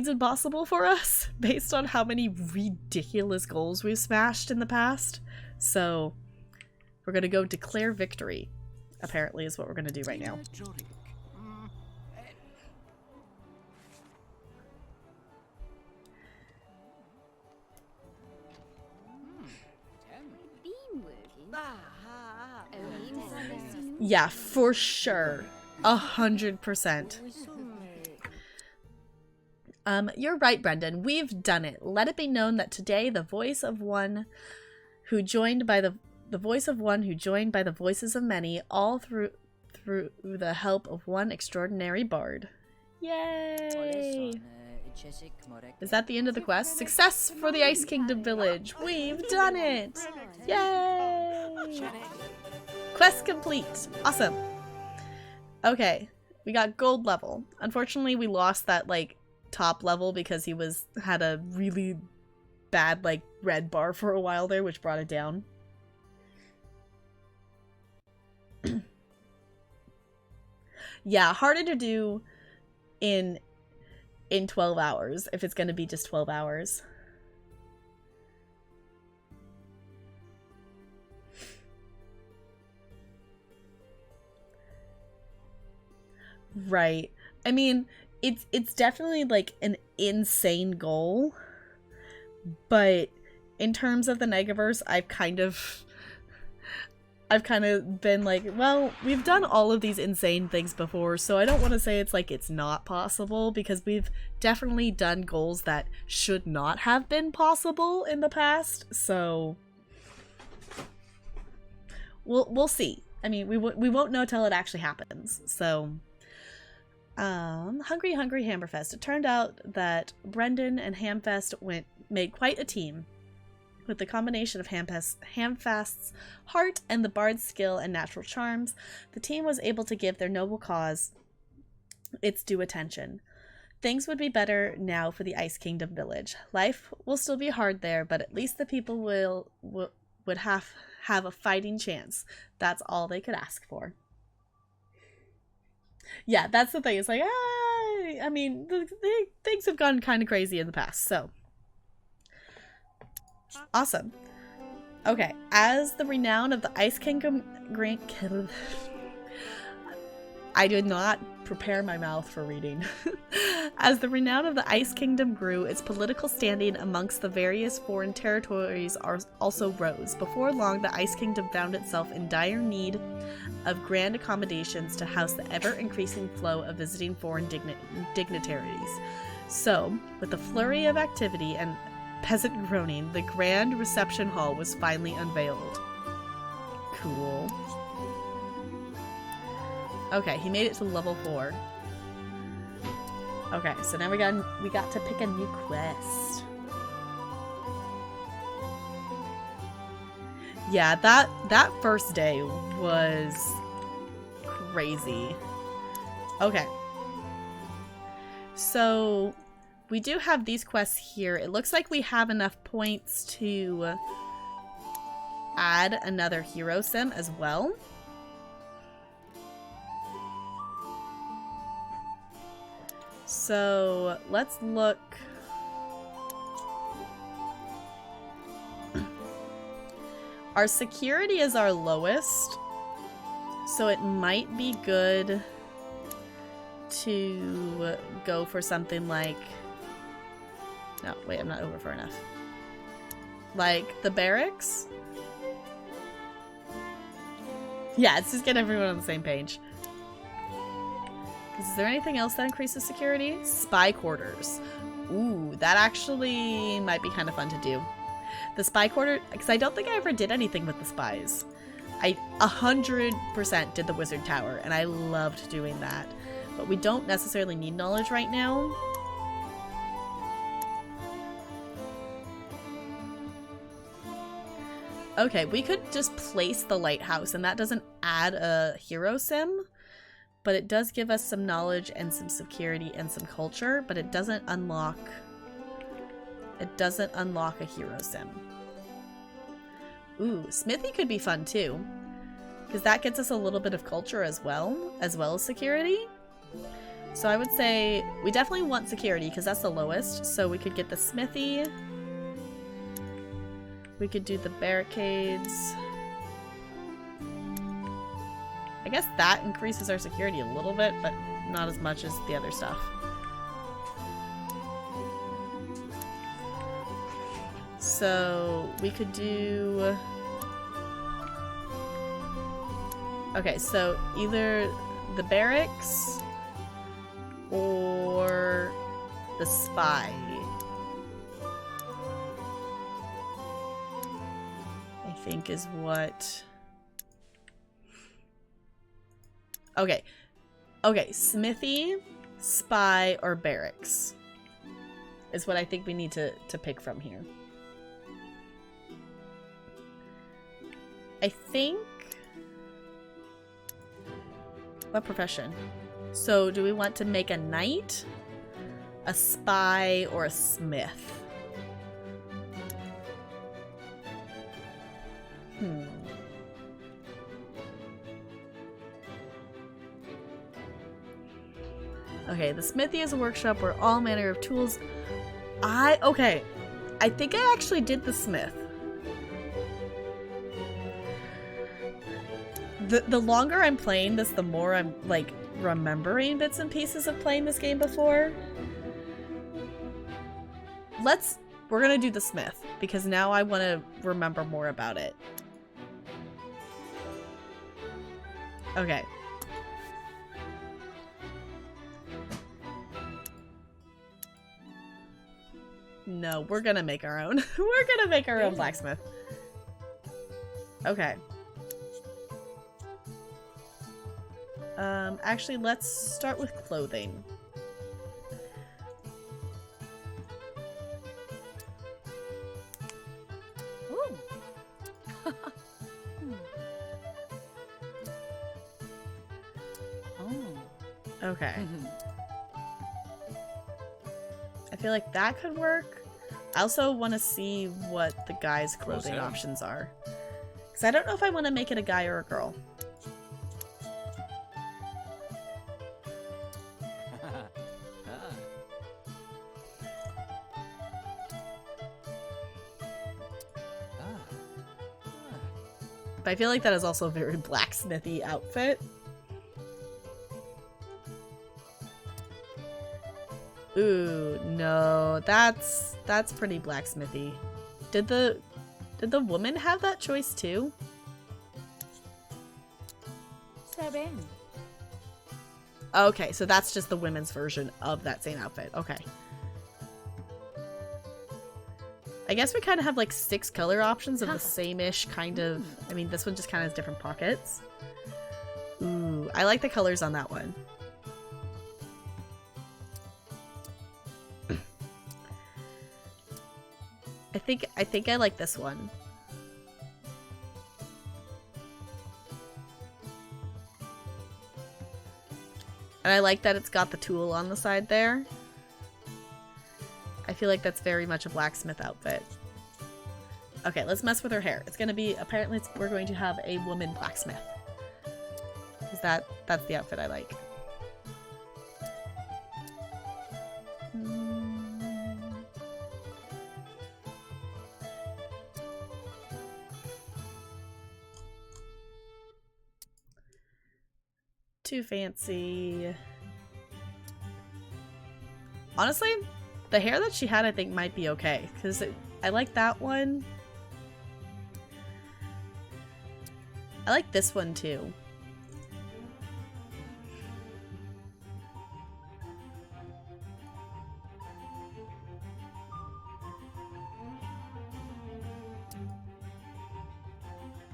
impossible for us based on how many ridiculous goals we've smashed in the past. So we're gonna go declare victory, apparently, is what we're gonna do right now. Yeah, for sure. 100%. You're right, Brendan. We've done it. Let it be known that today the voice of one who joined by the voice of one who joined by the voices of many, all through the help of one extraordinary bard. Yay! Is that the end of the quest? Success for the Ice Kingdom village! We've done it! Yay! Quest complete! Awesome! Okay, we got gold level. Unfortunately, we lost that, like, top level because he had a really bad, like, red bar for a while there, which brought it down. Yeah, harder to do in 12 hours, if it's going to be just 12 hours. Right. I mean, it's definitely like an insane goal, but in terms of the Negaverse, I've kind of been like, well, we've done all of these insane things before, so I don't want to say it's like it's not possible, because we've definitely done goals that should not have been possible in the past, so we'll see. I mean, we won't know till it actually happens, so... Hungry Hammerfest. It turned out that Brendan and Hamfest made quite a team. With the combination of Hamfest's heart and the bard's skill and natural charms, the team was able to give their noble cause its due attention. Things would be better now for the Ice Kingdom village. Life will still be hard there, but at least the people would have a fighting chance. That's all they could ask for. Yeah, that's the thing. It's like, I mean, things have gone kind of crazy in the past, so. Awesome. Okay, as the renown of the Ice Kingdom... I did not prepare my mouth for reading. As the renown of the Ice Kingdom grew, its political standing amongst the various foreign territories also rose. Before long, the Ice Kingdom found itself in dire need of grand accommodations to house the ever-increasing flow of visiting foreign dignitaries. So, with a flurry of activity and peasant groaning, the grand reception hall was finally unveiled. Cool. Okay, he made it to level 4. Okay, so now we got to pick a new quest. Yeah, that first day was crazy. Okay. So we do have these quests here. It looks like we have enough points to add another hero sim as well. So let's look. Our security is our lowest, so it might be good to go for something like... No, wait, I'm not over far enough. Like the barracks? Yeah, let's just get everyone on the same page. Is there anything else that increases security? Spy quarters. Ooh, that actually might be kind of fun to do. The spy quarter, because I don't think I ever did anything with the spies. I 100% did the wizard tower, and I loved doing that. But we don't necessarily need knowledge right now. Okay, we could just place the lighthouse, and that doesn't add a hero sim. But it does give us some knowledge and some security and some culture, but it doesn't unlock a hero sim. Ooh, smithy could be fun too, because that gets us a little bit of culture as well as security. So I would say we definitely want security because that's the lowest. So we could get the smithy. We could do the barricades. I guess that increases our security a little bit, but not as much as the other stuff. So we could do... Okay, so either the barracks or the spy. I think is what... Okay. Okay, smithy, spy, or barracks is what I think we need to pick from here. I think... What profession? So do we want to make a knight, a spy, or a smith? Okay, the smithy is a workshop where all manner of tools... Okay. I think I actually did the smith. The longer I'm playing this, the more I'm, like, remembering bits and pieces of playing this game before. We're gonna do the smith, because now I want to remember more about it. Okay. No, we're gonna make our own. We're gonna make our own blacksmith. Okay. Actually, let's start with clothing. Ooh. Okay. feel like that could work. I also want to see what the guy's clothing options are. Because I don't know if I want to make it a guy or a girl. But I feel like that is also a very blacksmithy outfit. Ooh, no, that's pretty blacksmithy. Did the woman have that choice too? Okay, so that's just the women's version of that same outfit. Okay. I guess we kind of have like 6 color options of the same-ish kind of... I mean, this one just kind of has different pockets. Ooh, I like the colors on that one. I think I like this one. And I like that it's got the tool on the side there. I feel like that's very much a blacksmith outfit. Okay, let's mess with her hair. It's gonna be, apparently we're going to have a woman blacksmith. Is that's the outfit I like. Too fancy. Honestly, the hair that she had I think might be okay, because I like that one. I like this one too.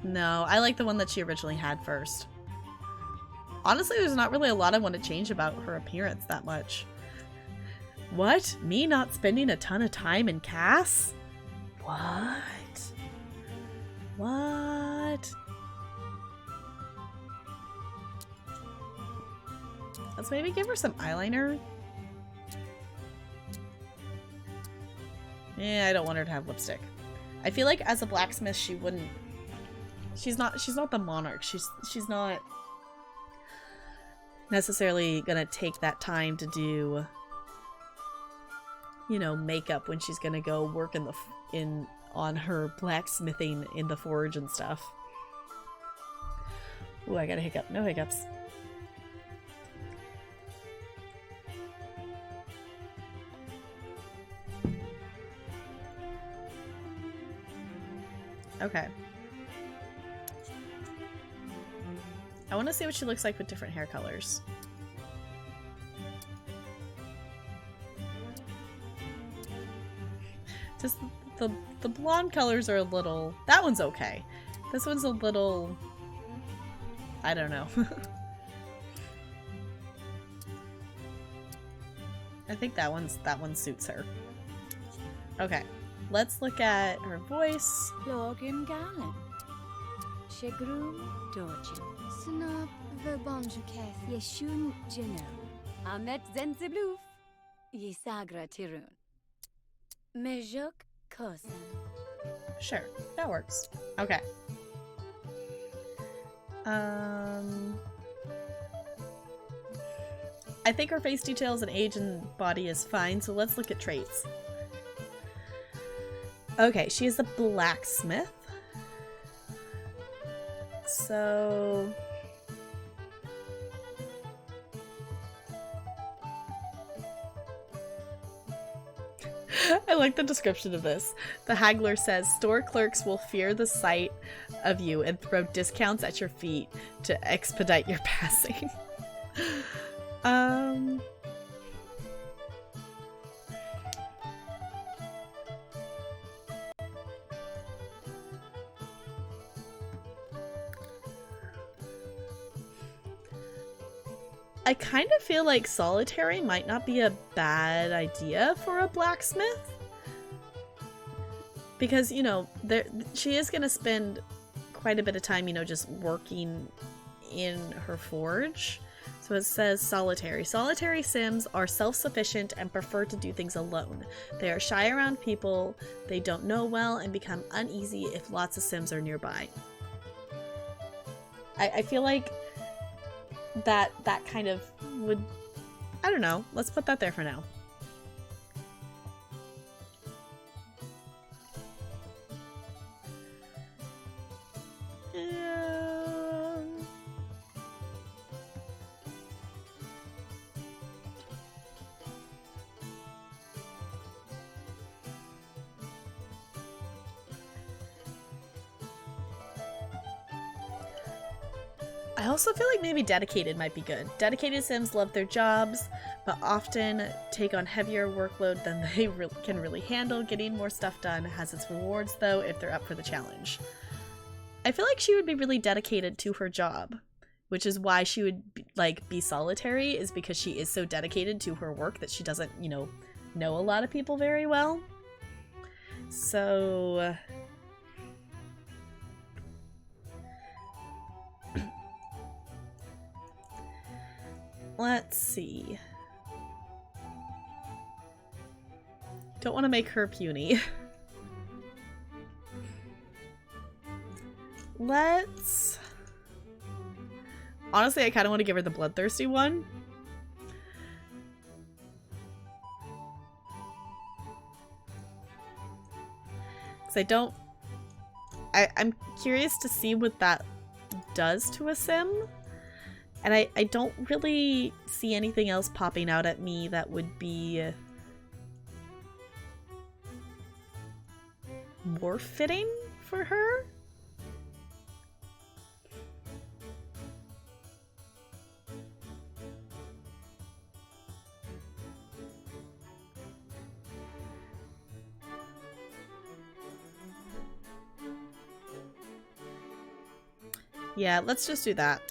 No, I like the one that she originally had first. Honestly, there's not really a lot I want to change about her appearance that much. What? Me not spending a ton of time in Cass? What? What? Let's maybe give her some eyeliner. Yeah, I don't want her to have lipstick. I feel like as a blacksmith she wouldn't... She's not the monarch. She's not necessarily gonna take that time to do, you know, makeup when she's gonna go work on her blacksmithing in the forge and stuff. Ooh, I got a hiccup. No hiccups. Okay. I want to see what she looks like with different hair colors. Just the blonde colors are a little... That one's okay. This one's a little... I don't know. I think that one suits her. Okay. Let's look at her voice. Logan Gallen. Shegrum Doji. Snap the Bonjuketh Yeshun Jeno. Ahmet Zenzibluf. Yisagra Tirun. Mejuk Kosen. Sure, that works. Okay. I think her face details and age and body is fine, so let's look at traits. Okay, she is a blacksmith. So... I like the description of this. The haggler says, store clerks will fear the sight of you and throw discounts at your feet to expedite your passing. I kind of feel like solitary might not be a bad idea for a blacksmith. Because, you know, she is going to spend quite a bit of time, you know, just working in her forge. So it says solitary. Solitary Sims are self-sufficient and prefer to do things alone. They are shy around people they don't know well and become uneasy if lots of Sims are nearby. I feel like that kind of would... I don't know. Let's put that there for now. I also feel like maybe dedicated might be good. Dedicated Sims love their jobs, but often take on heavier workload than they can really handle. Getting more stuff done has its rewards, though, if they're up for the challenge. I feel like she would be really dedicated to her job, which is why she would be solitary, is because she is so dedicated to her work that she doesn't, you know a lot of people very well. So... let's see. Don't want to make her puny. Let's... honestly, I kind of want to give her the bloodthirsty one. Because I don't... I'm curious to see what that does to a sim. And I don't really see anything else popping out at me that would be more fitting for her. Yeah, let's just do that.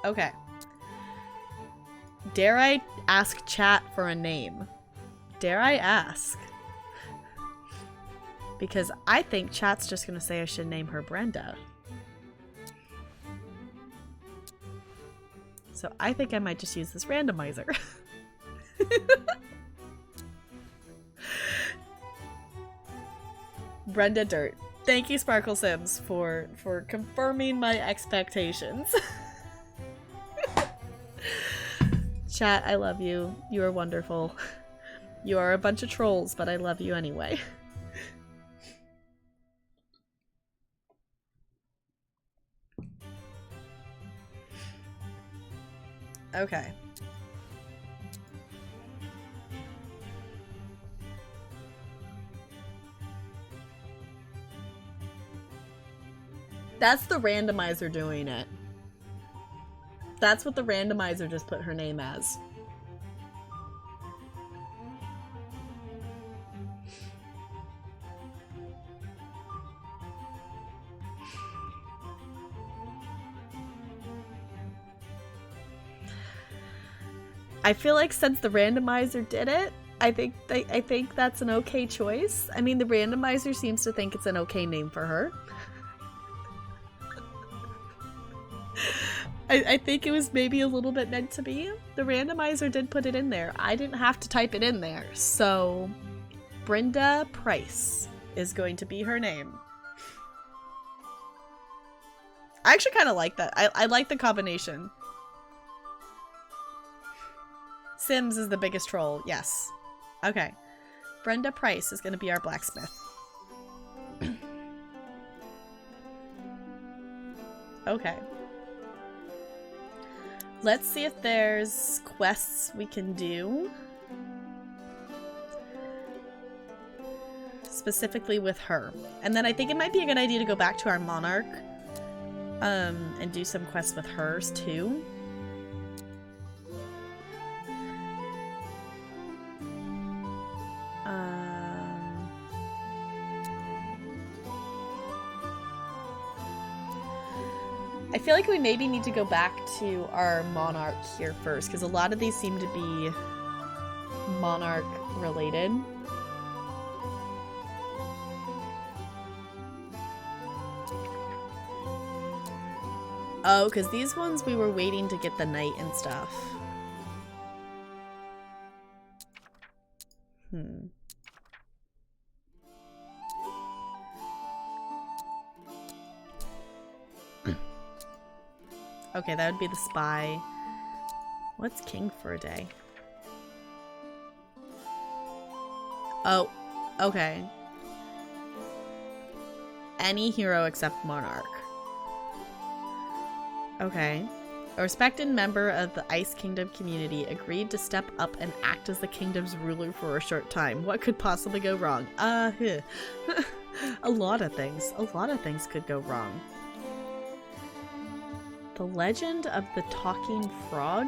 Okay. Dare I ask chat for a name? Dare I ask? Because I think chat's just gonna say I should name her Brenda. So I think I might just use this randomizer. Brenda Dirt. Thank you, Sparkle Sims, for confirming my expectations. Chat, I love you. You are wonderful. You are a bunch of trolls, but I love you anyway. Okay. That's the randomizer doing it. That's what the randomizer just put her name as. I feel like since the randomizer did it, I think that's an okay choice. I mean, the randomizer seems to think it's an okay name for her. I think it was maybe a little bit meant to be. The randomizer did put it in there. I didn't have to type it in there. So, Brenda Price is going to be her name. I actually kind of like that. I like the combination. Sims is the biggest troll. Yes. Okay. Brenda Price is going to be our blacksmith. Okay. Let's see if there's quests we can do. Specifically with her. And then I think it might be a good idea to go back to our monarch. And do some quests with hers too. I feel like we maybe need to go back to our monarch here first, because a lot of these seem to be monarch related. Oh, because these ones we were waiting to get the night and stuff. Okay, that would be the spy. What's king for a day? Oh, okay. Any hero except monarch. Okay. A respected member of the Ice Kingdom community agreed to step up and act as the kingdom's ruler for a short time. What could possibly go wrong? A lot of things. A lot of things could go wrong. The Legend of the Talking Frog?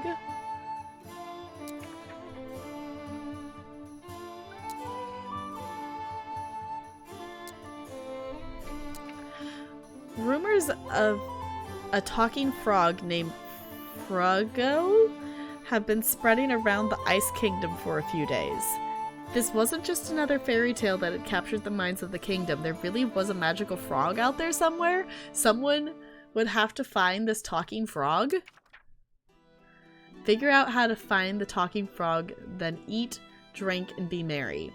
Rumors of a talking frog named Froggo have been spreading around the Ice Kingdom for a few days. This wasn't just another fairy tale that had captured the minds of the kingdom. There really was a magical frog out there somewhere. Someone would have to find this talking frog, figure out how to find the talking frog, then eat, drink, and be merry.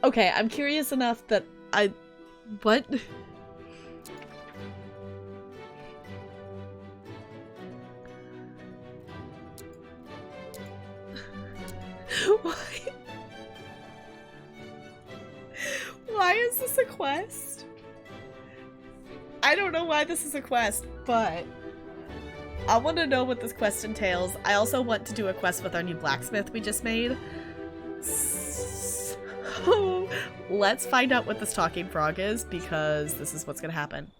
Okay, I'm curious enough that what? Why is this a quest? I don't know why this is a quest, but I want to know what this quest entails. I also want to do a quest with our new blacksmith we just made. So let's find out what this talking frog is, because this is what's gonna happen.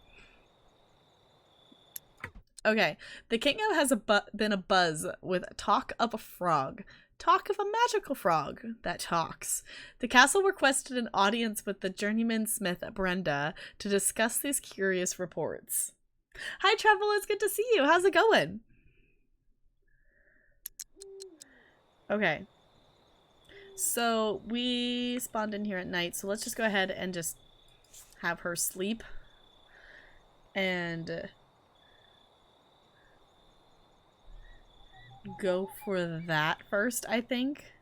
Okay, the kingdom has been abuzz with talk of a frog. Talk of a magical frog that talks. The castle requested an audience with the journeyman smith Brenda to discuss these curious reports. Hi Trevor, it's good to see you. How's it going? Okay. So we spawned in here at night, so let's just go ahead and just have her sleep. And go for that first, I think.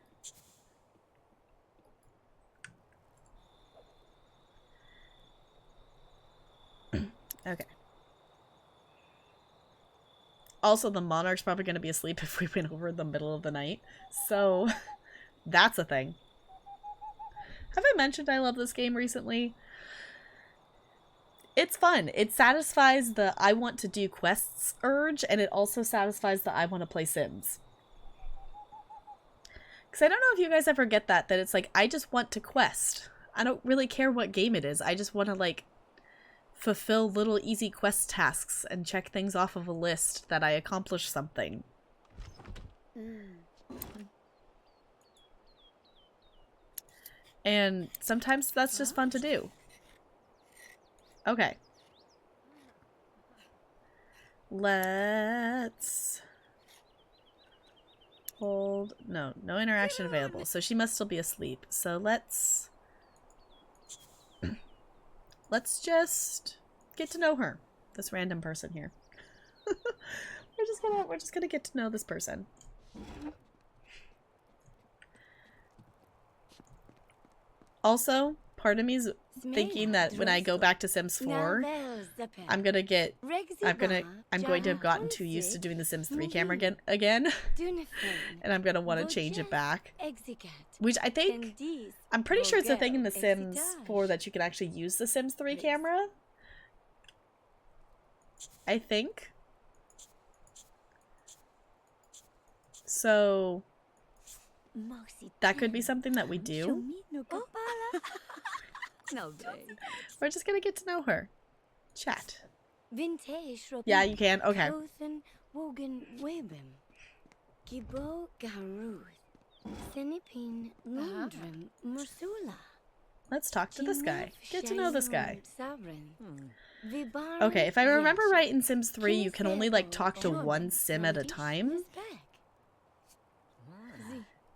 Okay. Also, the monarch's probably going to be asleep if we went over in the middle of the night. So, that's a thing. Have I mentioned I love this game recently? It's fun. It satisfies the I want to do quests urge, and it also satisfies the I want to play Sims. Because I don't know if you guys ever get that it's like, I just want to quest. I don't really care what game it is. I just want to, like, fulfill little easy quest tasks and check things off of a list that I accomplished something. And sometimes that's just fun to do. Okay. Let's hold. No interaction available. So she must still be asleep. So let's just get to know her. This random person here. we're just gonna get to know this person. Also, part of me is thinking that when I go back to Sims 4, I'm going to have gotten too used to doing the Sims 3 camera again. And I'm going to want to change it back. Which I think, I'm pretty sure it's a thing in the Sims 4 that you can actually use the Sims 3 camera. I think. So that could be something that we do. We're just gonna get to know her. Chat. Yeah, you can. Okay. Let's talk to this guy. Get to know this guy. Okay, if I remember right in Sims 3, you can only, like, talk to one Sim at a time.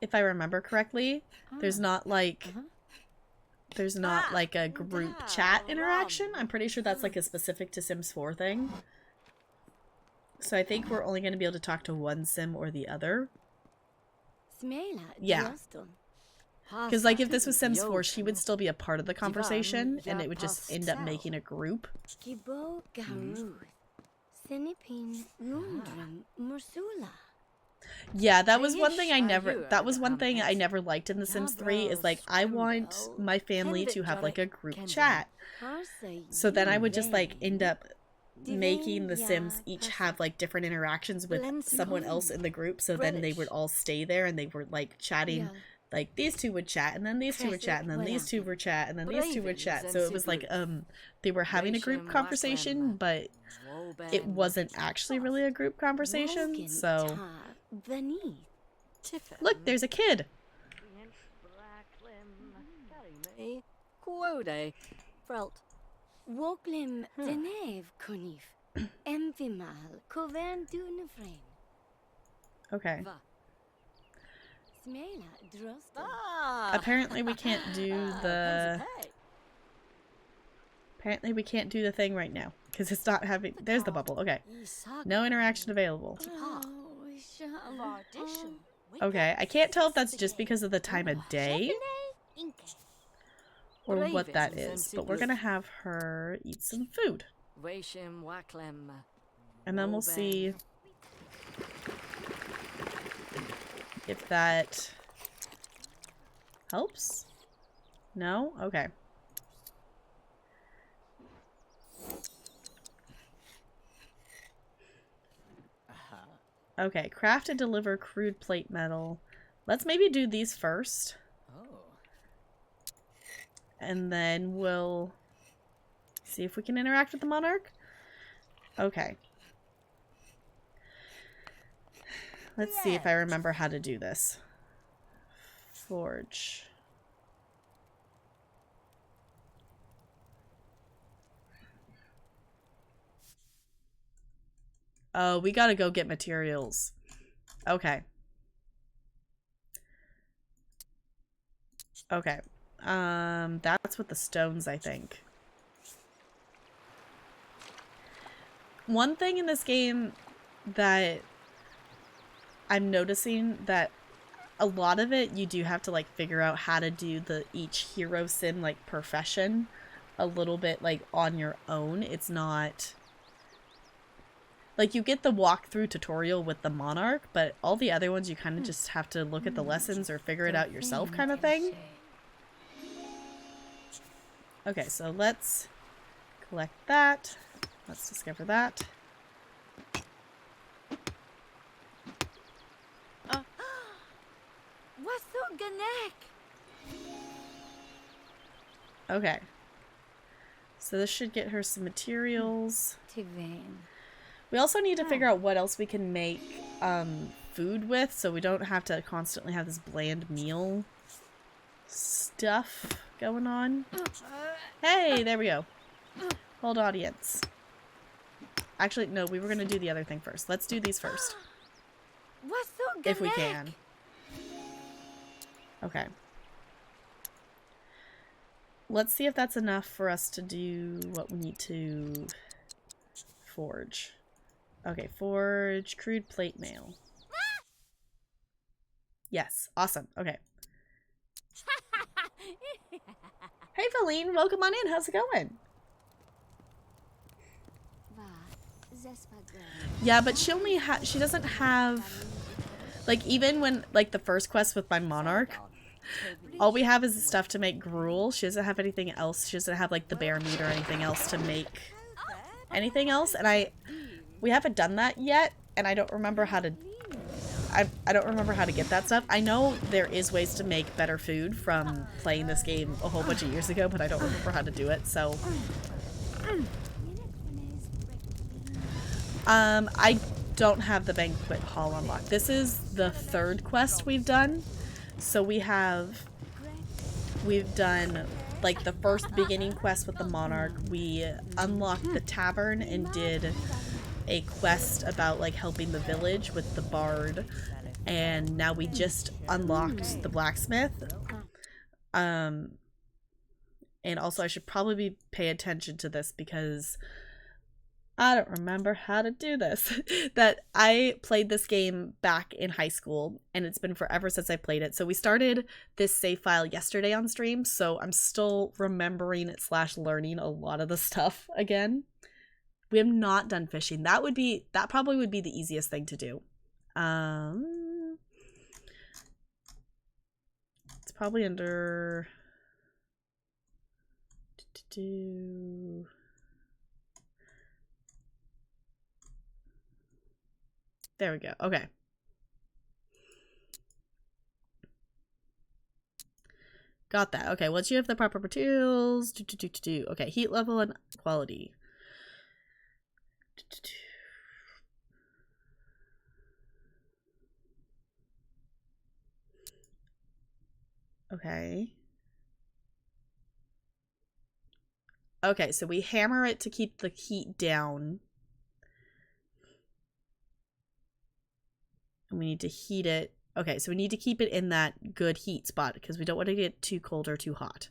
If I remember correctly. There's not, like, there's not like a group chat interaction. I'm pretty sure that's like a specific to Sims 4 thing. So I think we're only going to be able to talk to one Sim or the other. Yeah. Because like if this was Sims 4, she would still be a part of the conversation and it would just end up making a group. Yeah, that was one thing I never liked in The Sims 3 is like I want my family to have like a group chat. So then I would just like end up making the Sims each have like different interactions with someone else in the group, so then they would all stay there and they were like chatting. Like these two would chat and then these two would chat and then these two would chat and then these two would chat. So it was like they were having a group conversation, but it wasn't actually really a group conversation. So look, there's a kid. Okay. Apparently we can't do the thing right now because it's not having. There's the bubble. Okay. No interaction available. Okay, I can't tell if that's just because of the time of day or what that is, but we're gonna have her eat some food. And then we'll see if that helps. No? Okay. Okay, craft and deliver crude plate metal. Let's maybe do these first. And then we'll see if we can interact with the monarch. Okay. Let's see if I remember how to do this. Forge. Oh, we gotta go get materials. Okay. Okay. That's with the stones, I think. One thing in this game that I'm noticing that a lot of it you do have to like figure out how to do each hero sim like profession a little bit like on your own. It's not like you get the walkthrough tutorial with the monarch, but all the other ones you kind of just have to look at the lessons or figure it out yourself kind of thing. Okay, so let's collect that. Let's discover that. Okay. So this should get her some materials. We also need to figure out what else we can make food with, so we don't have to constantly have this bland meal stuff going on. Hey, there we go. Hold audience. Actually, no, we were going to do the other thing first. Let's do these first. If we can. Okay. Let's see if that's enough for us to do what we need to forge. Okay, forge crude plate mail. Yes, awesome. Okay. Hey, Feline, welcome on in. How's it going? Yeah, but she doesn't have, like, even when, like, the first quest with my monarch, all we have is stuff to make gruel. She doesn't have anything else. She doesn't have, like, the bear meat or anything else to make anything else. And we haven't done that yet, and I don't remember how to, I don't remember how to get that stuff. I know there is ways to make better food from playing this game a whole bunch of years ago, but I don't remember how to do it, so. I don't have the banquet hall unlocked. This is the third quest we've done. So we've done like the first beginning quest with the monarch. We unlocked the tavern and did a quest about like helping the village with the bard. And now we just unlocked the blacksmith. And also I should probably pay attention to this because I don't remember how to do this. That I played this game back in high school and it's been forever since I played it. So we started this save file yesterday on stream, so I'm still remembering it / learning a lot of the stuff again. We have not done fishing. That probably would be the easiest thing to do. It's probably under There we go. Okay. Got that. Okay, once you have the proper materials, okay, heat level and quality. Okay. Okay, so we hammer it to keep the heat down. And we need to heat it. Okay, so we need to keep it in that good heat spot because we don't want to get too cold or too hot.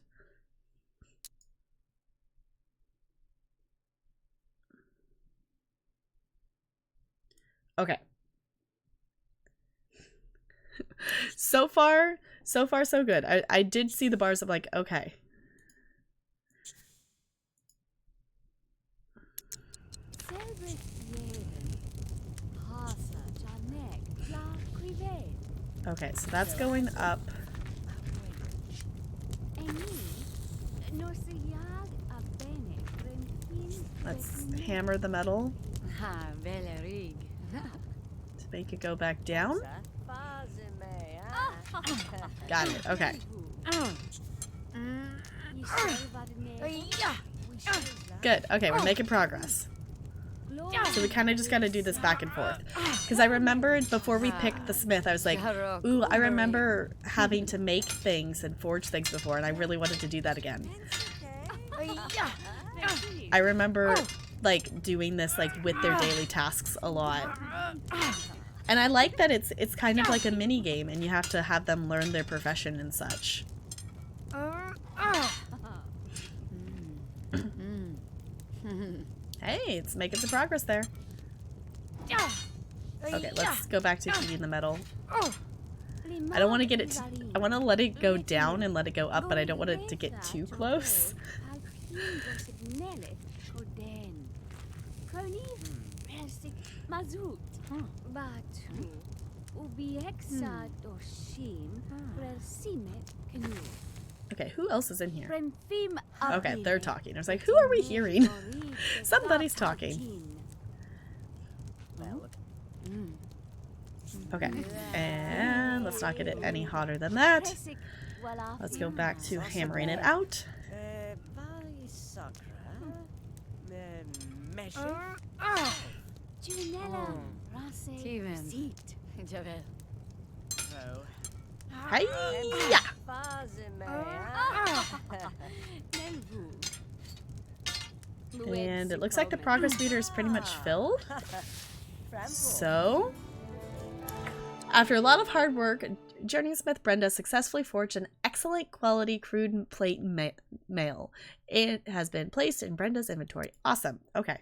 Okay. So far, so good. I did see the bars. I'm like, okay. Okay, so that's going up. Let's hammer the metal to make it go back down. Got it. Okay. Good. Okay, we're making progress. So we kind of just got to do this back and forth. Because I remembered before we picked the smith, I was like, ooh, I remember having to make things and forge things before, and I really wanted to do that again. I remember, like, doing this, like, with their daily tasks a lot. And I like that it's kind of like a mini game, and you have to have them learn their profession and such. Hey, it's making some progress there. Okay, let's go back to heating the metal. I don't want to get it... I want to let it go down and let it go up, but I don't want it to get too close. Okay, who else is in here? Okay, they're talking. I was like, who are we hearing? Somebody's talking. Okay, and let's not get it any hotter than that. Let's go back to hammering it out. Hiya! And it looks like the progress meter is pretty much filled. So, after a lot of hard work, journey-smith Brenda successfully forged an excellent quality crude plate mail. It has been placed in Brenda's inventory. Awesome. Okay.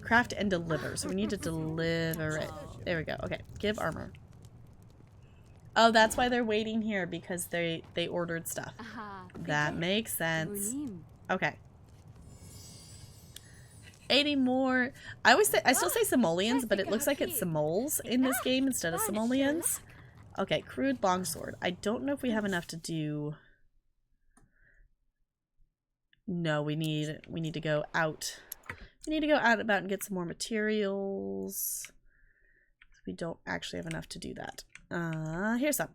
Craft and deliver. So we need to deliver it. There we go. Okay. Give armor. Oh, that's why they're waiting here, because they ordered stuff. That makes sense. Okay. 80 more. I still say simoleons, but it looks like it's simoles in this game instead of simoleons. Okay, crude longsword. I don't know if we have enough to do. No, we need to go out. We need to go out and about and get some more materials. We don't actually have enough to do that. Here's some.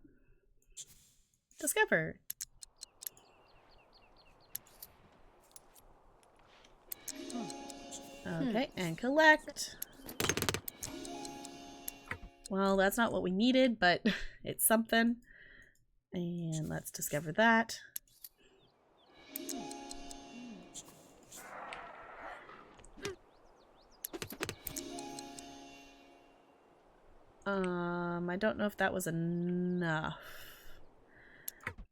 Discover. Okay, and collect. Well, that's not what we needed, but it's something. And let's discover that. I don't know if that was enough.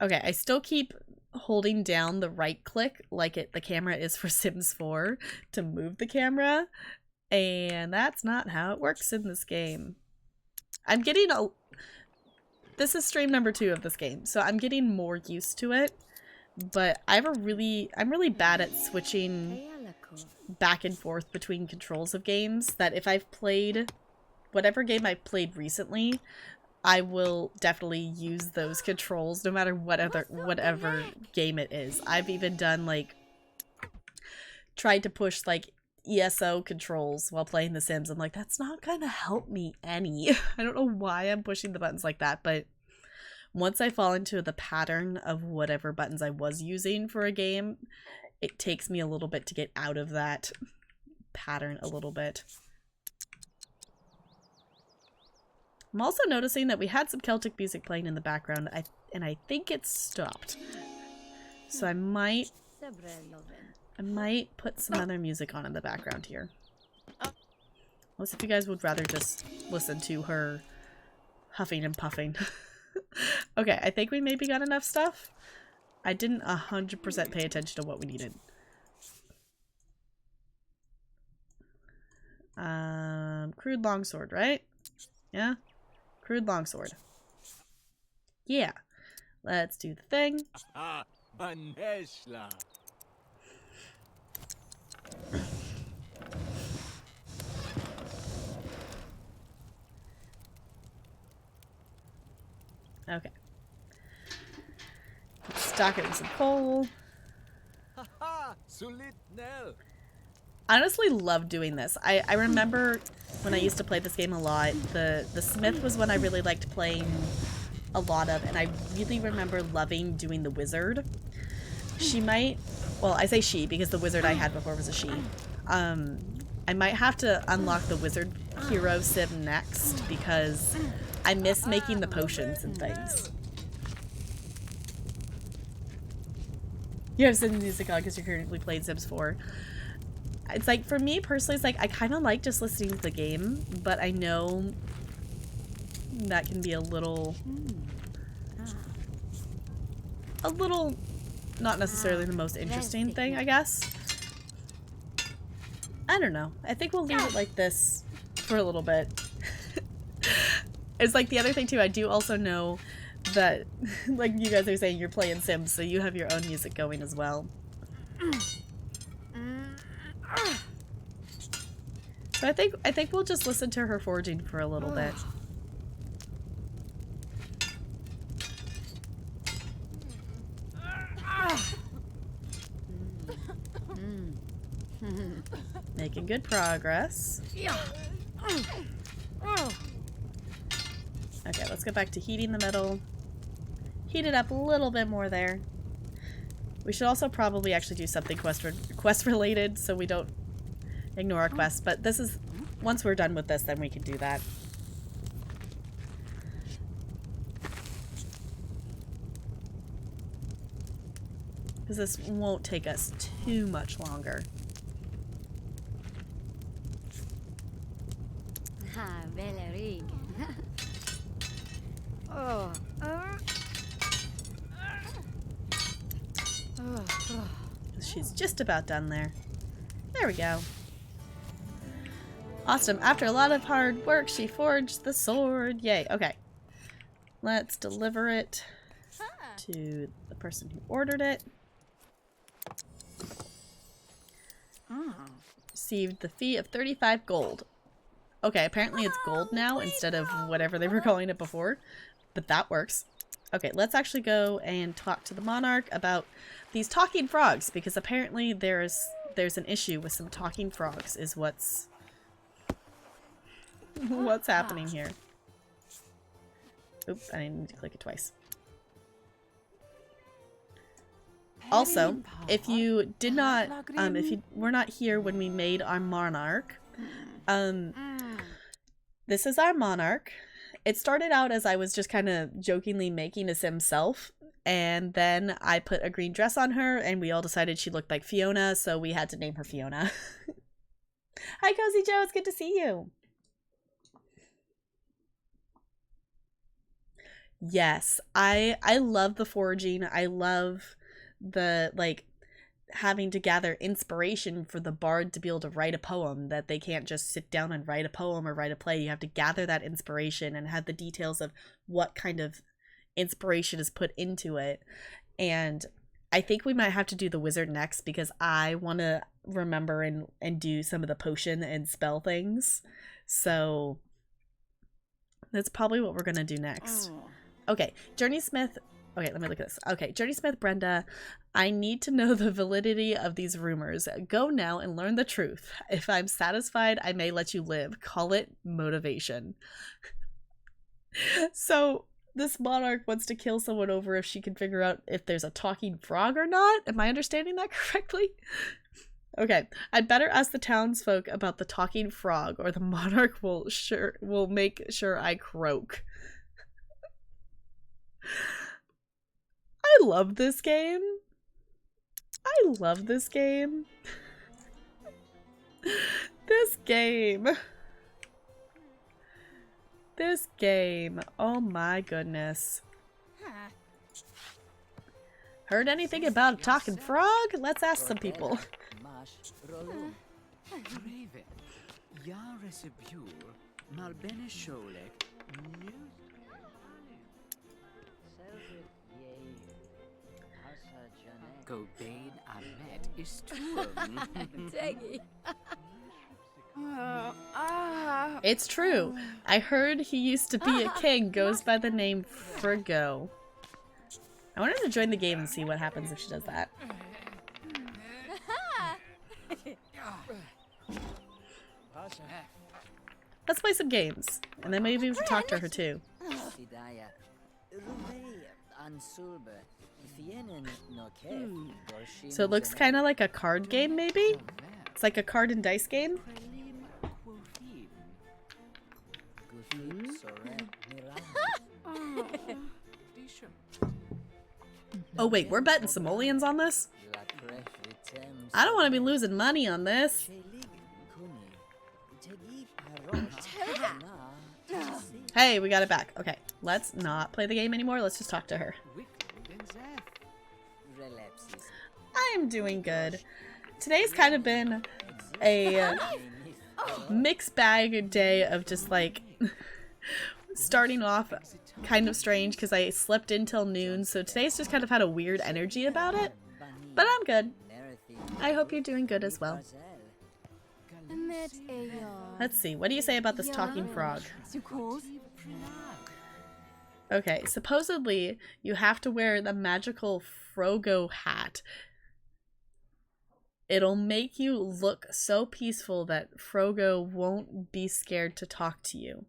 Okay, I still keep holding down the right click like the camera is for Sims 4 to move the camera, and that's not how it works in this game. I'm getting this is stream number 2 of this game, so I'm getting more used to it, but I'm really bad at switching back and forth between controls of games, that if I've played whatever game I've played recently, I will definitely use those controls no matter whatever game it is. I've even done like tried to push like ESO controls while playing The Sims. I'm like, that's not gonna help me any. I don't know why I'm pushing the buttons like that, but once I fall into the pattern of whatever buttons I was using for a game, it takes me a little bit to get out of that pattern a little bit. I'm also noticing that we had some Celtic music playing in the background, and I think it's stopped. So I might put some other music on in the background here. Unless if you guys would rather just listen to her huffing and puffing. Okay, I think we maybe got enough stuff. I didn't 100% pay attention to what we needed. Crude longsword, right? Yeah? Crude longsword. Yeah. Let's do the thing. Okay. Stock it with some coal. I honestly love doing this. I remember when I used to play this game a lot, the Smith was one I really liked playing a lot of, and I really remember loving doing the wizard. She might, well, I say she because the wizard I had before was a she. I might have to unlock the wizard hero sim next because I miss making the potions and things. You have Sims music on because you're currently playing Sims 4. It's like, for me personally, it's like, I kind of like just listening to the game, but I know that can be a little not necessarily the most interesting thing, I guess. I don't know. I think we'll leave it like this for a little bit. It's like the other thing too, I do also know that, like you guys are saying, you're playing Sims, so you have your own music going as well. So I think we'll just listen to her forging for a little bit. Making good progress. Okay, let's go back to heating the metal. Heat it up a little bit more there. We should also probably actually do something quest related so we don't ignore our quest, but this is, once we're done with this, then we can do that. Because this won't take us too much longer. She's just about done there. There we go. Awesome. After a lot of hard work, she forged the sword. Yay. Okay. Let's deliver it to the person who ordered it. Received the fee of 35 gold. Okay, apparently it's gold now instead of whatever they were calling it before, but that works. Okay, let's actually go and talk to the monarch about these talking frogs, because apparently there's an issue with some talking frogs is what's happening here. Oops, I didn't need to click it twice. Also, if you did not, if you were not here when we made our monarch, this is our monarch. It started out as I was just kind of jokingly making a Sim self, and then I put a green dress on her, and we all decided she looked like Fiona, so we had to name her Fiona. Hi, Cozy Joe, it's good to see you. Yes, I love the foraging. I love the like having to gather inspiration for the bard to be able to write a poem, that they can't just sit down and write a poem or write a play. You have to gather that inspiration and have the details of what kind of inspiration is put into it. And I think we might have to do the wizard next because I want to remember and do some of the potion and spell things. So that's probably what we're going to do next. Okay, Journey Smith. Okay, let me look at this. Okay, Journey Smith, Brenda, I need to know the validity of these rumors. Go now and learn the truth. If I'm satisfied, I may let you live. Call it motivation. So this monarch wants to kill someone over if she can figure out if there's a talking frog or not. Am I understanding that correctly? Okay, I'd better ask the townsfolk about the talking frog, or the monarch will make sure I croak. I love this game. I love this game. This game. This game. Oh my goodness. Heard anything about a talking frog? Let's ask some people. It's true. I heard he used to be a king, goes by the name Frigo. I want her to join the game and see what happens if she does that. Let's play some games, and then maybe we can talk to her too. So it looks kind of like a card game, maybe? It's like a card and dice game? Oh wait, we're betting simoleons on this? I don't want to be losing money on this. Hey, we got it back. Okay, let's not play the game anymore. Let's just talk to her. I am doing good. Today's kind of been a mixed bag day of just like starting off kind of strange because I slept in till noon, so today's just kind of had a weird energy about it, but I'm good. I hope you're doing good as well. Let's see, what do you say about this talking frog? Okay, supposedly you have to wear the magical Frogo hat. It'll make you look so peaceful that Frogo won't be scared to talk to you.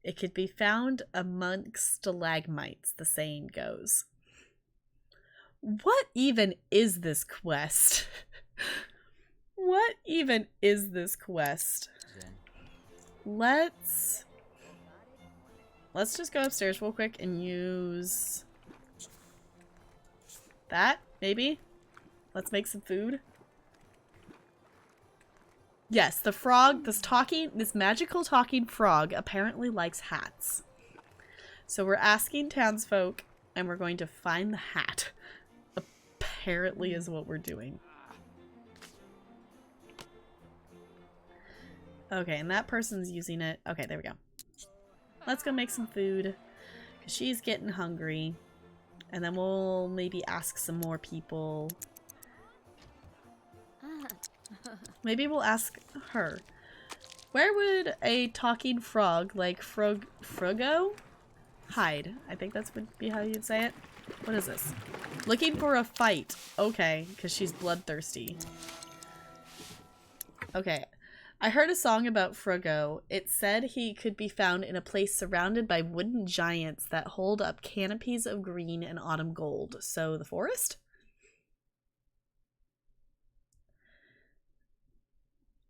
It could be found amongst stalagmites, the saying goes. What even is this quest? What even is this quest? Let's just go upstairs real quick and use that, maybe? Let's make some food. Yes, the frog, this magical talking frog apparently likes hats. So we're asking townsfolk and we're going to find the hat. Apparently is what we're doing. Okay, and that person's using it. Okay, there we go. Let's go make some food because she's getting hungry. And then we'll maybe ask some more people. Maybe we'll ask her. Where would a talking frog like Frogo hide? I think that's would be how you'd say it. What is this? Looking for a fight. Okay, because she's bloodthirsty. Okay. I heard a song about Frogo. It said he could be found in a place surrounded by wooden giants that hold up canopies of green and autumn gold. So the forest?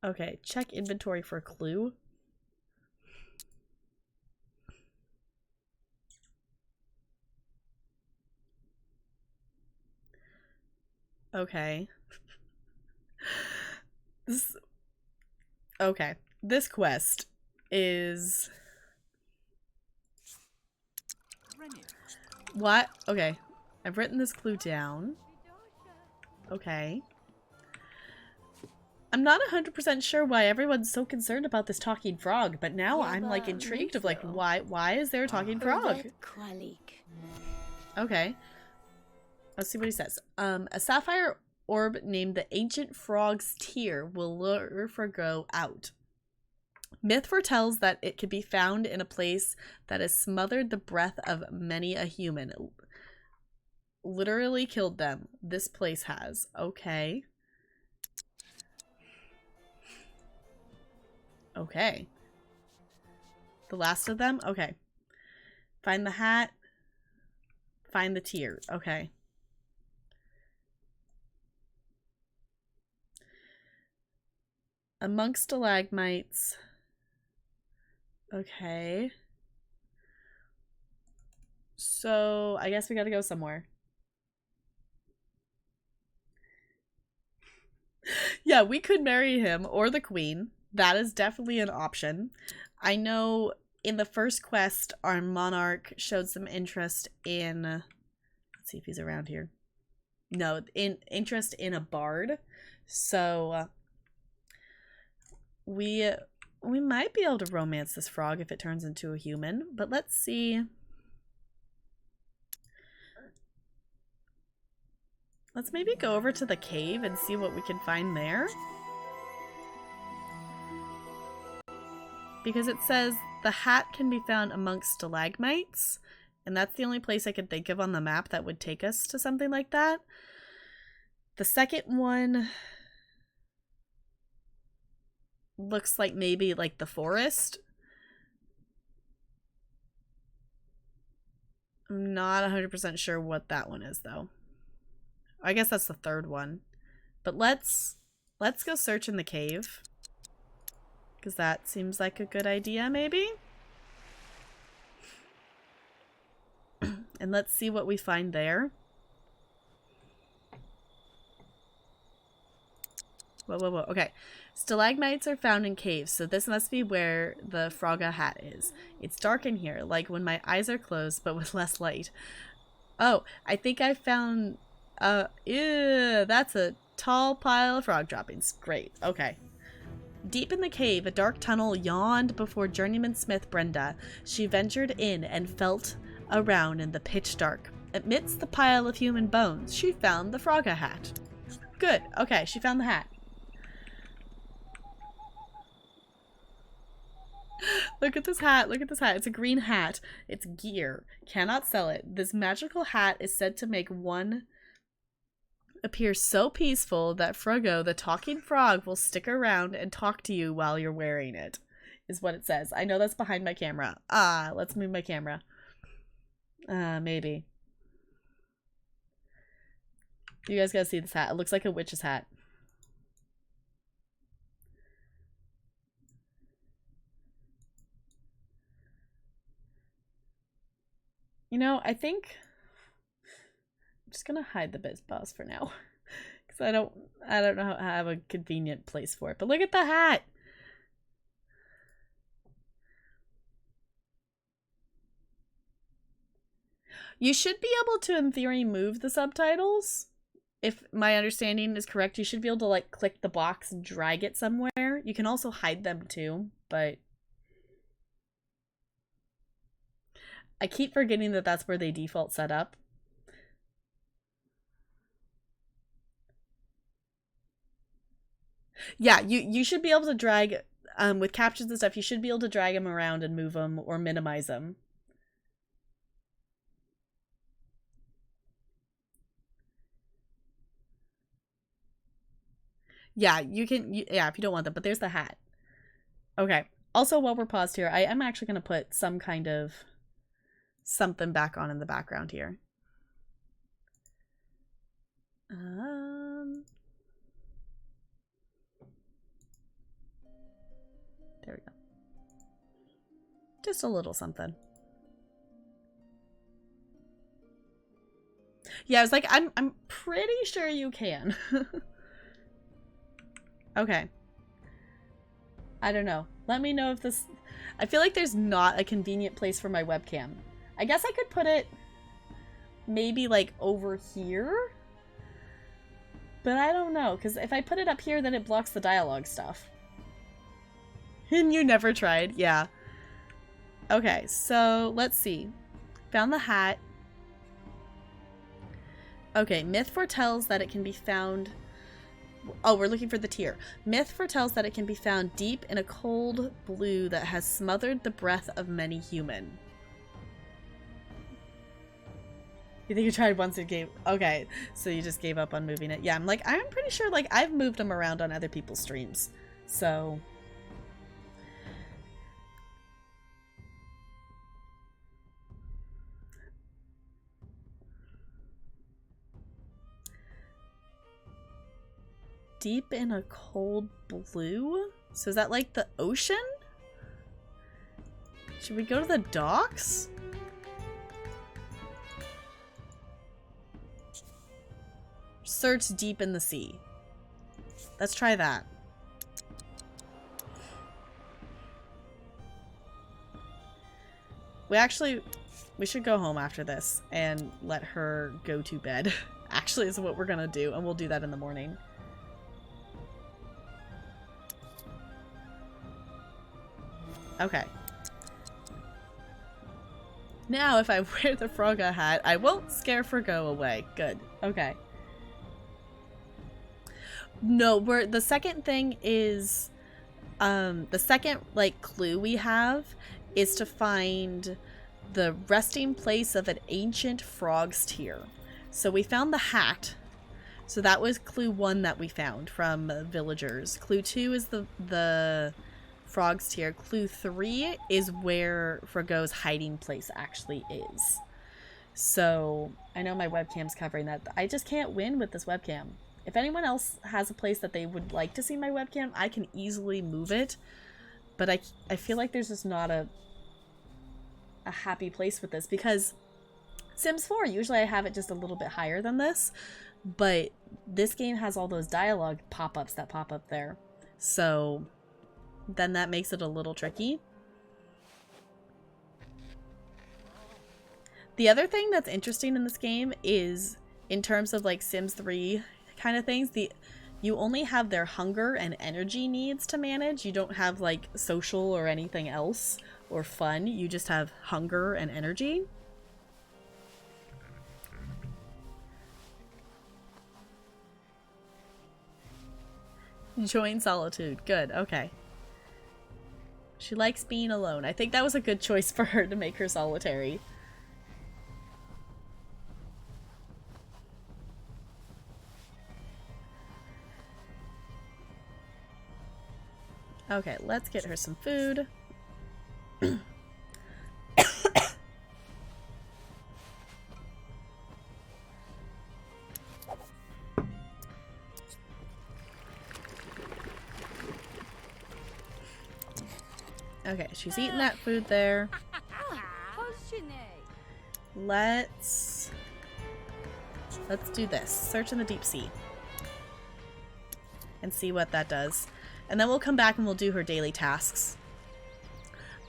Okay, check inventory for a clue. Okay. Okay. This quest is What? Okay. I've written this clue down. Okay. I'm not 100% sure why everyone's so concerned about this talking frog, but now I'm like intrigued of like why is there a talking frog? Okay. Let's see what he says. A sapphire orb named the Ancient Frog's Tear will lure Frogo out. Myth foretells that it could be found in a place that has smothered the breath of many a human. Literally killed them. This place has. Okay. Okay. The last of them? Okay. Find the hat. Find the tear. Okay. Amongst stalagmites. Okay. So, I guess we gotta go somewhere. Yeah, we could marry him or the queen. That is definitely an option. I know in the first quest, our monarch showed some interest in... Let's see if he's around here. No, interest in a bard. So, we might be able to romance this frog if it turns into a human. But let's see... Let's maybe go over to the cave and see what we can find there. Because it says the hat can be found amongst stalagmites. And that's the only place I could think of on the map that would take us to something like that. The second one looks like maybe like the forest. I'm not 100% sure what that one is though. I guess that's the third one. But let's go search in the cave. Because that seems like a good idea, maybe? And let's see what we find there. Whoa, whoa, whoa. Okay. Stalagmites are found in caves, so this must be where the Frogga hat is. It's dark in here, like when my eyes are closed, but with less light. Oh, I think I found... ew, that's a tall pile of frog droppings. Great. Okay. Deep in the cave, a dark tunnel yawned before journeyman smith Brenda. She ventured in and felt around in the pitch dark. Amidst the pile of human bones, she found the Frogga hat. Good. Okay, she found the hat. Look at this hat. Look at this hat. It's a green hat. It's gear. Cannot sell it. This magical hat is said to make one appear so peaceful that Frogo, the talking frog, will stick around and talk to you while you're wearing it, is what it says. I know that's behind my camera. Let's move my camera. Maybe. You guys gotta see this hat. It looks like a witch's hat. You know, I think I'm just gonna hide the biz boss for now. Because I don't know how to have a convenient place for it. But look at the hat! You should be able to, in theory, move the subtitles. If my understanding is correct, you should be able to, like, click the box and drag it somewhere. You can also hide them, too, but... I keep forgetting that that's where they default set up. Yeah, you should be able to drag, with captions and stuff, you should be able to drag them around and move them or minimize them. Yeah, you can, yeah, if you don't want them, but there's the hat. Okay. Also, while we're paused here, I am actually going to put some kind of something back on in the background here. There we go. Just a little something. Yeah, I was like, I'm pretty sure you can. Okay. I don't know. Let me know if this... I feel like there's not a convenient place for my webcam. I guess I could put it... maybe like over here. But I don't know, because if I put it up here, then it blocks the dialogue stuff. And you never tried? Yeah. Okay, so let's see. Found the hat. Okay, myth foretells that it can be found... Oh, we're looking for the tier. Myth foretells that it can be found deep in a cold blue that has smothered the breath of many human. You think you tried once and gave... Okay, so you just gave up on moving it. Yeah, I'm pretty sure, like, I've moved them around on other people's streams. So... Deep in a cold blue? So is that like the ocean? Should we go to the docks? Search deep in the sea. Let's try that. We should go home after this and let her go to bed. Actually, is what we're gonna do, and we'll do that in the morning. Okay. Now, if I wear the Frogga hat, I won't scare Froggo away. Good. Okay. No, the second thing is, the second, like, clue we have is to find the resting place of an ancient frog's tear. So we found the hat. So that was clue 1 that we found from villagers. Clue 2 is the frog's tear. Clue 3 is where Froggo's hiding place actually is. So I know my webcam's covering that. I just can't win with this webcam. If anyone else has a place that they would like to see my webcam, I can easily move it. But I feel like there's just not a happy place with this, because Sims 4, usually I have it just a little bit higher than this, but this game has all those dialogue pop-ups that pop up there. So then that makes it a little tricky. The other thing that's interesting in this game is, in terms of like Sims 3 kind of things, you only have their hunger and energy needs to manage. You don't have like social or anything else or fun. You just have hunger and energy. Join solitude. Good. Okay. She likes being alone. I think that was a good choice for her to make her solitary. Okay, let's get her some food. Okay, she's eating that food there. Let's do this. Search in the deep sea. And see what that does. And then we'll come back and we'll do her daily tasks.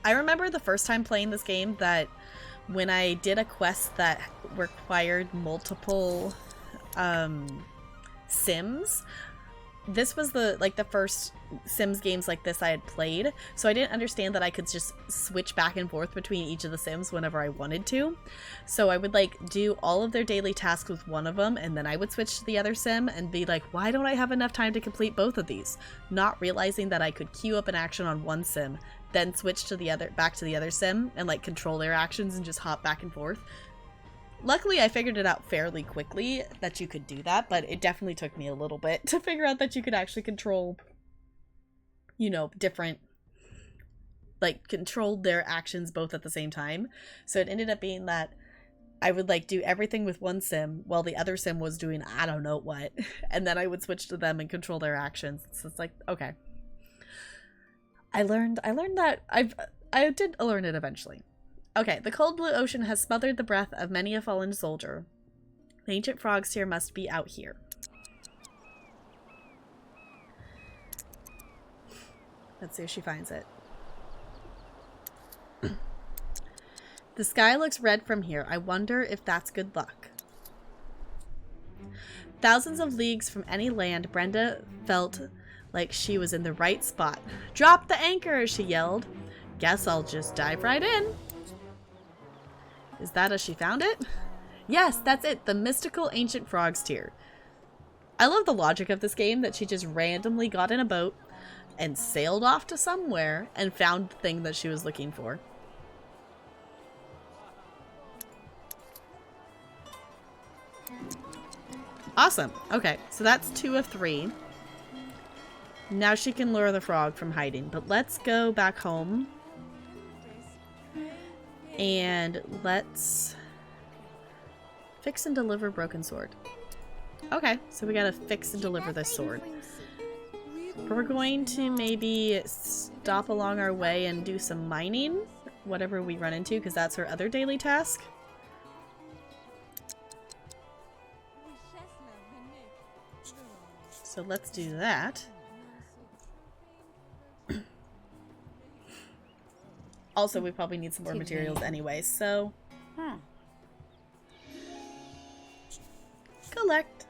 I remember the first time playing this game that when I did a quest that required multiple Sims, this was the first Sims games like this I had played, so I didn't understand that I could just switch back and forth between each of the Sims whenever I wanted to. So I would like do all of their daily tasks with one of them, and then I would switch to the other Sim and be like, why don't I have enough time to complete both of these? Not realizing that I could queue up an action on one Sim, then switch to the other, back to the other Sim, and like control their actions and just hop back and forth. Luckily, I figured it out fairly quickly that you could do that, but it definitely took me a little bit to figure out that you could actually control, you know, different, like, control their actions both at the same time. So it ended up being that I would, like, do everything with one Sim while the other Sim was doing I don't know what, and then I would switch to them and control their actions. So it's like, okay. I learned that I did learn it eventually. Okay, the cold blue ocean has smothered the breath of many a fallen soldier. The ancient frog's tear must be out here. Let's see if she finds it. The sky looks red from here. I wonder if that's good luck. Thousands of leagues from any land, Brenda felt like she was in the right spot. "Drop the anchor," she yelled. "Guess I'll just dive right in." Is that as she found it? Yes, that's it. The mystical ancient frog's tear. I love the logic of this game, that she just randomly got in a boat and sailed off to somewhere and found the thing that she was looking for. Awesome. Okay, so that's 2 of 3. Now she can lure the frog from hiding. But let's go back home. And let's fix and deliver broken sword. Okay, so we gotta fix and deliver this sword. We're going to maybe stop along our way and do some mining, whatever we run into, because that's her other daily task. So let's do that. Also, we probably need some more materials anyway, so... Collect.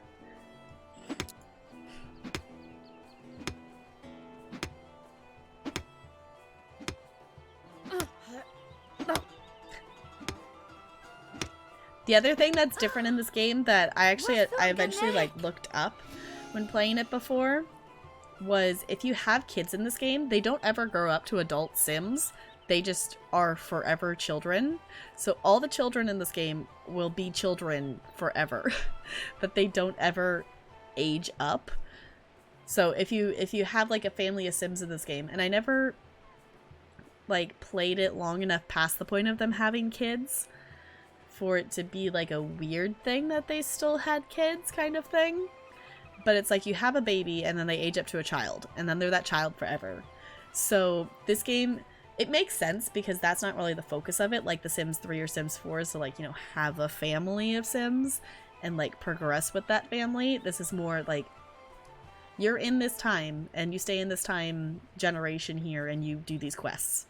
The other thing that's different in this game that I eventually like looked up when playing it before was, if you have kids in this game, they don't ever grow up to adult Sims. They just are forever children. So all the children in this game will be children forever, but they don't ever age up. So if you have like a family of Sims in this game, and I never like played it long enough past the point of them having kids for it to be like a weird thing that they still had kids kind of thing. But it's like you have a baby and then they age up to a child and then they're that child forever. So this game, it makes sense because that's not really the focus of it, like the Sims 3 or Sims 4 is to, like, you know, have a family of Sims and like progress with that family. This is more like you're in this time and you stay in this time generation here and you do these quests.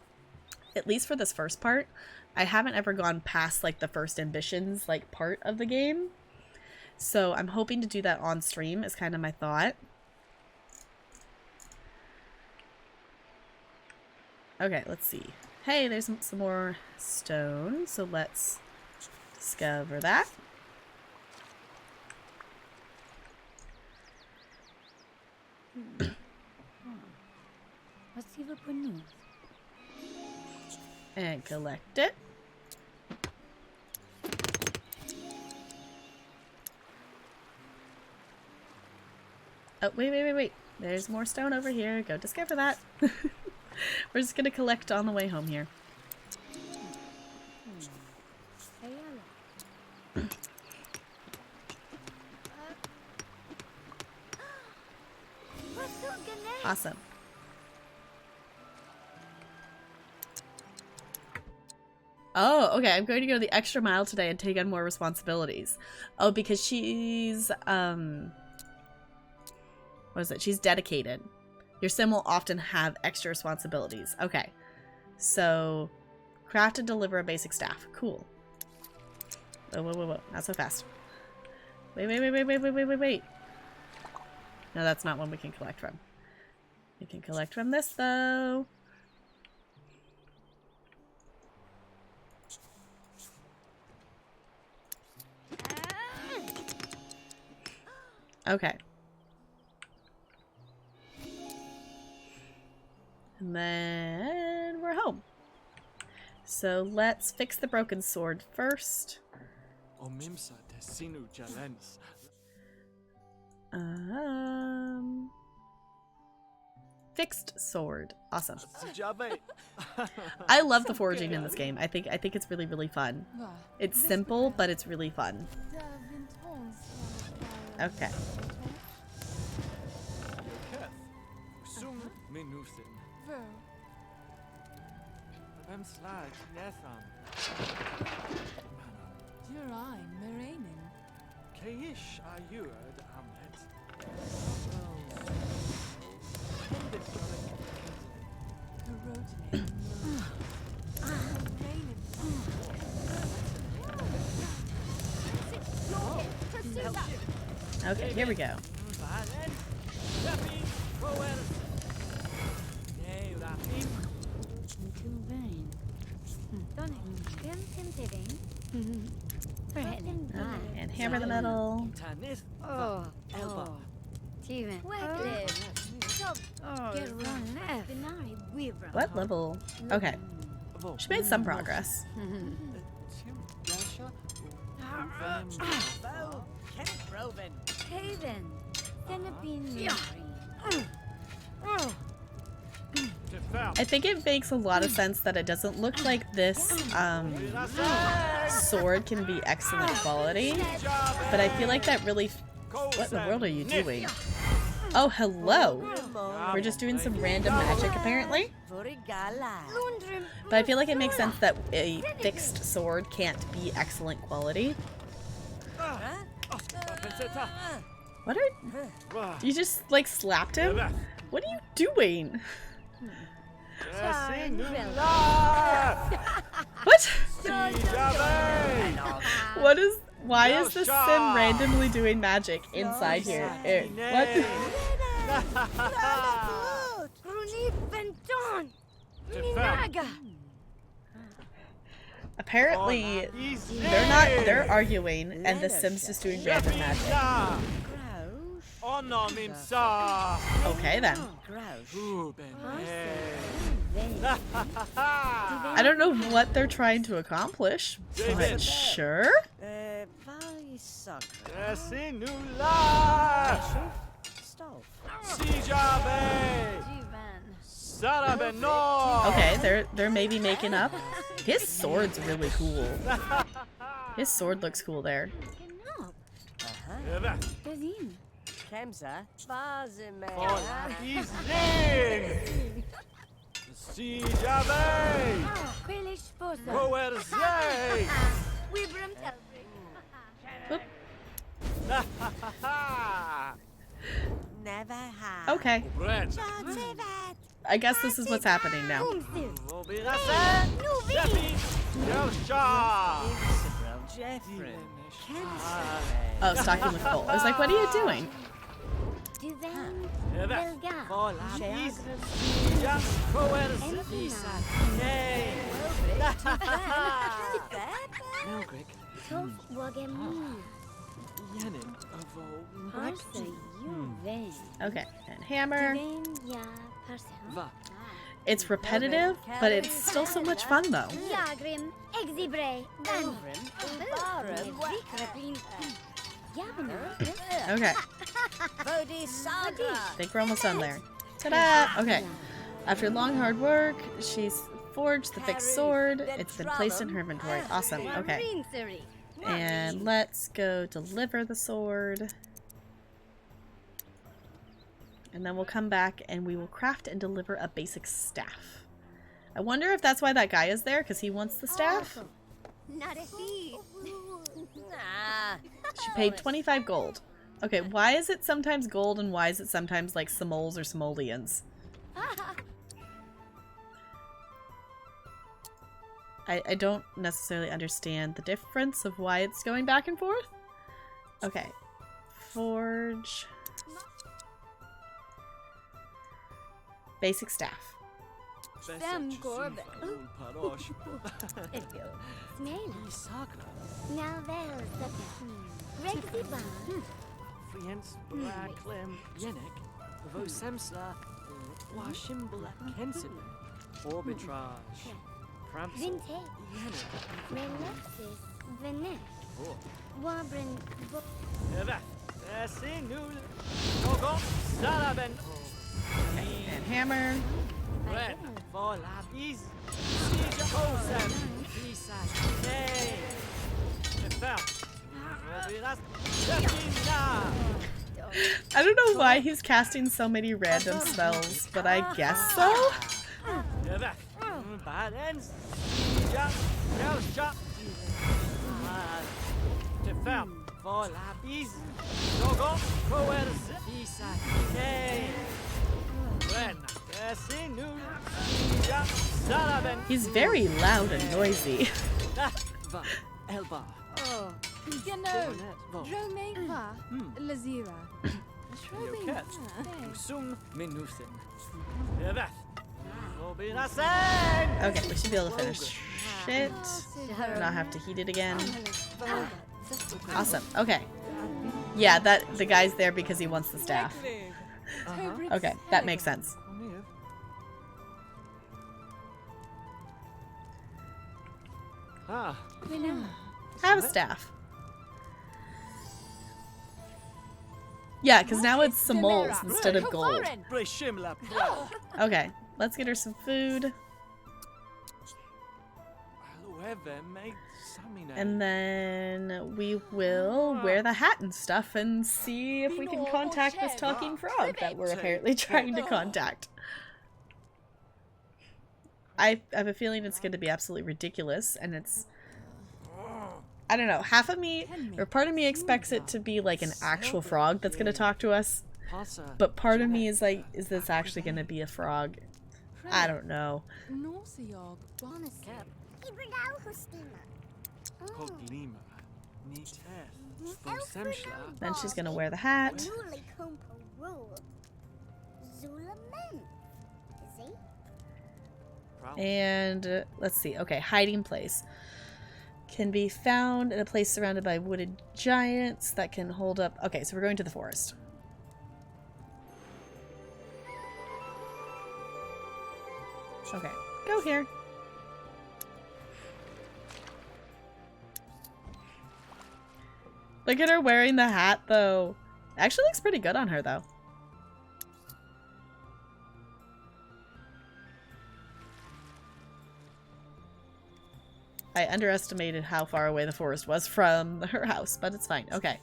At least for this first part, I haven't ever gone past like the first ambitions like part of the game. So I'm hoping to do that on stream is kind of my thought. Okay, let's see. Hey, there's some more stone, so let's discover that. And collect it. Oh, wait. There's more stone over here. Go discover that. We're just gonna collect on the way home here. Awesome. Oh, okay. I'm going to go the extra mile today and take on more responsibilities. Oh, because she's, what is it? She's dedicated. Your sim will often have extra responsibilities. Okay. So, craft and deliver a basic staff. Cool. Whoa. Not so fast. Wait. No, that's not one we can collect from. We can collect from this, though. Okay. And then we're home. So let's fix the broken sword first. Fixed sword. Awesome. I love the foraging in this game. I think it's really, really fun. It's simple, but it's really fun. Okay. Okay, here we go. And hammer the metal. What level? Okay. She made some progress. I think it makes a lot of sense that it doesn't look like this sword can be excellent quality, but I feel like that really... What in the world are you doing? Oh, hello! We're just doing some random magic, apparently. But I feel like it makes sense that a fixed sword can't be excellent quality. What are... You just, like, slapped him? What are you doing? What? What is... Why is the sim randomly doing magic inside here? What? Apparently, they're arguing, and the sim's just doing random magic. Okay, then. I don't know what they're trying to accomplish, but sure. Okay, they're maybe making up. His sword's really cool. His sword looks cool there. Okay. I guess this is what's happening now. Oh, stocking with coal. I was like, what are you doing? Okay, and hammer. It's repetitive, but it's still so much fun though. Okay. I think we're almost done there. Ta-da! Okay. After long hard work, she's forged the fixed sword. It's been placed in her inventory. Awesome. Okay. And let's go deliver the sword. And then we'll come back and we will craft and deliver a basic staff. I wonder if that's why that guy is there, because he wants the staff? She paid 25 gold. Okay, why is it sometimes gold and why is it sometimes like simoles or simoleons? I don't necessarily understand the difference of why it's going back and forth. Okay. Forge. Basic staff. And hammer. I don't know why he's casting so many random spells, but I guess so. He's very loud and noisy. You know, Dromeva, Lazira. Okay, we should be able to finish it. Not have to heat it again. Awesome. Okay. Yeah, the guy's there because he wants the staff. Okay, that makes sense. Have a staff. Yeah, because now it's simoles instead of gold. Okay, let's get her some food. And then we will wear the hat and stuff and see if we can contact this talking frog that we're apparently trying to contact. I have a feeling it's going to be absolutely ridiculous, and it's... I don't know, half of me, or part of me expects it to be like an actual frog that's going to talk to us, but part of me is like, is this actually going to be a frog? I don't know. Then she's going to wear the hat. And let's see, okay, hiding place. Can be found in a place surrounded by wooded giants that can hold up... Okay, so we're going to the forest. Okay, go here. Look at her wearing the hat, though. Actually looks pretty good on her, though. I underestimated how far away the forest was from her house, but it's fine. Okay.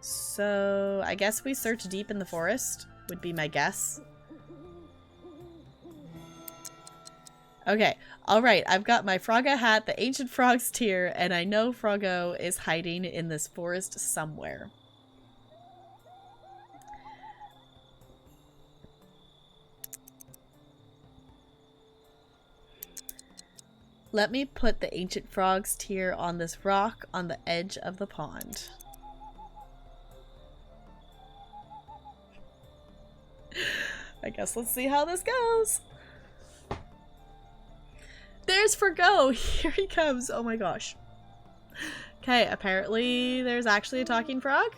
So, I guess we search deep in the forest, would be my guess. Okay. Alright, I've got my Frogga hat, the ancient frog's tear, and I know Froggo is hiding in this forest somewhere. Let me put the ancient frog's tear on this rock on the edge of the pond. I guess let's see how this goes. There's Froggo! Here he comes! Oh my gosh. Okay, apparently there's actually a talking frog?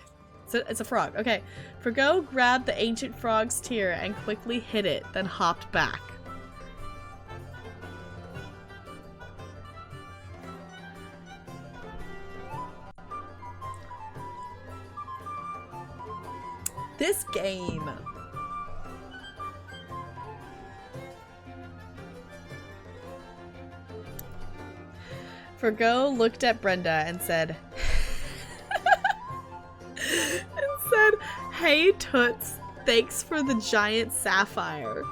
It's a frog. Okay. Froggo grabbed the ancient frog's tear and quickly hid it, then hopped back. This game. Froggo looked at Brenda and said, "Hey Toots, thanks for the giant sapphire."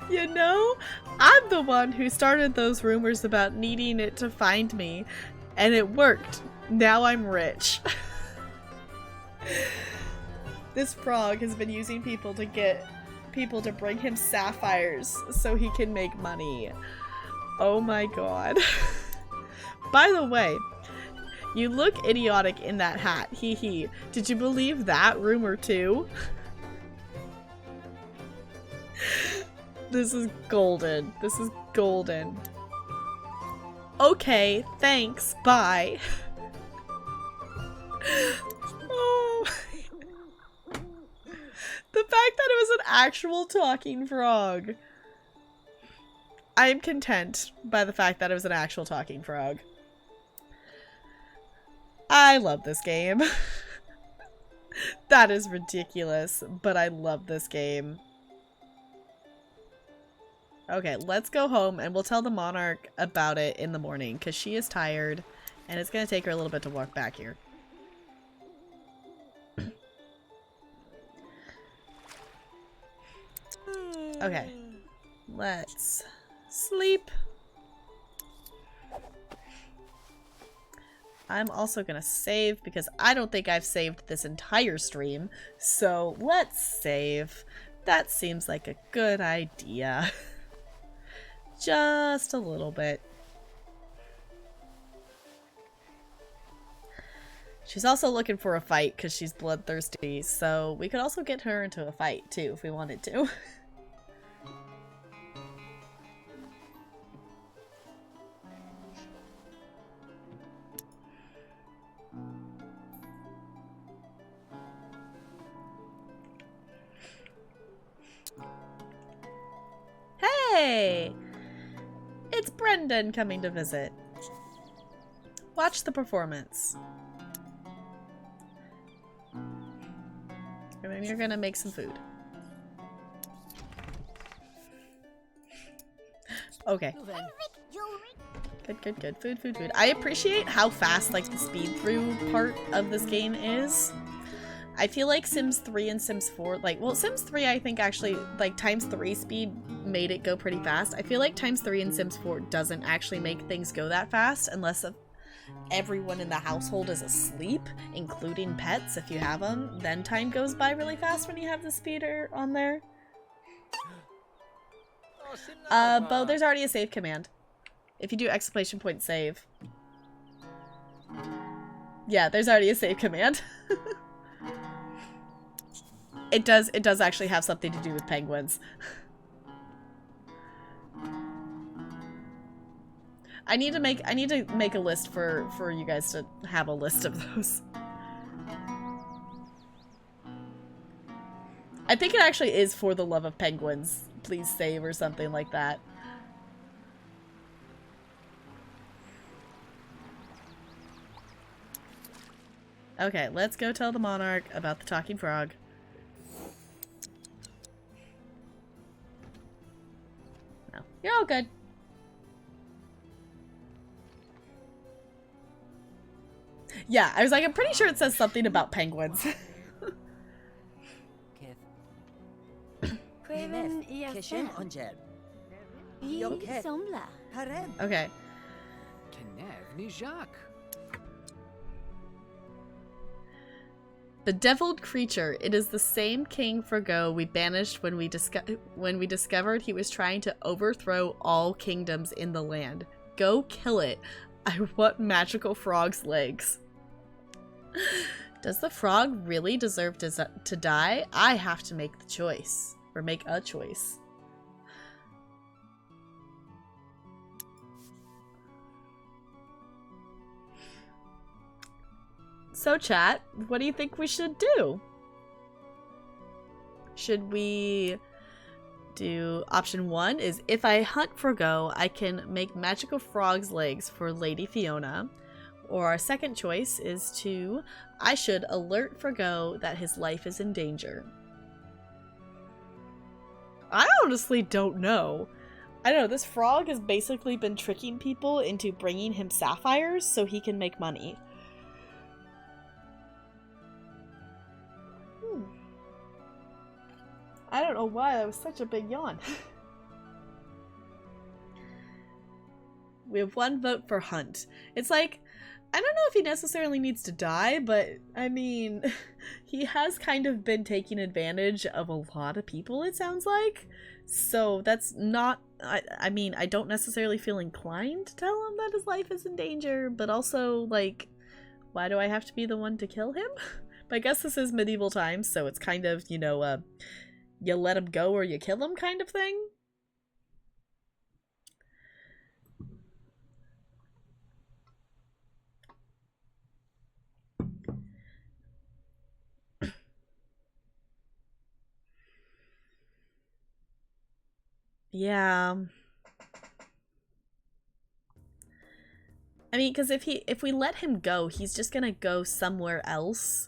You know, I'm the one who started those rumors about needing it to find me, and it worked. Now I'm rich. This frog has been using people to get people to bring him sapphires so he can make money. Oh my god. By the way, you look idiotic in that hat. Hee hee. Did you believe that rumor too? This is golden. This is golden. Okay, thanks. Bye. Oh. The fact that it was an actual talking frog. I am content by the fact that it was an actual talking frog. I love this game. That is ridiculous, but I love this game. Okay, let's go home and we'll tell the monarch about it in the morning because she is tired and it's going to take her a little bit to walk back here. Okay, let's sleep. I'm also going to save because I don't think I've saved this entire stream. So let's save. That seems like a good idea. Just a little bit. She's also looking for a fight because she's bloodthirsty, so we could also get her into a fight too if we wanted to. Hey! It's Brendan coming to visit. Watch the performance. And then you're gonna make some food. Okay. Good, good, good. Food, food, food. I appreciate how fast, like, the speed through part of this game is. I feel like Sims 3 and Sims 4, like, well, Sims 3, I think actually, like, ×3 speed made it go pretty fast. I feel like ×3 in Sims 4 doesn't actually make things go that fast unless everyone in the household is asleep, including pets if you have them. Then time goes by really fast when you have the speeder on there. Bo, there's already a save command. If you do !point save. Yeah, there's already a save command. It does actually have something to do with penguins. I need to make a list for you guys to have a list of those. I think it actually is for the love of penguins. Please save or something like that. Okay, let's go tell the monarch about the talking frog. No, you're all good. Yeah, I was like, I'm pretty sure it says something about penguins. Okay. The deviled creature. It is the same King Forgo we banished when we discovered he was trying to overthrow all kingdoms in the land. Go kill it. I want magical frog's legs. Does the frog really deserve to die? I have to make the choice. Or make a choice. So chat, what do you think we should do? Should we do option 1 is if I hunt Forgo, I can make magical frog's legs for Lady Fiona. Or our second choice is I should alert Forgo that his life is in danger. I honestly don't know. I don't know, this frog has basically been tricking people into bringing him sapphires so he can make money. I don't know why that was such a big yawn. We have 1 vote for Hunt. It's like, I don't know if he necessarily needs to die, but I mean, he has kind of been taking advantage of a lot of people, it sounds like. So that's not, I mean, I don't necessarily feel inclined to tell him that his life is in danger, but also, like, why do I have to be the one to kill him? But I guess this is medieval times, so it's kind of, you know, you let him go or you kill him kind of thing. Yeah. I mean, because if we let him go, he's just gonna go somewhere else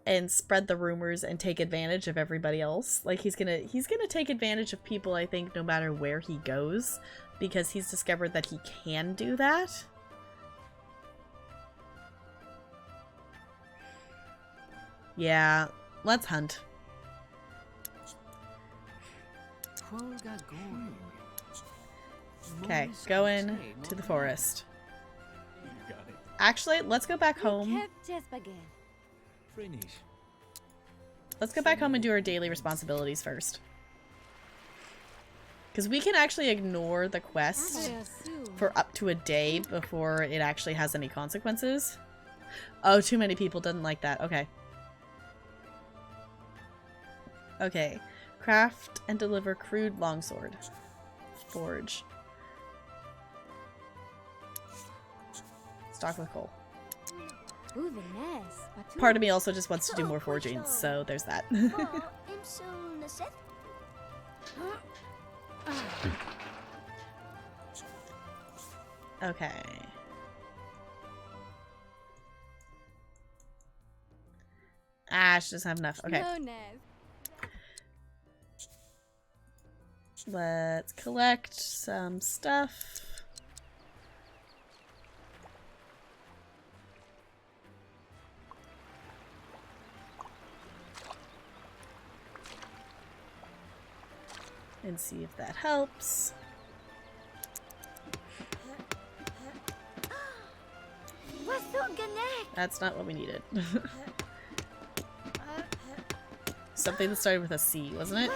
and spread the rumors and take advantage of everybody else. Like, he's gonna take advantage of people, I think, no matter where he goes, because he's discovered that he can do that. Yeah, let's hunt. Okay, going to the forest. Actually, let's go back home. Let's go back home and do our daily responsibilities first. Because we can actually ignore the quest for up to a day before it actually has any consequences. Oh, too many people didn't like that. Okay. Okay. Craft and deliver crude longsword. Forge. Stock with coal. Part of me also just wants to do more forging, so there's that. Okay. Ah, she doesn't have enough. Okay. Let's collect some stuff. And see if that helps. That's not what we needed. Something that started with a C, wasn't it?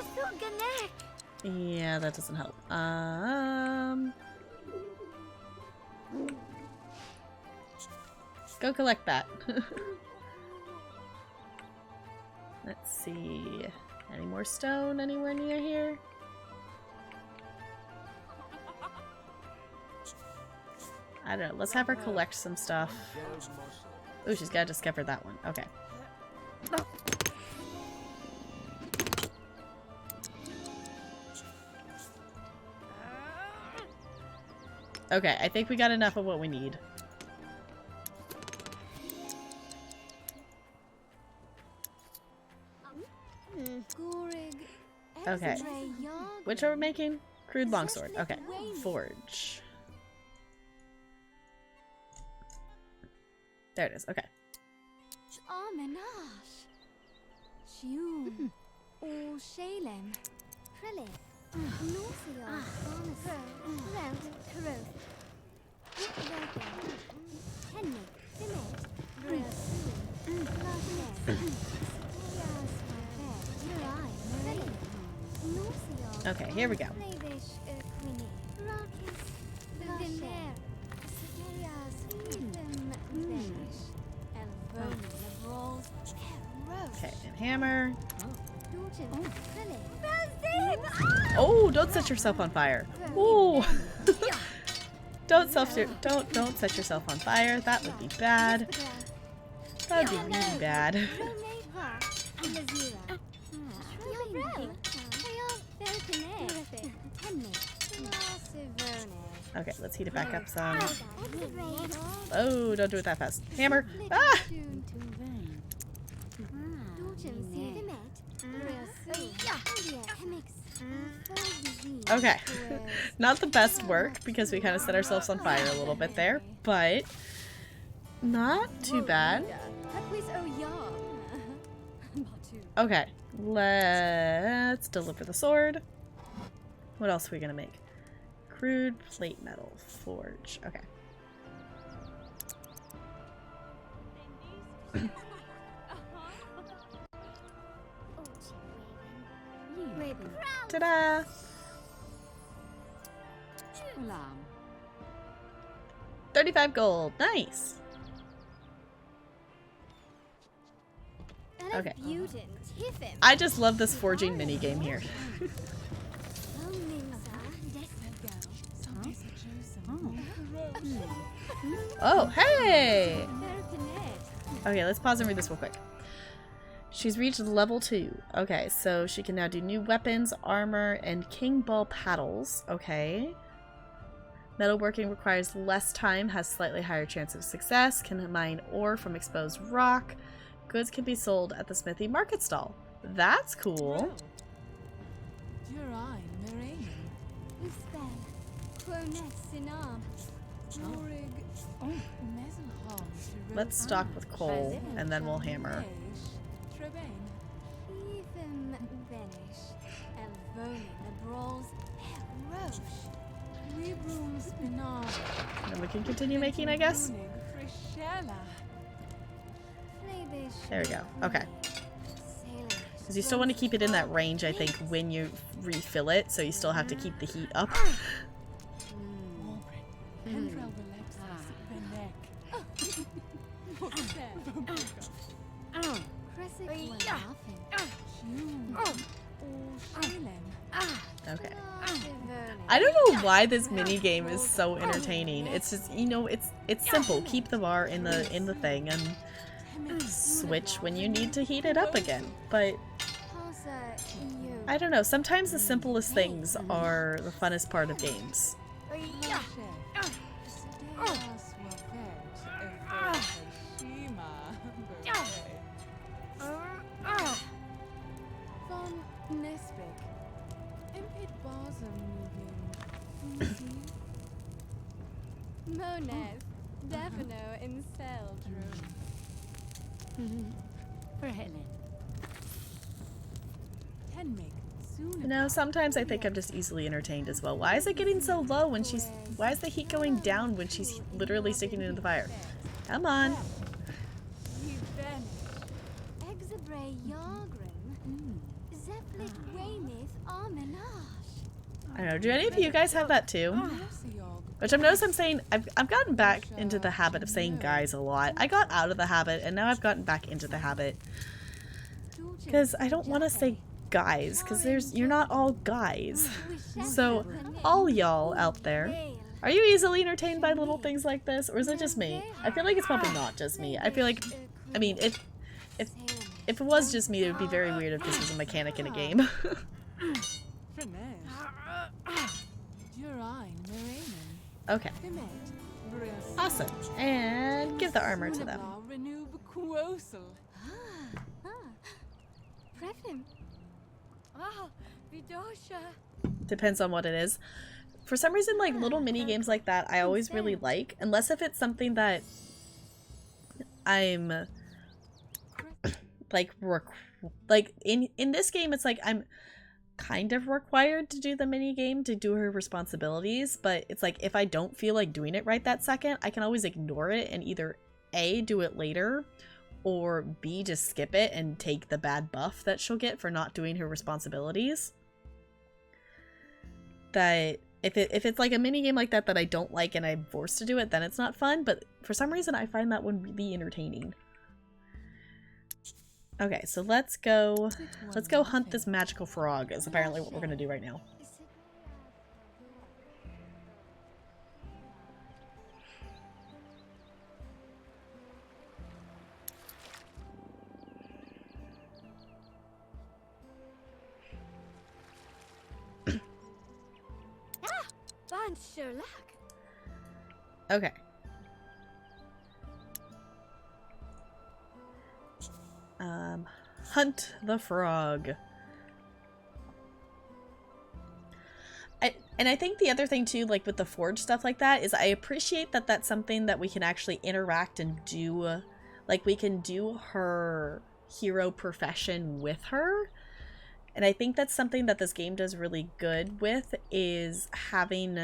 Yeah, that doesn't help. Go collect that. Let's see. Any more stone anywhere near here? I don't know. Let's have her collect some stuff. Ooh, she's gotta discover that one. Okay. Okay, I think we got enough of what we need. Okay. Which are we making? Crude longsword. Okay. Forge. There it is. Okay. Okay, here we go. Okay, and hammer. Oh, don't set yourself on fire. Ooh. Don't set yourself on fire. That would be bad. That would be really bad. Okay, let's heat it back up some. Oh, don't do it that fast. Hammer! Ah! Okay. Not the best work because we kind of set ourselves on fire a little bit there, but not too bad. Okay, let's deliver the sword. What else are we gonna make? Crude plate metal forge. Okay. Ta-da! 35 gold. Nice. Okay. I just love this forging mini game here. Oh, hey! Okay, let's pause and read this real quick. She's reached level 2. Okay, so she can now do new weapons, armor, and king ball paddles. Okay. Metalworking requires less time, has slightly higher chance of success, can mine ore from exposed rock. Goods can be sold at the smithy market stall. That's cool. Let's stock with coal, and then we'll hammer. And we can continue making, I guess? There we go. Okay. Because you still want to keep it in that range, I think, when you refill it, so you still have to keep the heat up. Okay. I don't know why this mini game is so entertaining. It's just, you know, it's simple. Keep the bar in the thing and switch when you need to heat it up again. But I don't know, sometimes the simplest things are the funnest part of games. You know, sometimes I think I'm just easily entertained as well. Why is it getting so low when she's... Why is the heat going down when she's literally sticking it into the fire? Come on. I don't know, do any of you guys have that too? Which I've noticed I'm saying... I've gotten back into the habit of saying guys a lot. I got out of the habit and now I've gotten back into the habit. Because I don't want to say guys, because you're not all guys. So, all y'all out there, are you easily entertained by little things like this, or is it just me? I feel like it's probably not just me. I feel like, I mean, if it was just me, it would be very weird if this was a mechanic in a game. Okay. Awesome. And give the armor to them. Depends on what it is. For some reason, like, little mini games like that, I always really like. Unless if it's something that I'm, like, in this game, it's like I'm kind of required to do the mini game to do her responsibilities. But it's like, if I don't feel like doing it right that second, I can always ignore it and either A, do it later, or B, just skip it and take the bad buff that she'll get for not doing her responsibilities. That if it's like a mini game like that that I don't like and I'm forced to do it, then it's not fun. But for some reason, I find that one really entertaining. Okay, so let's go hunt this magical frog, is apparently what we're gonna do right now. Okay. Hunt the frog. And I think the other thing too, like with the forge stuff like that, is I appreciate that that's something that we can actually interact and do. Like, we can do her hero profession with her. And I think that's something that this game does really good with, is having,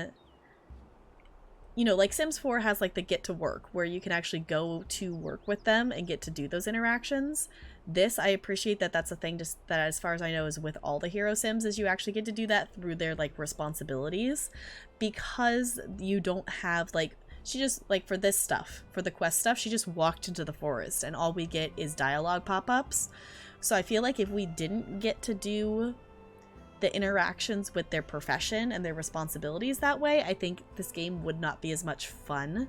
you know, like Sims 4 has like the get to work, where you can actually go to work with them and get to do those interactions. This, I appreciate that that's a thing just that, as far as I know, is with all the hero Sims, is you actually get to do that through their like responsibilities, because you don't have like, she just, like, for this stuff, for the quest stuff, she just walked into the forest and all we get is dialogue pop-ups. So I feel like if we didn't get to do the interactions with their profession and their responsibilities that way, I think this game would not be as much fun,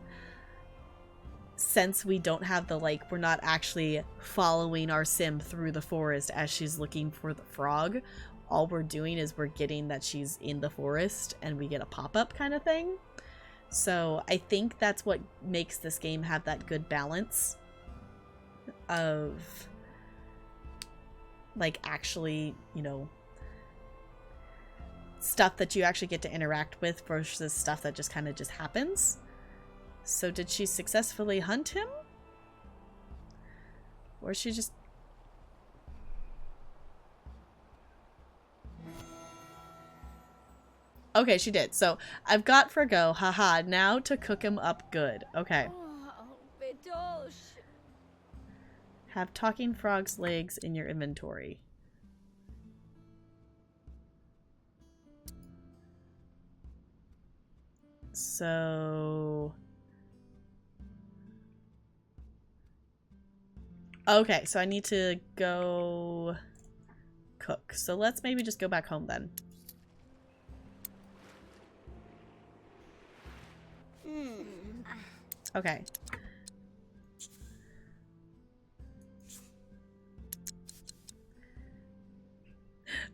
since we don't have the, like, we're not actually following our sim through the forest as she's looking for the frog. All we're doing is we're getting that she's in the forest and we get a pop-up kind of thing. So I think that's what makes this game have that good balance of, like, actually, you know, stuff that you actually get to interact with versus stuff that just kind of just happens. So did she successfully hunt him? Or is she just... Okay, she did. So I've got for go. Haha, now to cook him up good. Okay. Have talking frog's legs in your inventory. So... Okay, so I need to go cook. So let's maybe just go back home then. Okay.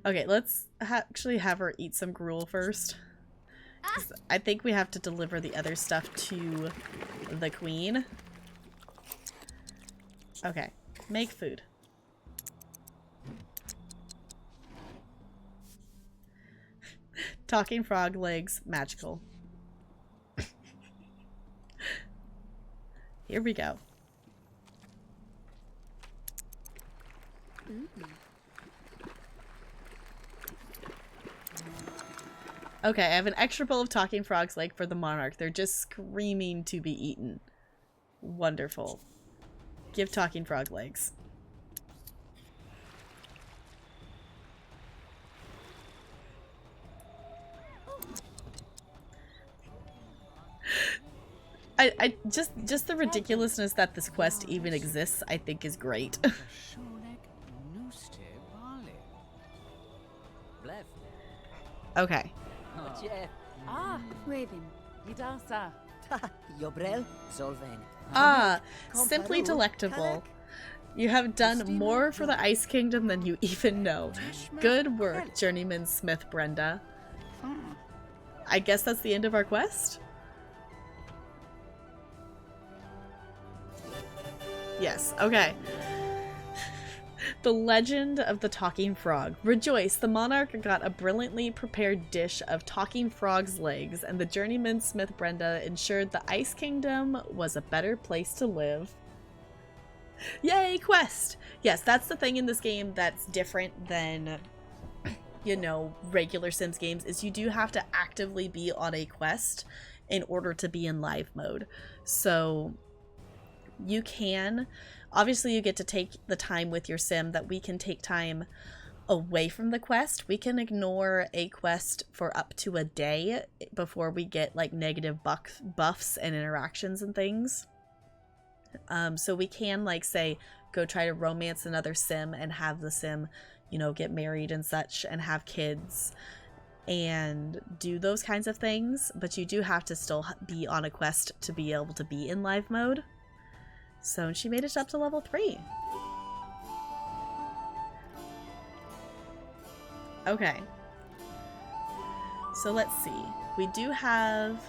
Okay, let's actually have her eat some gruel first. 'Cause I think we have to deliver the other stuff to the queen. Okay, make food. Talking frog legs, magical. Here we go. Okay, I have an extra bowl of talking frog's leg for the monarch. They're just screaming to be eaten. Wonderful. Give talking frog legs. I just the ridiculousness that this quest even exists, I think is great. Okay. Ah, simply delectable. You have done more for the Ice Kingdom than you even know. Good work, Journeyman Smith Brenda. I guess that's the end of our quest? Yes, okay. The Legend of the Talking Frog. Rejoice, the monarch got a brilliantly prepared dish of talking frog's legs, and the journeyman Smith Brenda ensured the Ice Kingdom was a better place to live. Yay, quest! Yes, that's the thing in this game that's different than, you know, regular Sims games, is you do have to actively be on a quest in order to be in live mode. So you can, obviously you get to take the time with your sim that we can take time away from the quest. We can ignore a quest for up to a day before we get like negative buffs and interactions and things. So we can like say go try to romance another sim and have the sim, you know, get married and such and have kids and do those kinds of things, but you do have to still be on a quest to be able to be in live mode. So she made it up to level 3. Okay. So let's see. We do have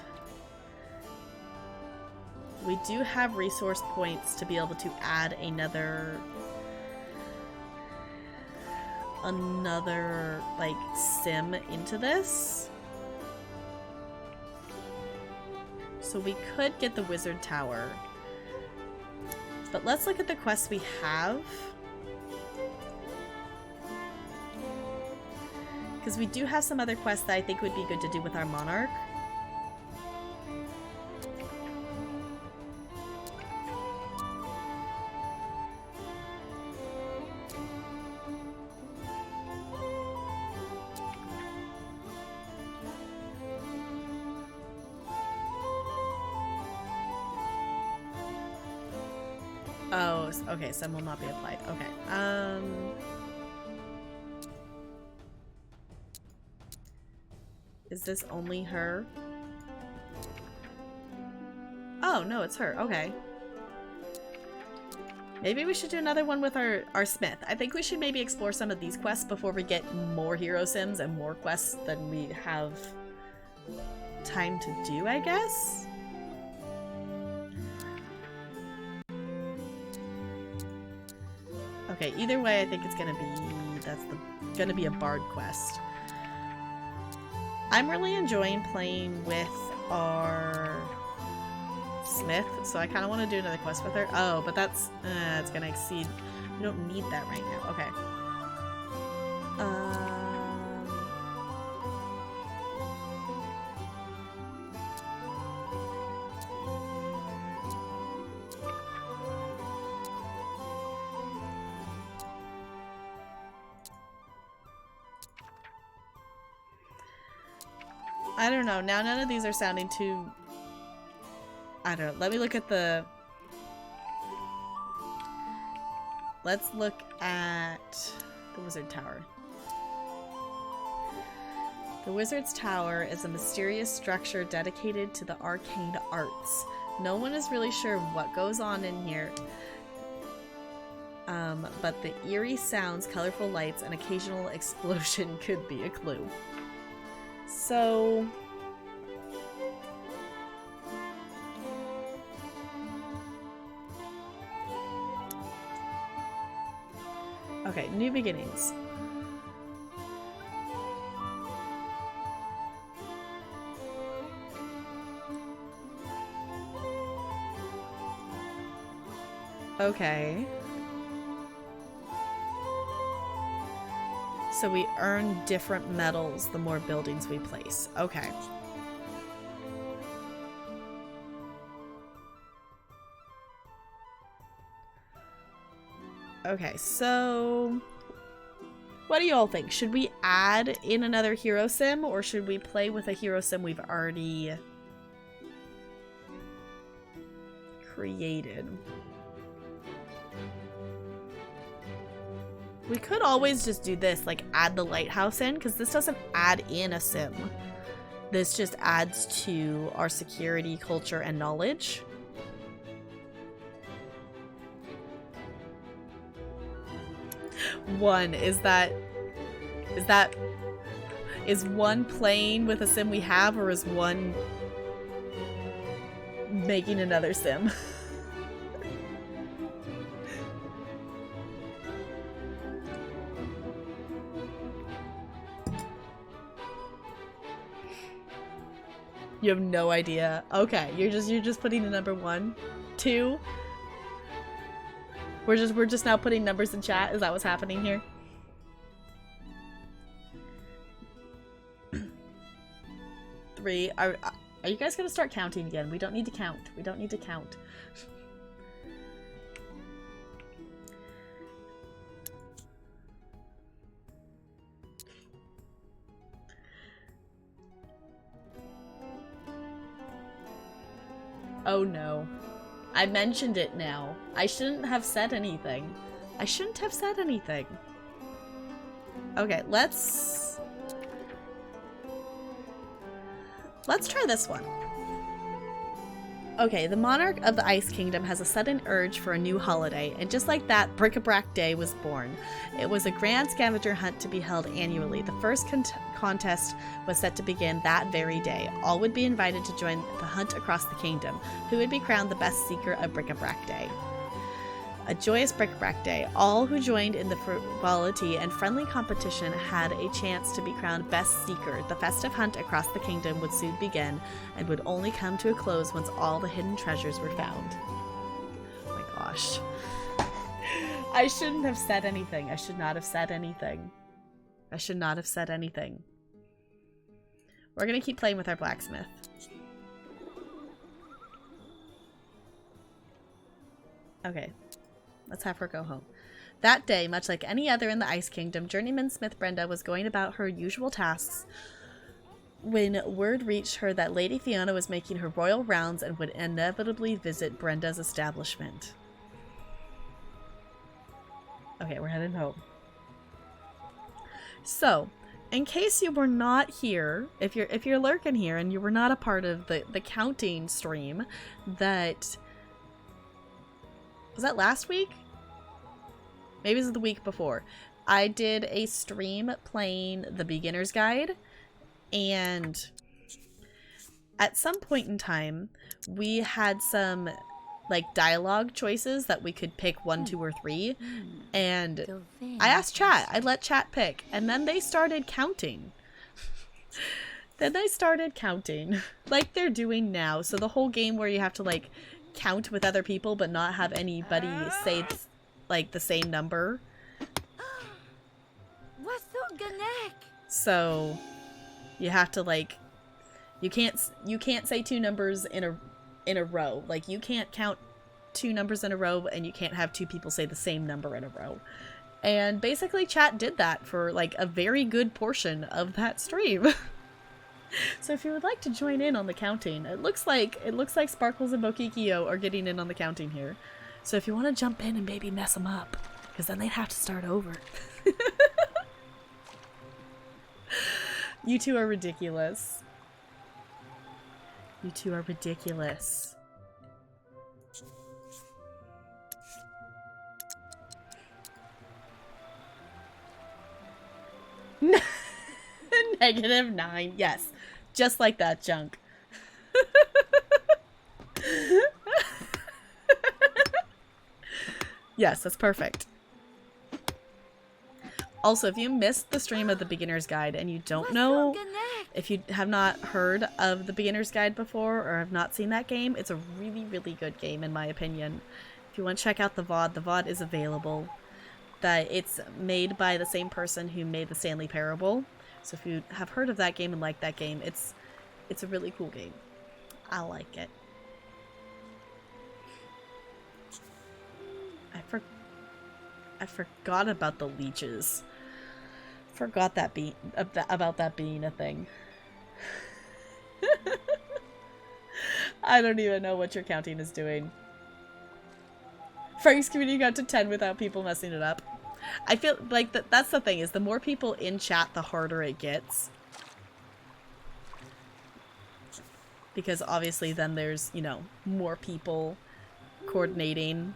resource points to be able to add another like sim into this. So we could get the wizard tower. But let's look at the quests we have. Because we do have some other quests that I think would be good to do with our monarch. Oh, okay, some will not be applied. Okay. Is this only her? Oh, no, it's her. Okay. Maybe we should do another one with our smith. I think we should maybe explore some of these quests before we get more hero sims and more quests than we have time to do, I guess? Okay, either way, I think it's gonna be, gonna be a bard quest. I'm really enjoying playing with our smith, so I kind of want to do another quest with her. Oh, but that's, it's gonna exceed, we don't need that right now. Okay. I don't know. Now none of these are sounding too... I don't know. Let me look at the... Let's look at the Wizard Tower. The Wizard's Tower is a mysterious structure dedicated to the arcane arts. No one is really sure what goes on in here. But the eerie sounds, colorful lights, and occasional explosion could be a clue. So... Okay, new beginnings. Okay. So we earn different medals the more buildings we place. Okay. Okay, so what do you all think? Should we add in another hero sim, or should we play with a hero sim we've already created? We could always just do this, like add the lighthouse in, because this doesn't add in a sim. This just adds to our security, culture, and knowledge. One, is one playing with a sim we have, or is one making another sim? You have no idea. Okay, you're just putting the number 1, 2. We're just now putting numbers in chat. Is that what's happening here? Three. Are you guys gonna start counting again? We don't need to count. We don't need to count. Oh no. I mentioned it now. I shouldn't have said anything. I shouldn't have said anything. Okay, let's try this one. Okay, the monarch of the Ice Kingdom has a sudden urge for a new holiday, and just like that, Bric-a-Brac Day was born. It was a grand scavenger hunt to be held annually. The first contest was set to begin that very day. All would be invited to join the hunt across the kingdom. Who would be crowned the best seeker of Bric-a-Brac Day? A joyous Bric-a-Brac Day. All who joined in the frivolity and friendly competition had a chance to be crowned best seeker. The festive hunt across the kingdom would soon begin and would only come to a close once all the hidden treasures were found. Oh my gosh. I shouldn't have said anything. I should not have said anything. I should not have said anything. We're gonna keep playing with our blacksmith. Okay. Let's have her go home. That day, much like any other in the Ice Kingdom, journeyman smith Brenda was going about her usual tasks when word reached her that Lady Fiona was making her royal rounds and would inevitably visit Brenda's establishment. Okay, we're heading home. So, in case you were not here, if you're lurking here and you were not a part of the counting stream that... Was that last week? Maybe it was the week before. I did a stream playing the beginner's guide, and at some point in time, we had some like dialogue choices that we could pick 1, 2, or 3, and I asked chat. I let chat pick, and then they started counting. Then they started counting like they're doing now. So the whole game where you have to like count with other people but not have anybody say like the same number. So you have to like you can't say 2 numbers in a row. Like you can't count 2 numbers in a row, and you can't have 2 people say the same number in a row. And basically chat did that for like a very good portion of that stream. So if you would like to join in on the counting, it looks like Sparkles and Bokikio are getting in on the counting here. So if you want to jump in and maybe mess them up, because then they'd have to start over. You two are ridiculous. You two are ridiculous. -9, yes. Just like that, Junk. Yes, that's perfect. Also, if you missed the stream of the beginner's guide and you don't know, if you have not heard of the beginner's guide before or have not seen that game, it's a really, really good game in my opinion. If you want to check out the VOD is available. That it's made by the same person who made the Stanley Parable. So if you have heard of that game and like that game, it's a really cool game. I like it. I forgot about the leeches. Forgot that about that being a thing. I don't even know what your counting is doing. Frank's community got to 10 without people messing it up. I feel like that's the thing, is the more people in chat, the harder it gets. Because obviously then there's, you know, more people coordinating.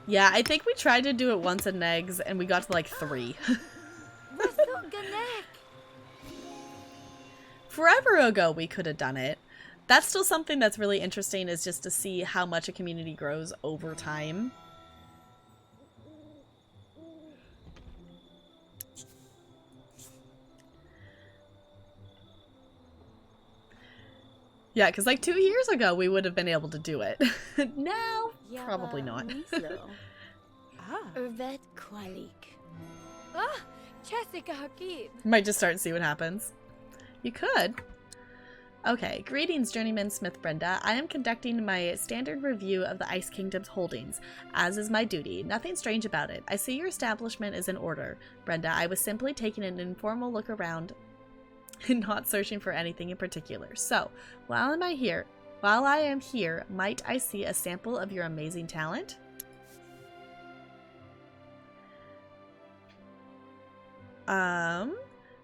Yeah, I think we tried to do it once in Negs and we got to like 3. Forever ago we could have done it. That's still something that's really interesting, is just to see how much a community grows over time. Yeah, because like 2 years ago we would have been able to do it. Now, probably not. Might just start and see what happens. You could. Okay, greetings Journeyman Smith Brenda. I am conducting my standard review of the Ice Kingdom's holdings, as is my duty. Nothing strange about it. I see your establishment is in order. Brenda, I was simply taking an informal look around and not searching for anything in particular. So, while I am here, might I see a sample of your amazing talent?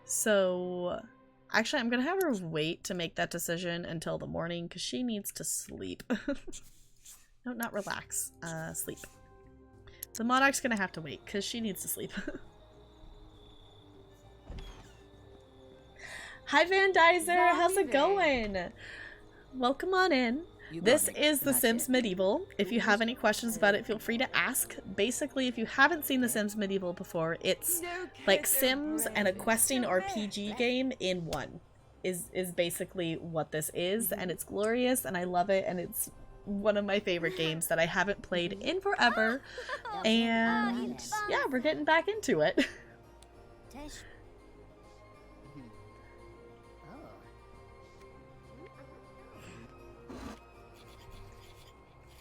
So actually I'm gonna have her wait to make that decision until the morning because she needs to sleep. No, not relax. Sleep. The monarch's gonna have to wait because she needs to sleep. Hi Van Dyser, how's it going? Welcome on in. This is The Sims Medieval. If you have any questions about it, feel free to ask. Basically, if you haven't seen The Sims Medieval before, it's like Sims and a questing RPG game in one. Is basically what this is, and it's glorious, and I love it, and it's one of my favorite games that I haven't played in forever. And yeah, we're getting back into it.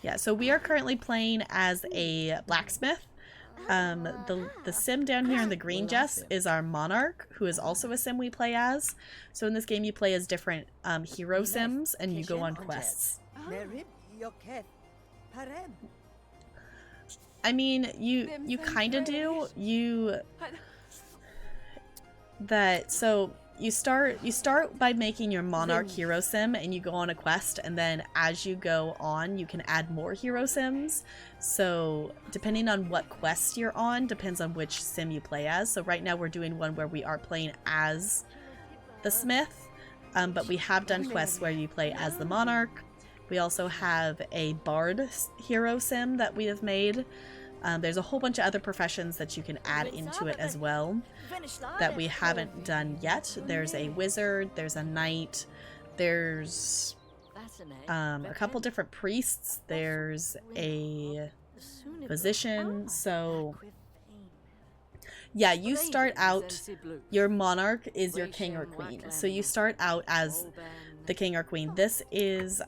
Yeah, so we are currently playing as a blacksmith. The sim down here in the green Jess is our monarch, who is also a sim we play as. So in this game you play as different hero sims and you go on quests. I mean, you kind of do. You start by making your monarch hero sim and you go on a quest, and then as you go on you can add more hero sims. So depending on what quest you're on depends on which sim you play as. So right now we're doing one where we are playing as the smith, but we have done quests where you play as the monarch. We also have a bard hero sim that we have made. There's a whole bunch of other professions that you can add into it as well that we haven't done yet. There's a wizard, there's a knight, there's a couple different priests, there's a physician. So Yeah, you start out, your monarch is your king or queen. So you start out as the king or queen. This is,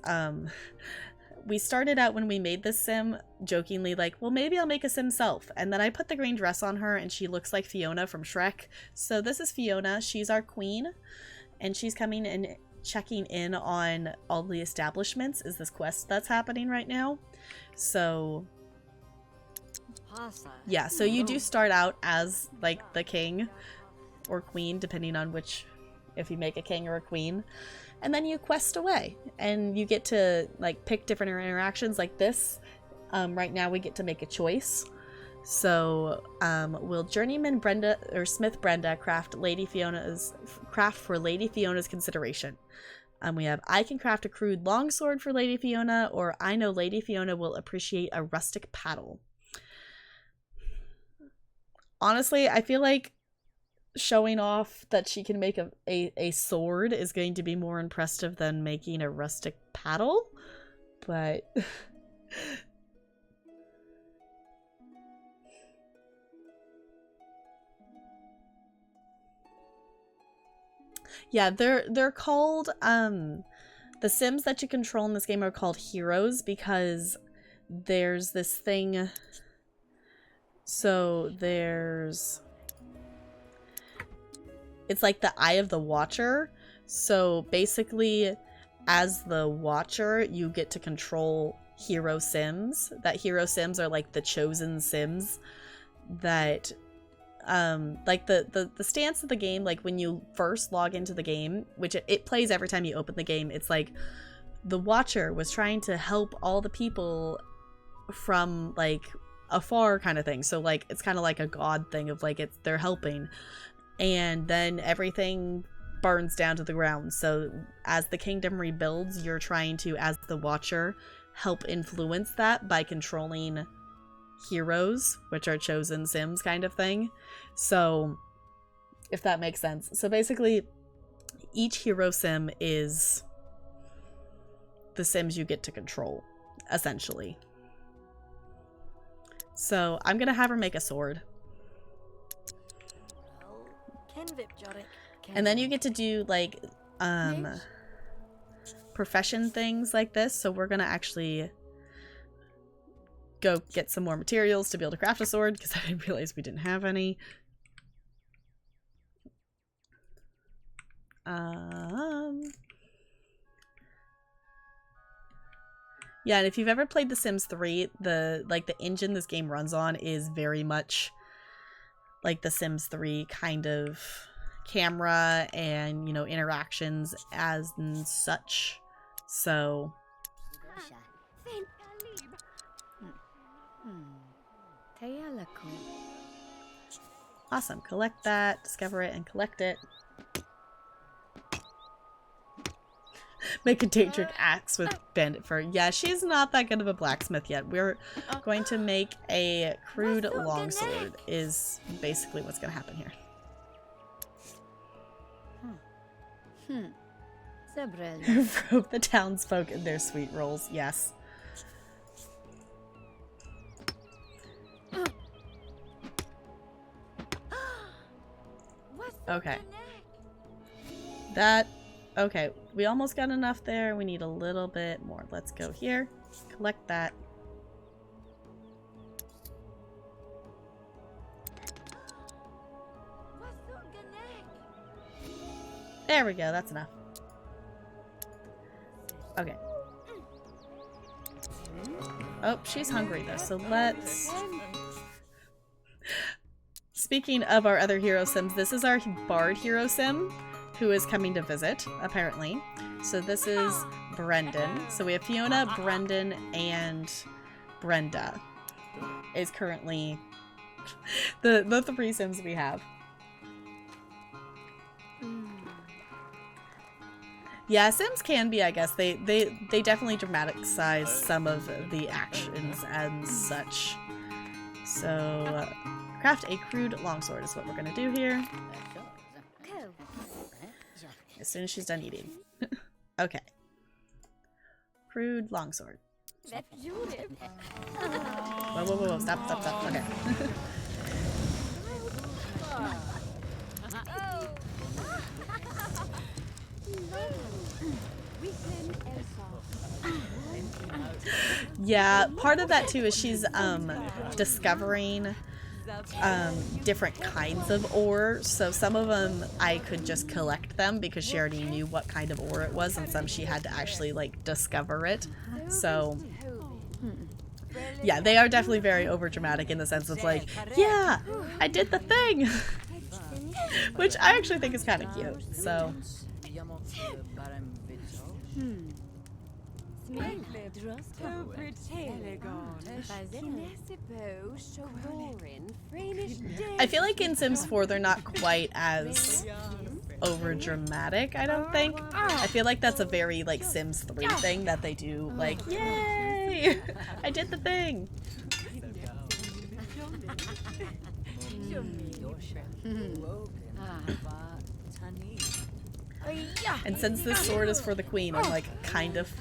we started out when we made this sim jokingly like, well, maybe I'll make a sim self. And then I put the green dress on her and she looks like Fiona from Shrek. So this is Fiona. She's our queen. And she's coming and checking in on all the establishments. Is this quest that's happening right now? So yeah, so you do start out as like the king or queen, depending on which, if you make a king or a queen. And then you quest away and you get to like pick different interactions like this. Right now we get to make a choice. So will Journeyman Brenda or Smith Brenda craft for Lady Fiona's consideration? We have I can craft a crude longsword for Lady Fiona, or I know Lady Fiona will appreciate a rustic paddle. Honestly, I feel like showing off that she can make a sword is going to be more impressive than making a rustic paddle, but yeah, they're called the Sims that you control in this game are called heroes because there's this thing. So it's like the eye of the watcher. So basically, as the watcher, you get to control hero sims. That hero sims are like the chosen sims that like the stance of the game, like when you first log into the game, which it plays every time you open the game, it's like the watcher was trying to help all the people from like afar kind of thing. So like it's kind of like a god thing of like they're helping, and then everything burns down to the ground. So as the kingdom rebuilds, you're trying to, as the watcher, help influence that by controlling heroes, which are chosen sims kind of thing. So if that makes sense. So basically each hero sim is the sims you get to control, essentially. So I'm gonna have her make a sword. And then you get to do like profession things like this. So we're gonna actually go get some more materials to be able to craft a sword because I didn't realize we didn't have any. Yeah, and if you've ever played The Sims 3, the engine this game runs on is very much like The Sims 3 kind of camera and, you know, interactions as and such. So awesome. Collect that, discover it, and collect it. Make a Daedric axe with bandit fur. Yeah, she's not that good of a blacksmith yet. We're going to make a crude longsword is basically what's going to happen here. Rope the townsfolk in their sweet rolls. Yes. Okay. Okay, we almost got enough there. We need a little bit more. Let's go here. Collect that. There we go. That's enough. Okay. Oh, she's hungry though, so let's... Speaking of our other hero sims, this is our bard hero sim who is coming to visit, apparently. So this is Brendan. So we have Fiona, Brendan, and Brenda is currently the three sims we have. Yeah, Sims can be, I guess. They definitely dramatize some of the actions and such. So, craft a crude longsword is what we're gonna do here. As soon as she's done eating. Okay. Crude longsword. Whoa, whoa, whoa, stop. Okay. Yeah, part of that too is she's discovering different kinds of ore. So some of them I could just collect them because she already knew what kind of ore it was, and some she had to actually like discover it. So yeah, they are definitely very overdramatic in the sense of like, yeah, I did the thing, which I actually think is kind of cute. So. I feel like in Sims 4 they're not quite as over dramatic, I don't think. I feel like that's a very like Sims 3 thing that they do, like, yay! I did the thing! And since this sword is for the queen, I'm like kind of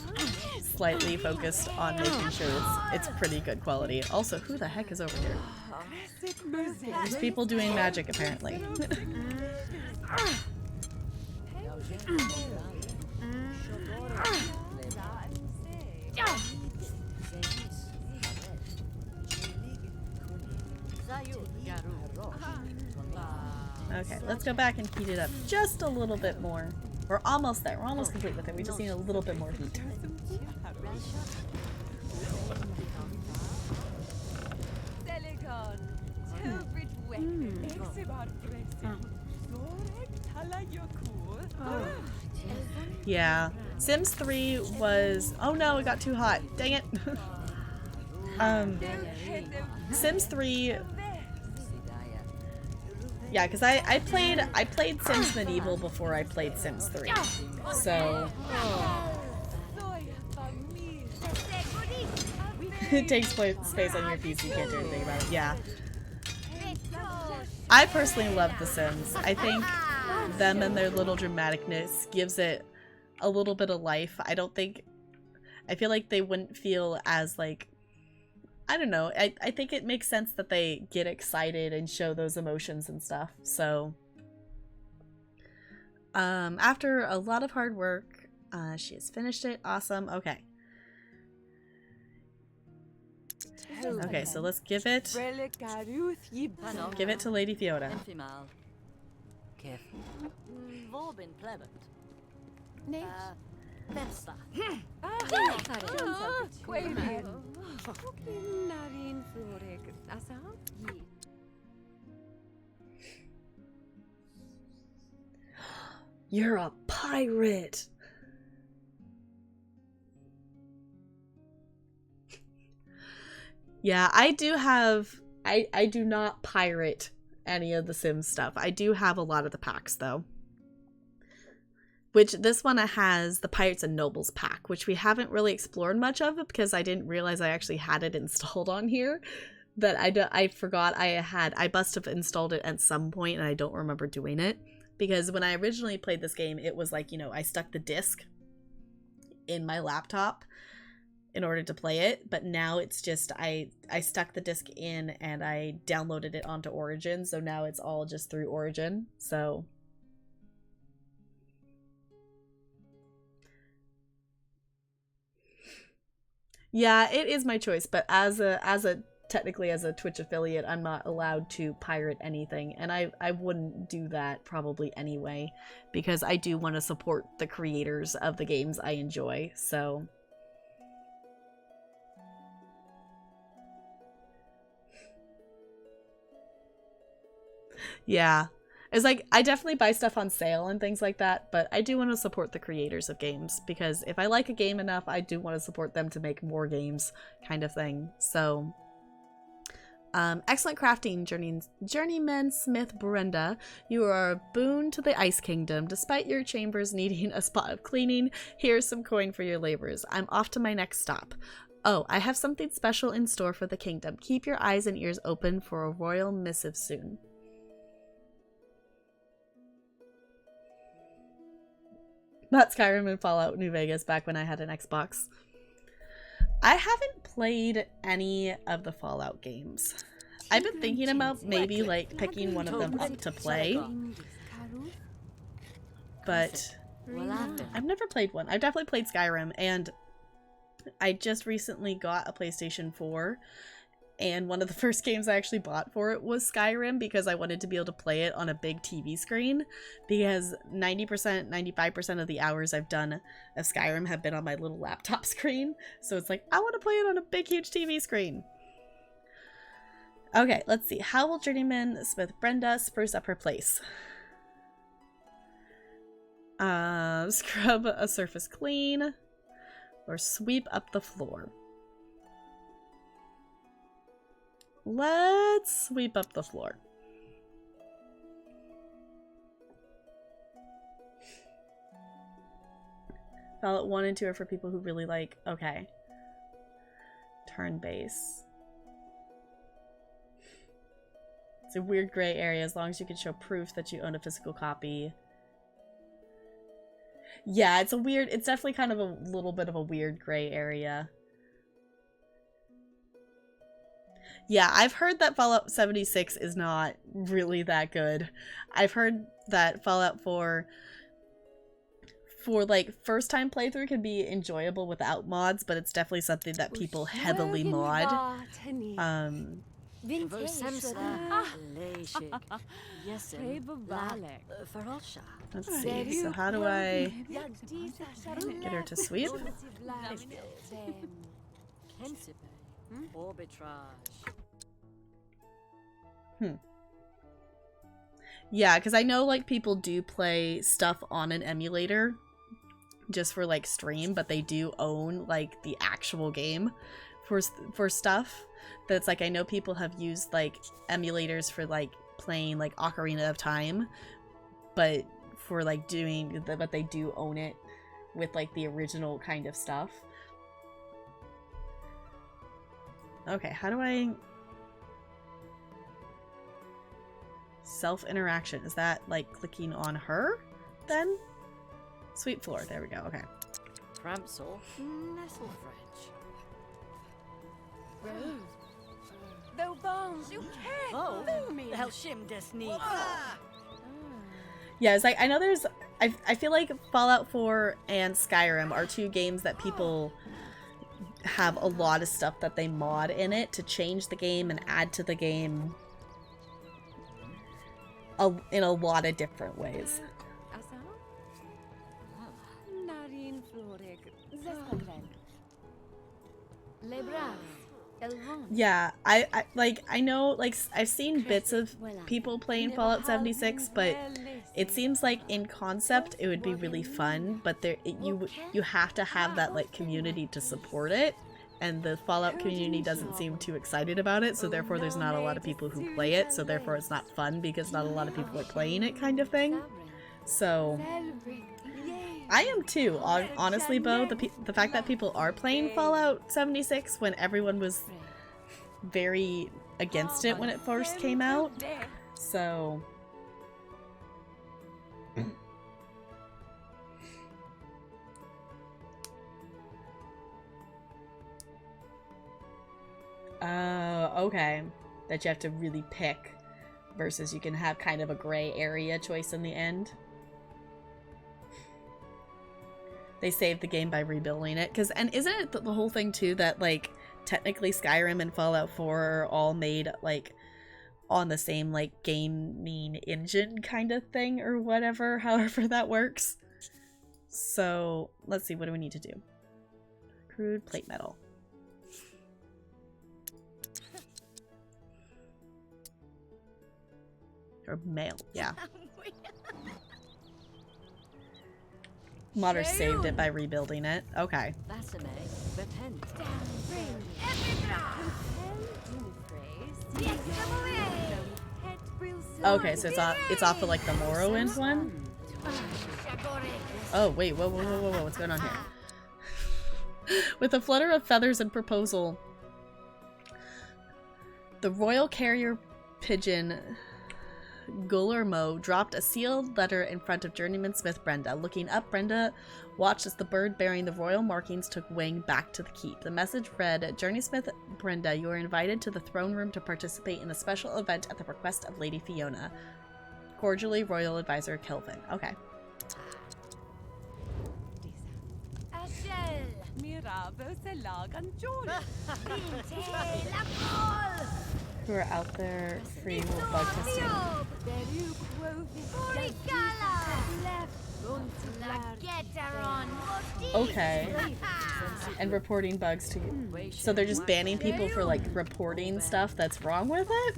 slightly focused on making sure it's pretty good quality. Also, who the heck is over here? There's people doing magic apparently. Okay, let's go back and heat it up just a little bit more. We're almost there. We're almost complete with it. We just need a little bit more heat. Yeah. Sims 3 was... Oh no, it got too hot. Dang it. Sims 3... Yeah, because I played Sims Medieval before I played Sims 3. So it takes space on your PC, you can't do anything about it. Yeah. I personally love The Sims. I think them and their little dramaticness gives it a little bit of life. I feel like they wouldn't feel as like, I don't know. I think it makes sense that they get excited and show those emotions and stuff. So, after a lot of hard work, she has finished it. Awesome. Okay. Okay, so let's give it to Lady Fiona. You're a pirate. Yeah, I do not pirate any of the Sims stuff. I do have a lot of the packs though. Which this one has the Pirates and Nobles pack, which we haven't really explored much of because I didn't realize I actually had it installed on here. That I forgot I must have installed it at some point and I don't remember doing it. Because when I originally played this game, it was like, you know, I stuck the disc in my laptop in order to play it. But now it's just, I stuck the disc in and I downloaded it onto Origin. So now it's all just through Origin. So... yeah, it is my choice, but technically as a Twitch affiliate, I'm not allowed to pirate anything, and I wouldn't do that probably anyway, because I do want to support the creators of the games I enjoy, so... yeah. It's like, I definitely buy stuff on sale and things like that, but I do want to support the creators of games, because if I like a game enough, I do want to support them to make more games, kind of thing. So, excellent crafting, Journeyman Smith Brenda. You are a boon to the Ice Kingdom. Despite your chambers needing a spot of cleaning, here's some coin for your labors. I'm off to my next stop. Oh, I have something special in store for the kingdom. Keep your eyes and ears open for a royal missive soon. Not Skyrim and Fallout New Vegas back when I had an Xbox. I haven't played any of the Fallout games. I've been thinking about maybe like picking one of them up to play, but I've never played one. I've definitely played Skyrim, and I just recently got a PlayStation 4, and one of the first games I actually bought for it was Skyrim because I wanted to be able to play it on a big TV screen, because 90%, 95% of the hours I've done of Skyrim have been on my little laptop screen. So it's like, I want to play it on a big, huge TV screen. Okay, let's see. How will Journeyman Smith Brenda spruce up her place? Scrub a surface clean or sweep up the floor. Let's sweep up the floor. Fallout 1 and 2 are for people who really like, okay. Turn base. It's a weird gray area as long as you can show proof that you own a physical copy. Yeah, it's definitely kind of a little bit of a weird gray area. Yeah, I've heard that Fallout 76 is not really that good. I've heard that Fallout 4 for like first time playthrough can be enjoyable without mods, but it's definitely something that people heavily mod. Let's see, so how do I get her to sweep? Yeah, because I know like people do play stuff on an emulator just for like stream, but they do own like the actual game for stuff. That's like, I know people have used like emulators for like playing like Ocarina of Time, but for like doing, but they do own it with like the original kind of stuff. Okay, how do I... Self-interaction. Is that like clicking on her then? Sweep floor. There we go. Okay. Cramsel, nestle French. Though bones, you can't. Oh, Helshim Desni. Yeah, it's like, I know there's... I feel like Fallout 4 and Skyrim are two games that people have a lot of stuff that they mod in it to change the game and add to the game in a lot of different ways. Yeah, I know, like, I've seen bits of people playing Fallout 76, but it seems like in concept it would be really fun, but you have to have that like community to support it, and the Fallout community doesn't seem too excited about it, so therefore there's not a lot of people who play it, so therefore it's not fun because not a lot of people are playing it, kind of thing. So I am too, honestly, Bo. The fact that people are playing Fallout 76 when everyone was very against it when it first came out. So okay. That you have to really pick versus you can have kind of a gray area choice in the end. They saved the game by rebuilding it. And isn't it the whole thing too that like technically Skyrim and Fallout 4 are all made like on the same like gaming engine kind of thing or whatever, however that works. So let's see, what do we need to do? Crude plate metal. Or mail, yeah. Modder saved it by rebuilding it. Okay. Okay, so it's off of like the Morrowind one? Oh wait, whoa, what's going on here? With a flutter of feathers and proposal, the royal carrier pigeon Guillermo dropped a sealed letter in front of journeyman smith Brenda. Looking up, Brenda watched as the bird bearing the royal markings took wing back to the keep. The message read, Journey Smith Brenda, you are invited to the throne room to participate in a special event at the request of Lady Fiona. Cordially, Royal Advisor Kelvin. Okay. Who are out there free will bug testing. Okay. And reporting bugs to you. So they're just banning people for like reporting stuff that's wrong with it?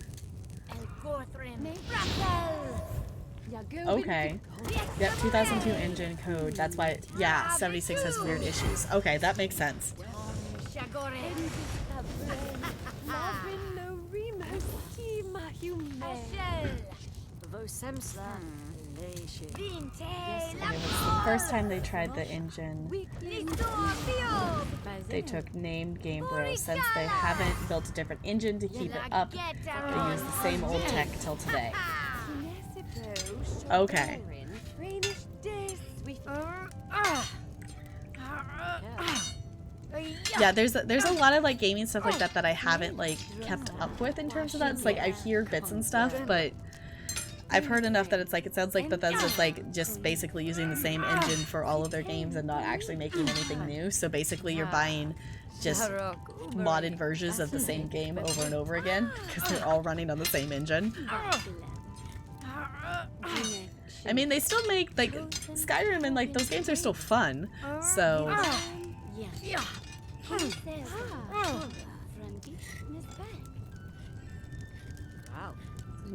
Okay. Yep, 2002 engine code. That's why, yeah, 76 has weird issues. Okay, that makes sense. Okay, the first time they tried the engine, they took named Game Bros. Since they haven't built a different engine to keep it up, they use the same old tech till today. Okay. Yeah, there's a lot of like gaming stuff like that that I haven't like kept up with in terms of that. It's like I hear bits and stuff, but I've heard enough that it's like it sounds like Bethesda's like just basically using the same engine for all of their games and not actually making anything new. So basically you're buying just modded versions of the same game over and over again because they're all running on the same engine. I mean, they still make like Skyrim and like those games are still fun. So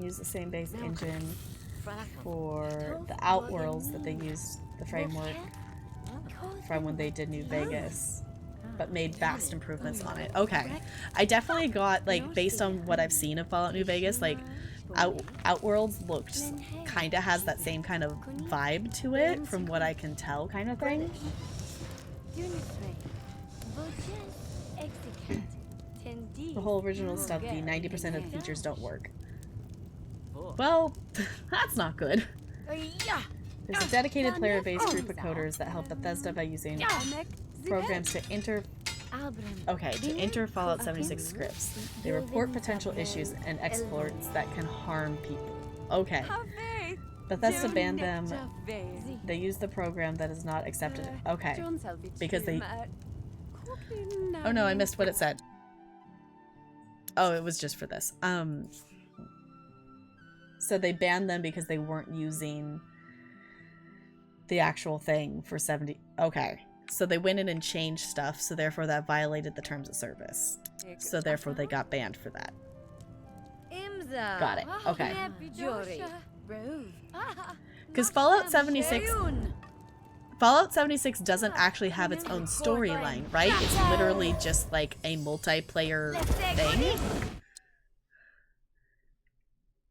use the same base engine for the Outworlds that they used the framework from when they did New Vegas, but made vast improvements on it. Okay, I definitely got like based on what I've seen of Fallout New Vegas, like Outworlds looked kind of has that same kind of vibe to it from what I can tell, kind of thing. The whole original stuff, the 90% of the features don't work. Well, that's not good. There's a dedicated player-based group of coders that help Bethesda by using programs to enter Fallout 76 scripts. They report potential issues and exploits that can harm people. Okay. Bethesda banned them. They use the program that is not accepted. Okay. Because they... Oh no, I missed what it said. Oh, it was just for this. So they banned them because they weren't using the actual thing for 70. Okay. So they went in and changed stuff, so therefore that violated the terms of service. So therefore they got banned for that. Got it. Okay. Because Fallout 76 doesn't actually have its own storyline, right? It's literally just like a multiplayer thing.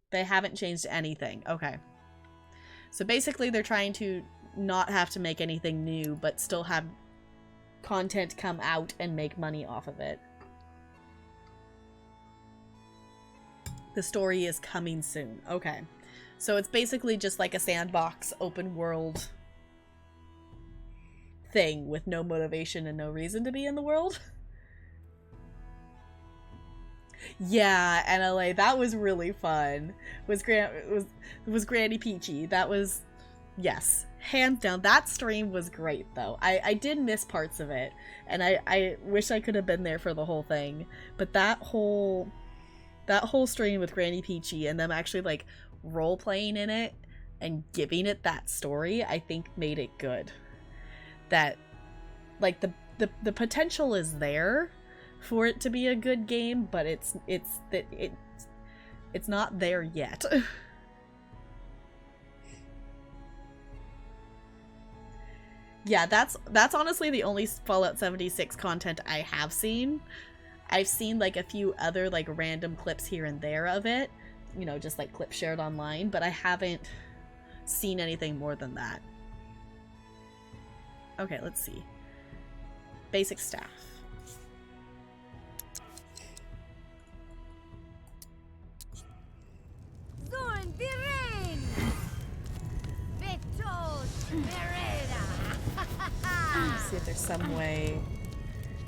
They haven't changed anything. Okay. So basically they're trying to not have to make anything new, but still have content come out and make money off of it. The story is coming soon. Okay. So it's basically just like a sandbox open world thing with no motivation and no reason to be in the world. Yeah, NLA, that was really fun. Was Granny Peachy. That was, yes, hands down. That stream was great though. I did miss parts of it, and I wish I could have been there for the whole thing. But that whole stream with Granny Peachy and them actually like role playing in it and giving it that story, I think made it good. That like the potential is there for it to be a good game, but it's not there yet. Yeah, that's honestly the only Fallout 76 content I have seen. I've seen like a few other like random clips here and there of it, you know, just like clips shared online, but I haven't seen anything more than that. Okay, let's see. Basic staff. Zorn, be ready! some way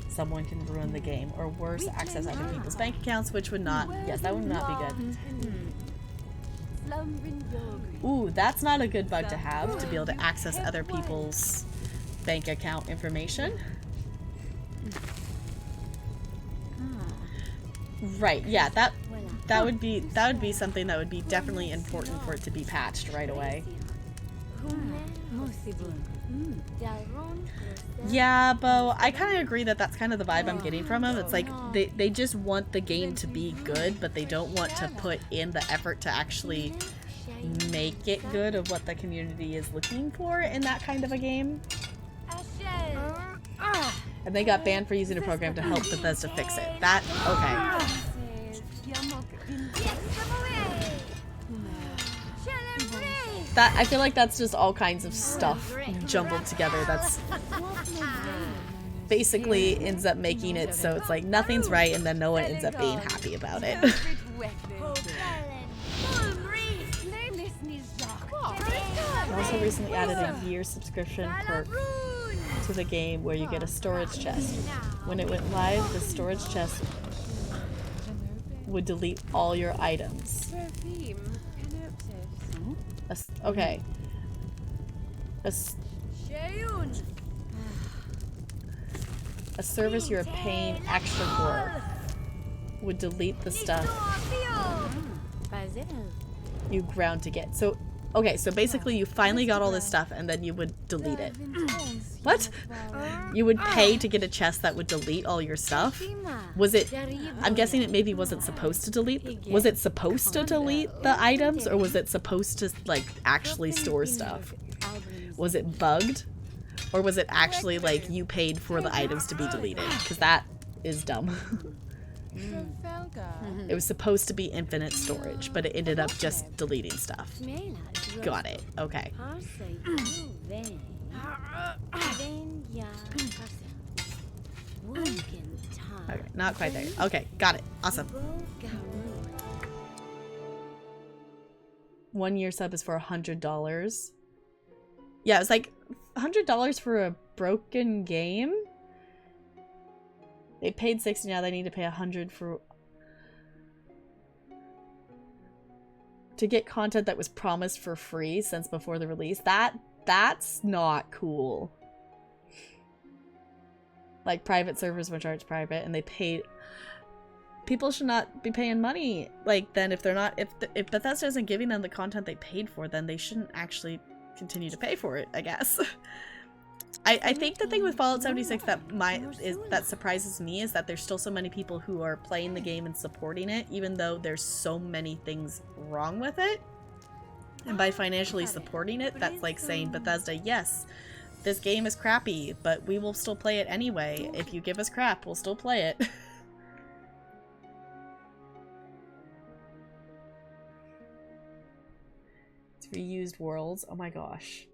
someone can ruin the game, or worse, access other people's bank accounts, which would not, yes, that would not be good. Ooh, that's not a good bug to have, to be able to access other people's bank account information. Right, yeah, that would be something that would be definitely important for it to be patched right away. Yeah, Bo, I kind of agree that that's kind of the vibe I'm getting from them. It's like they just want the game to be good, but they don't want to put in the effort to actually make it good of what the community is looking for in that kind of a game. And they got banned for using a program to help Bethesda fix it. That, okay. That, I feel like that's just all kinds of stuff jumbled together. That's basically ends up making it so it's like nothing's right and then no one ends up being happy about it. I also recently added a year subscription perk to the game where you get a storage chest. When it went live, the storage chest would delete all your items. Okay. A service you're paying extra for would delete the stuff you ground to get. So, okay, so basically you finally got all this stuff and then you would delete it. What? You would pay to get a chest that would delete all your stuff? Was it... I'm guessing it maybe wasn't supposed to delete... Was it supposed to delete the items, or was it supposed to, like, actually store stuff? Was it bugged? Or was it actually, like, you paid for the items to be deleted? Because that is dumb. It was supposed to be infinite storage, but it ended up just deleting stuff. Got it. Okay. Okay, not quite there. Okay, got it. Awesome. 1 year sub is for $100. Yeah, it was like $100 for a broken game. They paid $60, now they need to pay $100 to get content that was promised for free since before the release. That's not cool. Like, private servers were charged private, and they paid... People should not be paying money. Like, then if they're not... If Bethesda isn't giving them the content they paid for, then they shouldn't actually continue to pay for it, I guess. I think the thing with Fallout 76 that surprises me is that there's still so many people who are playing the game and supporting it, even though there's so many things wrong with it. And by financially supporting it, that's like saying, Bethesda, yes, this game is crappy, but we will still play it anyway. If you give us crap, we'll still play it. It's reused worlds. Oh my gosh.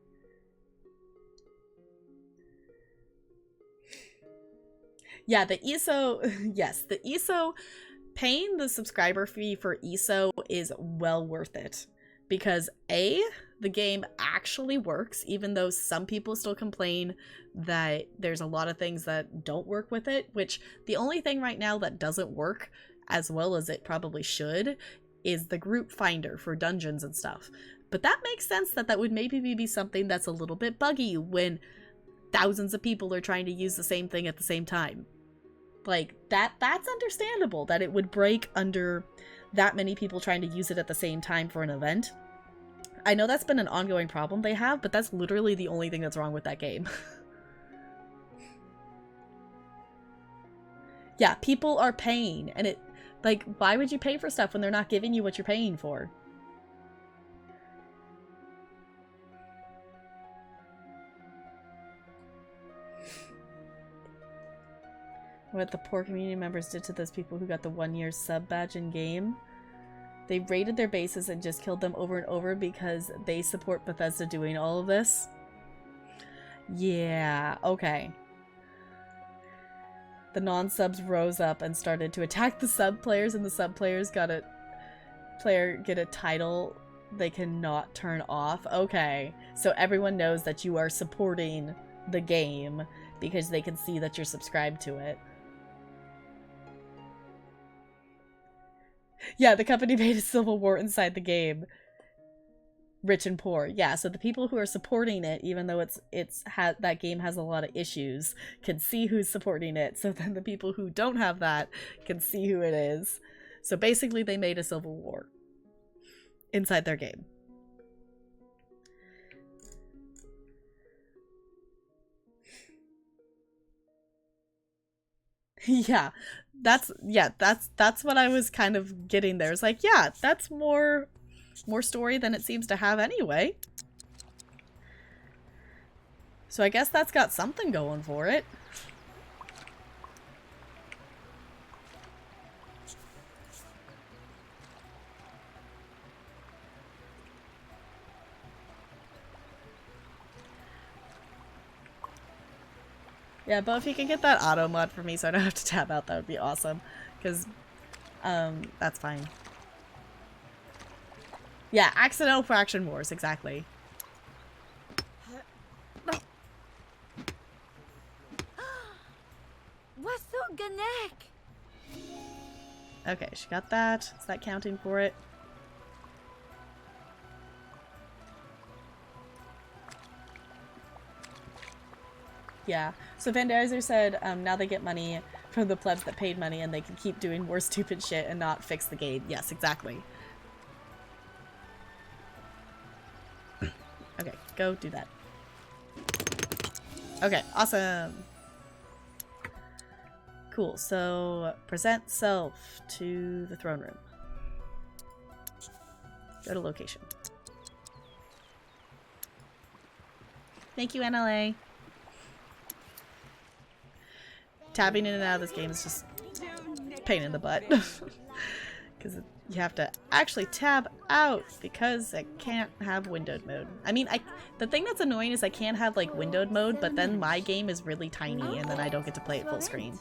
Yeah, the ESO, yes, the ESO, paying the subscriber fee for ESO is well worth it. Because A, the game actually works, even though some people still complain that there's a lot of things that don't work with it, which the only thing right now that doesn't work as well as it probably should is the group finder for dungeons and stuff. But that makes sense that that would maybe be something that's a little bit buggy when thousands of people are trying to use the same thing at the same time. Like, that's understandable that it would break under that many people trying to use it at the same time for an event. I know that's been an ongoing problem they have, but that's literally the only thing that's wrong with that game. Yeah, people are paying, and it, like, why would you pay for stuff when they're not giving you what you're paying for? What the poor community members did to those people who got the 1 year sub badge in game. They raided their bases and just killed them over and over because they support Bethesda doing all of this. Yeah, okay. The non-subs rose up and started to attack the sub players, and the sub players get a title they cannot turn off. Okay, so everyone knows that you are supporting the game because they can see that you're subscribed to it. Yeah, the company made a civil war inside the game. Rich and poor. Yeah, so the people who are supporting it, even though that game has a lot of issues, can see who's supporting it. So then the people who don't have that can see who it is. So basically they made a civil war inside their game. Yeah, that's what I was kind of getting there. It's like, yeah, that's more story than it seems to have anyway. So I guess that's got something going for it. Yeah, but if you can get that auto mod for me so I don't have to tab out, that would be awesome. Because, that's fine. Yeah, accidental fraction wars, exactly. What's the ganek? Okay, she got that. Is that counting for it? Yeah. So Van Derzer said now they get money from the plebs that paid money and they can keep doing more stupid shit and not fix the game. Yes, exactly. Okay, go do that. Okay, awesome. Cool, so present self to the throne room. Go to location. Thank you, NLA. Tabbing in and out of this game is just a pain in the butt. Because you have to actually tab out because I can't have windowed mode. I mean, the thing that's annoying is I can't have like windowed mode, but then my game is really tiny and then I don't get to play it full screen.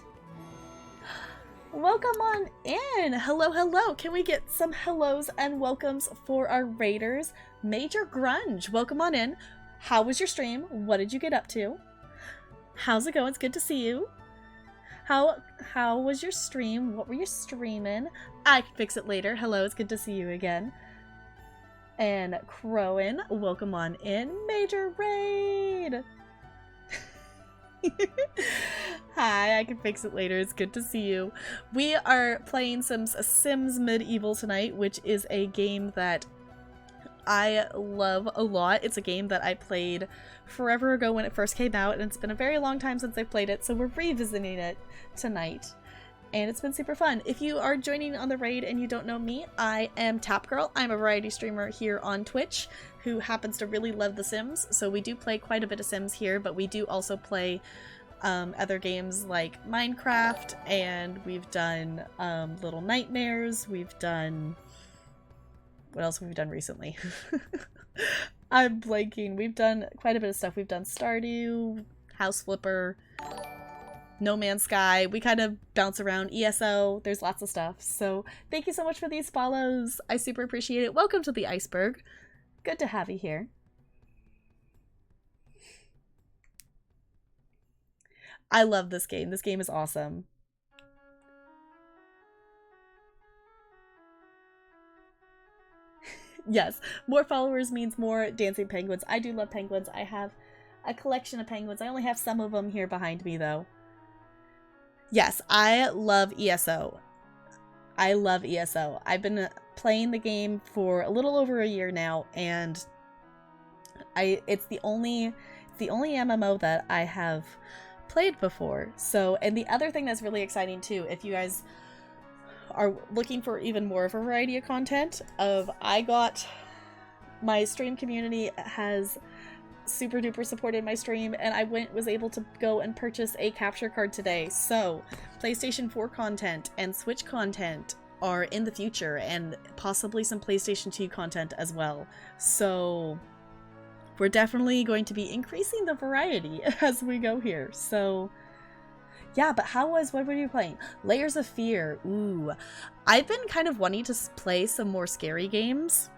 Welcome on in! Hello, hello! Can we get some hellos and welcomes for our raiders? Major Grunge, welcome on in. How was your stream? What did you get up to? How's it going? It's good to see you. How was your stream? What were you streaming? I can fix it later. Hello, it's good to see you again. And Crowan, welcome on in. Major Raid! Hi, I can fix it later. It's good to see you. We are playing some Sims Medieval tonight, which is a game that I love a lot. It's a game that I played forever ago when it first came out, and it's been a very long time since I played it, so we're revisiting it tonight. And it's been super fun. If you are joining on the raid and you don't know me, I am Tap Girl. I'm a variety streamer here on Twitch who happens to really love The Sims. So we do play quite a bit of Sims here, but we do also play other games like Minecraft, and we've done Little Nightmares. We've done... What else have we done recently? I'm blanking. We've done quite a bit of stuff. We've done Stardew, House Flipper, No Man's Sky. We kind of bounce around. ESO. There's lots of stuff. So thank you so much for these follows. I super appreciate it. Welcome to the Iceberg. Good to have you here. I love this game. This game is awesome. Yes, more followers means more dancing penguins. I do love penguins. I have a collection of penguins. I only have some of them here behind me, though. Yes, I love ESO. I love ESO. I've been playing the game for a little over a year now, and it's the only MMO that I have played before. So, and the other thing that's really exciting too, if you guys are looking for even more of a variety of content, my stream community has super duper supported my stream, and I was able to go and purchase a capture card today. So PlayStation 4 content and Switch content are in the future, and possibly some PlayStation 2 content as well. So we're definitely going to be increasing the variety as we go here. So yeah, but what were you playing? Layers of Fear. Ooh. I've been kind of wanting to play some more scary games.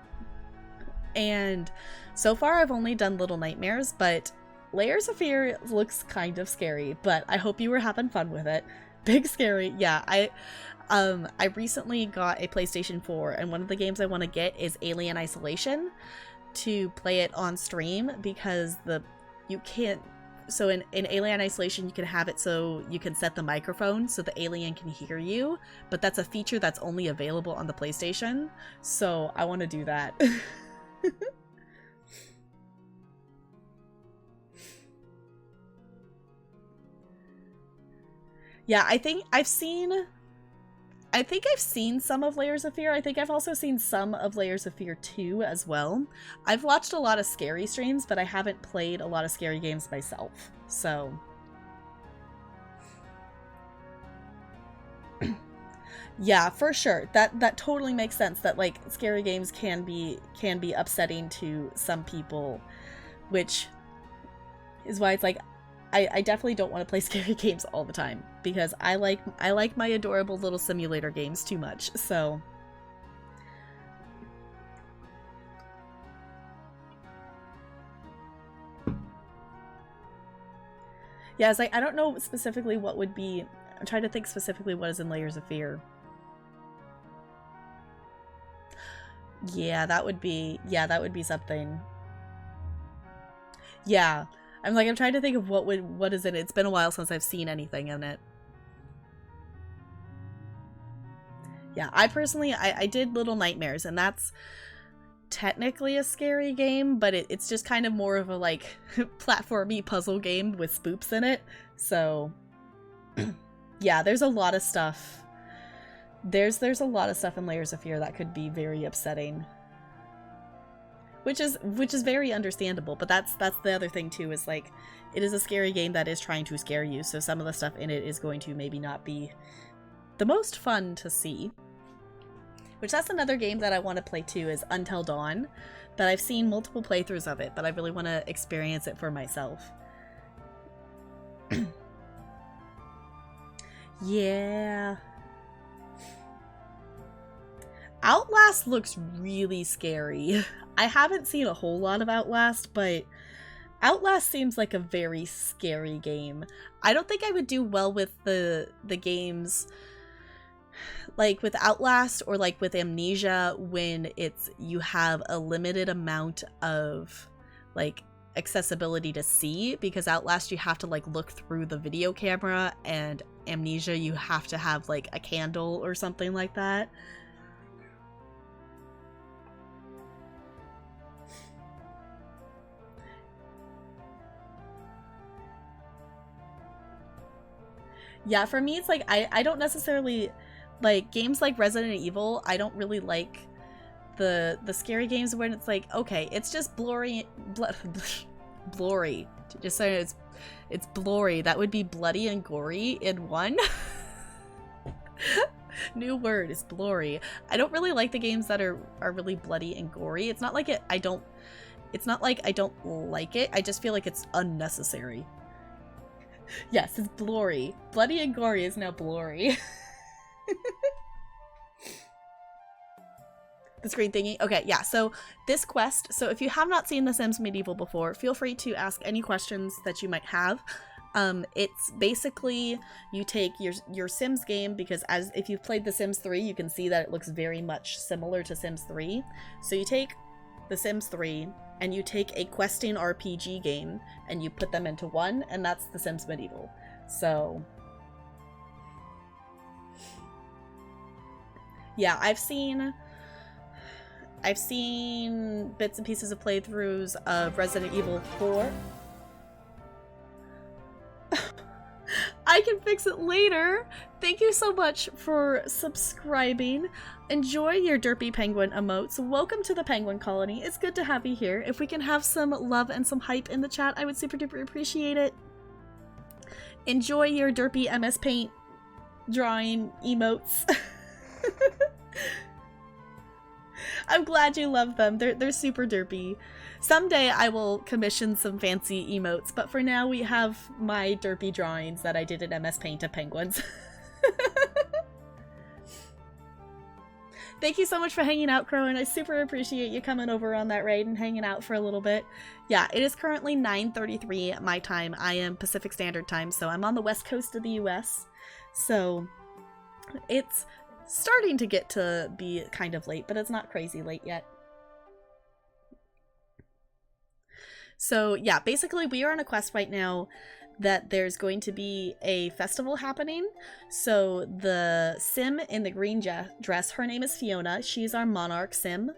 And so far I've only done Little Nightmares, but Layers of Fear looks kind of scary, but I hope you were having fun with it. Big scary. Yeah, I recently got a PlayStation 4, and one of the games I want to get is Alien Isolation to play it on stream, because you can't. So in Alien Isolation, you can have it so you can set the microphone so the alien can hear you, but that's a feature that's only available on the PlayStation. So I want to do that. Yeah, I think I've seen some of Layers of Fear. I think I've also seen some of Layers of Fear 2 as well. I've watched a lot of scary streams, but I haven't played a lot of scary games myself. So yeah, for sure. That totally makes sense, that like scary games can be upsetting to some people, which is why it's like I definitely don't want to play scary games all the time, because I like my adorable little simulator games too much. So yeah, it's like I don't know specifically what would be. I'm trying to think specifically what is in Layers of Fear. Yeah, that would be something. Yeah. I'm trying to think of what is in it. It's been a while since I've seen anything in it. Yeah, I personally, I did Little Nightmares, and that's technically a scary game, but it's just kind of more of a like platformy puzzle game with spoops in it. So yeah, there's a lot of stuff. There's a lot of stuff in Layers of Fear that could be very upsetting. Which is very understandable, but that's the other thing too, is like it is a scary game that is trying to scare you, so some of the stuff in it is going to maybe not be the most fun to see. Which that's another game that I want to play too, is Until Dawn, that I've seen multiple playthroughs of it, but I really want to experience it for myself. Yeah. Outlast looks really scary. I haven't seen a whole lot of Outlast, but Outlast seems like a very scary game. I don't think I would do well with the games like with Outlast or like with Amnesia, when you have a limited amount of like accessibility to see, because Outlast you have to like look through the video camera, and Amnesia you have to have like a candle or something like that. Yeah, for me, it's like, I don't necessarily, like, games like Resident Evil, I don't really like the scary games when it's like, okay, it's just blurry, blurry. Just saying it's blurry. That would be bloody and gory in one. New word is blurry. I don't really like the games that are really bloody and gory. It's not like it's not like I don't like it, I just feel like it's unnecessary. Yes, it's blurry. Bloody and gory is now blurry. The screen thingy. Okay, yeah, so this quest, so if you have not seen The Sims Medieval before, feel free to ask any questions that you might have. It's basically, you take your Sims game, because if you've played The Sims 3, you can see that it looks very much similar to Sims 3. So you take The Sims 3, and you take a questing RPG game, and you put them into one, and that's The Sims Medieval. So yeah, I've seen bits and pieces of playthroughs of Resident Evil 4. I can fix it later. Thank you so much for subscribing. Enjoy your derpy penguin emotes. Welcome to the penguin colony. It's good to have you here. If we can have some love and some hype in the chat, I would super duper appreciate it. Enjoy your derpy MS Paint drawing emotes. I'm glad you love them. They're super derpy. Someday I will commission some fancy emotes, but for now we have my derpy drawings that I did in MS Paint of penguins. Thank you so much for hanging out, Crow, and I super appreciate you coming over on that raid and hanging out for a little bit. Yeah, it is currently 9:33 my time. I am Pacific Standard Time, so I'm on the west coast of the US. So it's starting to get to be kind of late, but it's not crazy late yet. So yeah, basically we are on a quest right now that there's going to be a festival happening. So the sim in the green dress, her name is Fiona. She's our monarch sim.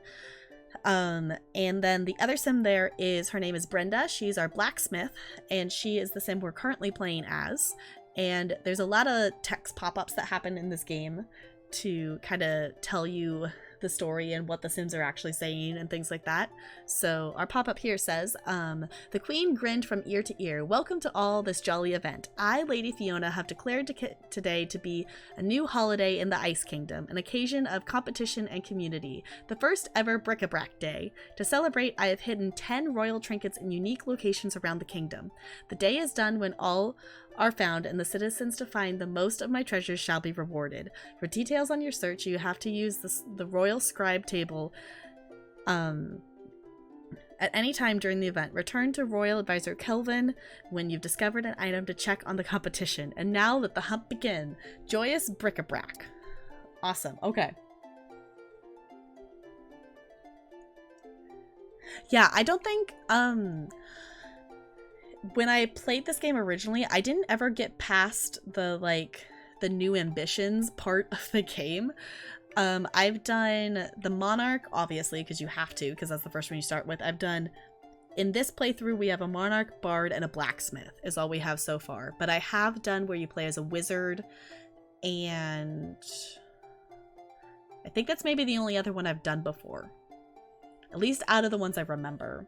And then the other sim there is, her name is Brenda. She's our blacksmith, and she is the sim we're currently playing as. And there's a lot of text pop-ups that happen in this game to kind of tell you the story and what the Sims are actually saying and things like that. So our pop-up here says, the Queen grinned from ear to ear. Welcome to all this jolly event. I, Lady Fiona, have declared today to be a new holiday in the Ice Kingdom, an occasion of competition and community, the first ever Bric-a-Brac Day. To celebrate, I have hidden 10 royal trinkets in unique locations around the kingdom. The day is done when all are found, and the citizens to find the most of my treasures shall be rewarded. For details on your search, you have to use the royal scribe table at any time during the event. Return to Royal Advisor Kelvin when you've discovered an item to check on the competition. And now let the hunt begin. Joyous bric-a-brac. Awesome. Okay. Yeah, I don't think, when I played this game originally, I didn't ever get past the new ambitions part of the game. I've done the Monarch, obviously, because you have to, because that's the first one you start with. I've done, in this playthrough, we have a Monarch, Bard, and a Blacksmith, is all we have so far. But I have done where you play as a Wizard, and I think that's maybe the only other one I've done before. At least out of the ones I remember.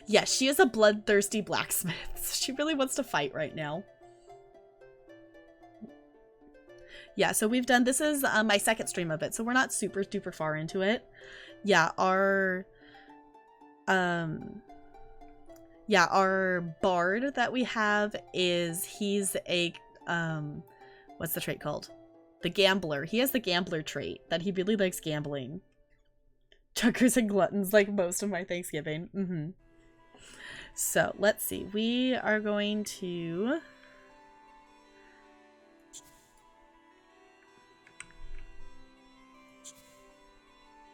Yes, she is a bloodthirsty blacksmith. She really wants to fight right now. Yeah, so we've done, this is my second stream of it, so we're not super duper far into it. Yeah, our bard that we have is, he's a, what's the trait called? The gambler. He has the gambler trait, that he really likes gambling. Chuckers and gluttons, like most of my Thanksgiving. So, let's see. We are going to...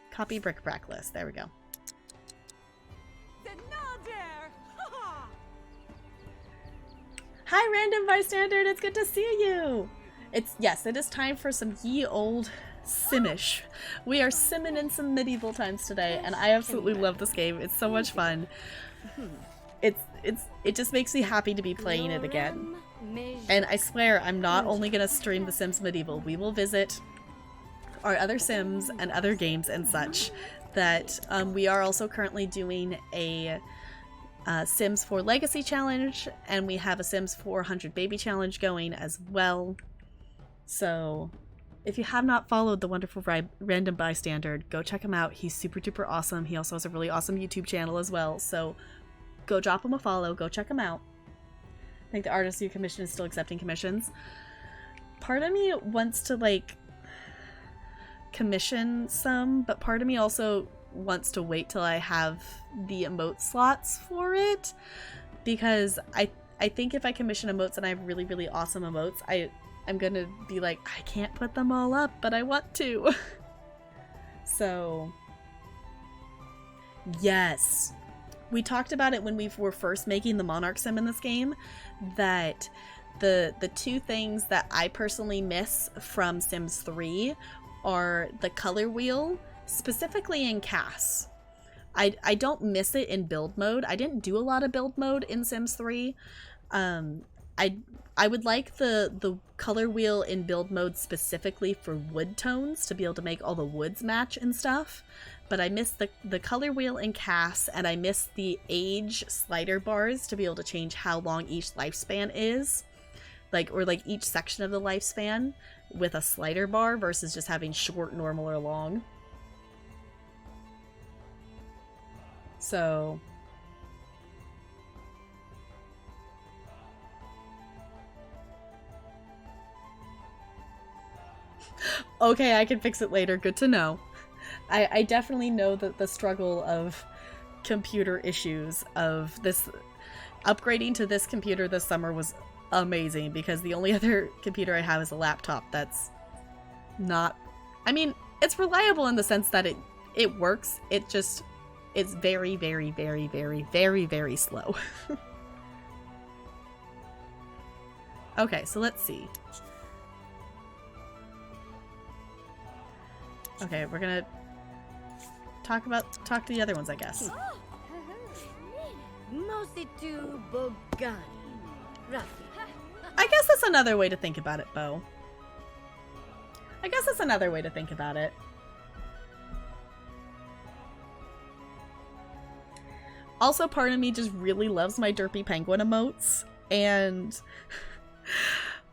copy bric-a-brac list. There we go. Hi, random bystander. It's good to see you. Yes, it is time for some ye old Simish. We are simming in some medieval times today, and I absolutely love this game. It's so much fun. It just makes me happy to be playing it again. And I swear, I'm not only gonna stream the Sims Medieval. We will visit our other Sims and other games and such. That we are also currently doing a Sims 4 Legacy Challenge, and we have a Sims 400 Baby Challenge going as well. So if you have not followed the wonderful Random Bystander, go check him out. He's super duper awesome. He also has a really awesome YouTube channel as well. So go drop him a follow. Go check him out. I think the artist you commission is still accepting commissions. Part of me wants to like commission some, but part of me also wants to wait till I have the emote slots for it, because I think if I commission emotes and I have really, really awesome emotes, I'm gonna be like, I can't put them all up, but I want to. So yes, we talked about it when we were first making the Monarch Sim in this game, that the two things that I personally miss from Sims 3 are the color wheel, specifically in CAS. I don't miss it in build mode. I didn't do a lot of build mode in Sims 3. I would like the color wheel in build mode specifically for wood tones, to be able to make all the woods match and stuff. But I miss the color wheel in CAS, and I miss the age slider bars to be able to change how long each lifespan is. Or each section of the lifespan with a slider bar versus just having short, normal, or long. So Okay, I can fix it later. Good to know. I definitely know that the struggle of computer issues of this upgrading to this computer this summer was amazing because the only other computer I have is a laptop that's not, I mean, it's reliable in the sense that it works. It's very, very, very, very, very, very slow. Okay, so let's see. Okay, we're gonna talk to the other ones, I guess. I guess that's another way to think about it, Bo. I guess that's another way to think about it. Also, part of me just really loves my derpy penguin emotes, and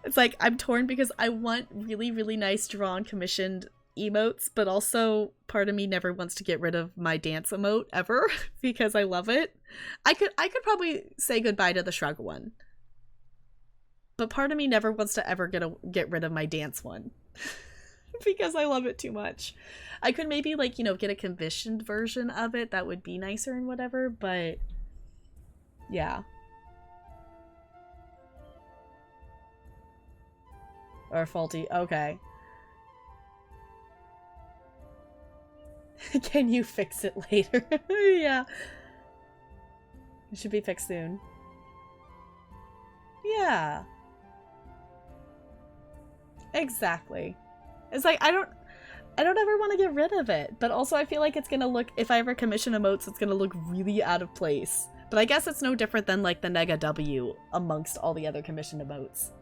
it's like I'm torn because I want really, really nice drawn commissioned emotes, but also part of me never wants to get rid of my dance emote ever because I love it. I could probably say goodbye to the shrug one, but part of me never wants to ever get rid of my dance one because I love it too much. I could maybe, like, you know, get a commissioned version of it that would be nicer and whatever, but yeah. Or faulty. Okay. Can you fix it later? Yeah. It should be fixed soon. Yeah. Exactly. It's like, I don't ever want to get rid of it, but also I feel like it's gonna look, if I ever commission emotes, it's gonna look really out of place. But I guess it's no different than, like, the Nega W amongst all the other commissioned emotes.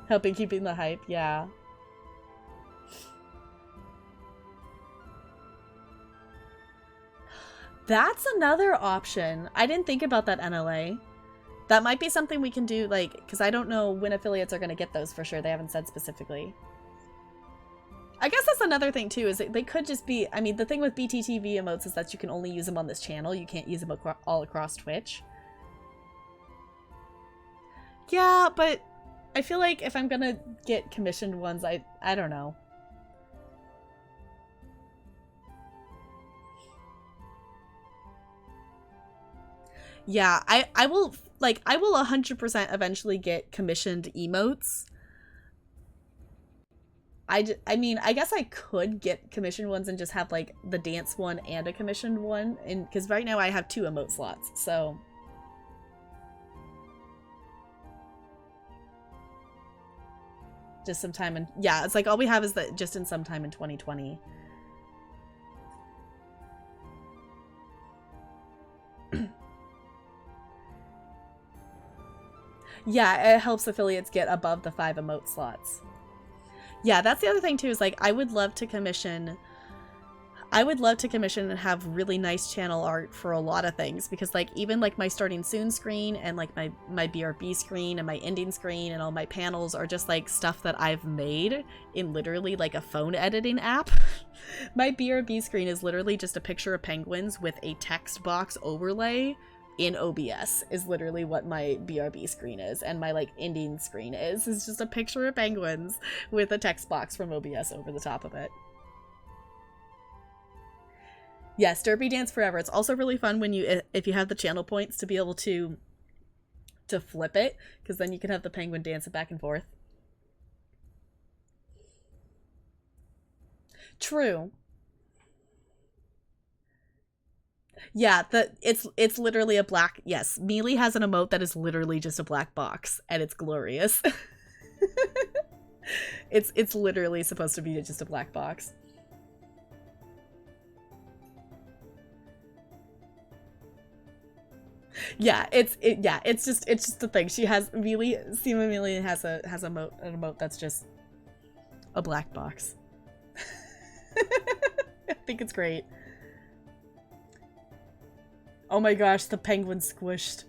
Helping keeping the hype, yeah. That's another option. I didn't think about that, NLA. That might be something we can do, like, because I don't know when affiliates are going to get those for sure. They haven't said specifically. I guess that's another thing, too, is that they could just be, I mean, the thing with BTTV emotes is that you can only use them on this channel. You can't use them all across Twitch. Yeah, but I feel like if I'm gonna get commissioned ones, I don't know. Yeah, I will 100% eventually get commissioned emotes. I mean, I guess I could get commissioned ones and just have, like, the dance one and a commissioned one, and because right now I have 2 emote slots, so just sometime in, yeah, it's like all we have is that just in sometime in 2020. Yeah, it helps affiliates get above the 5 emote slots. Yeah, that's the other thing too, is like I would love to commission and have really nice channel art for a lot of things, because like even like my starting soon screen and like my BRB screen and my ending screen and all my panels are just like stuff that I've made in literally like a phone editing app. My BRB screen is literally just a picture of penguins with a text box overlay in OBS is literally what my BRB screen is, and my like ending screen is just a picture of penguins with a text box from OBS over the top of it. Yes, Derpy Dance Forever. It's also really fun when if you have the channel points to be able to flip it, because then you can have the penguin dance it back and forth. True. Yeah, it's literally a black, yes, Mealy has an emote that is literally just a black box, and it's glorious. It's literally supposed to be just a black box. Yeah, it's just the thing. She has Sima Mealy has an emote that's just a black box. I think it's great. Oh my gosh, the penguin squished.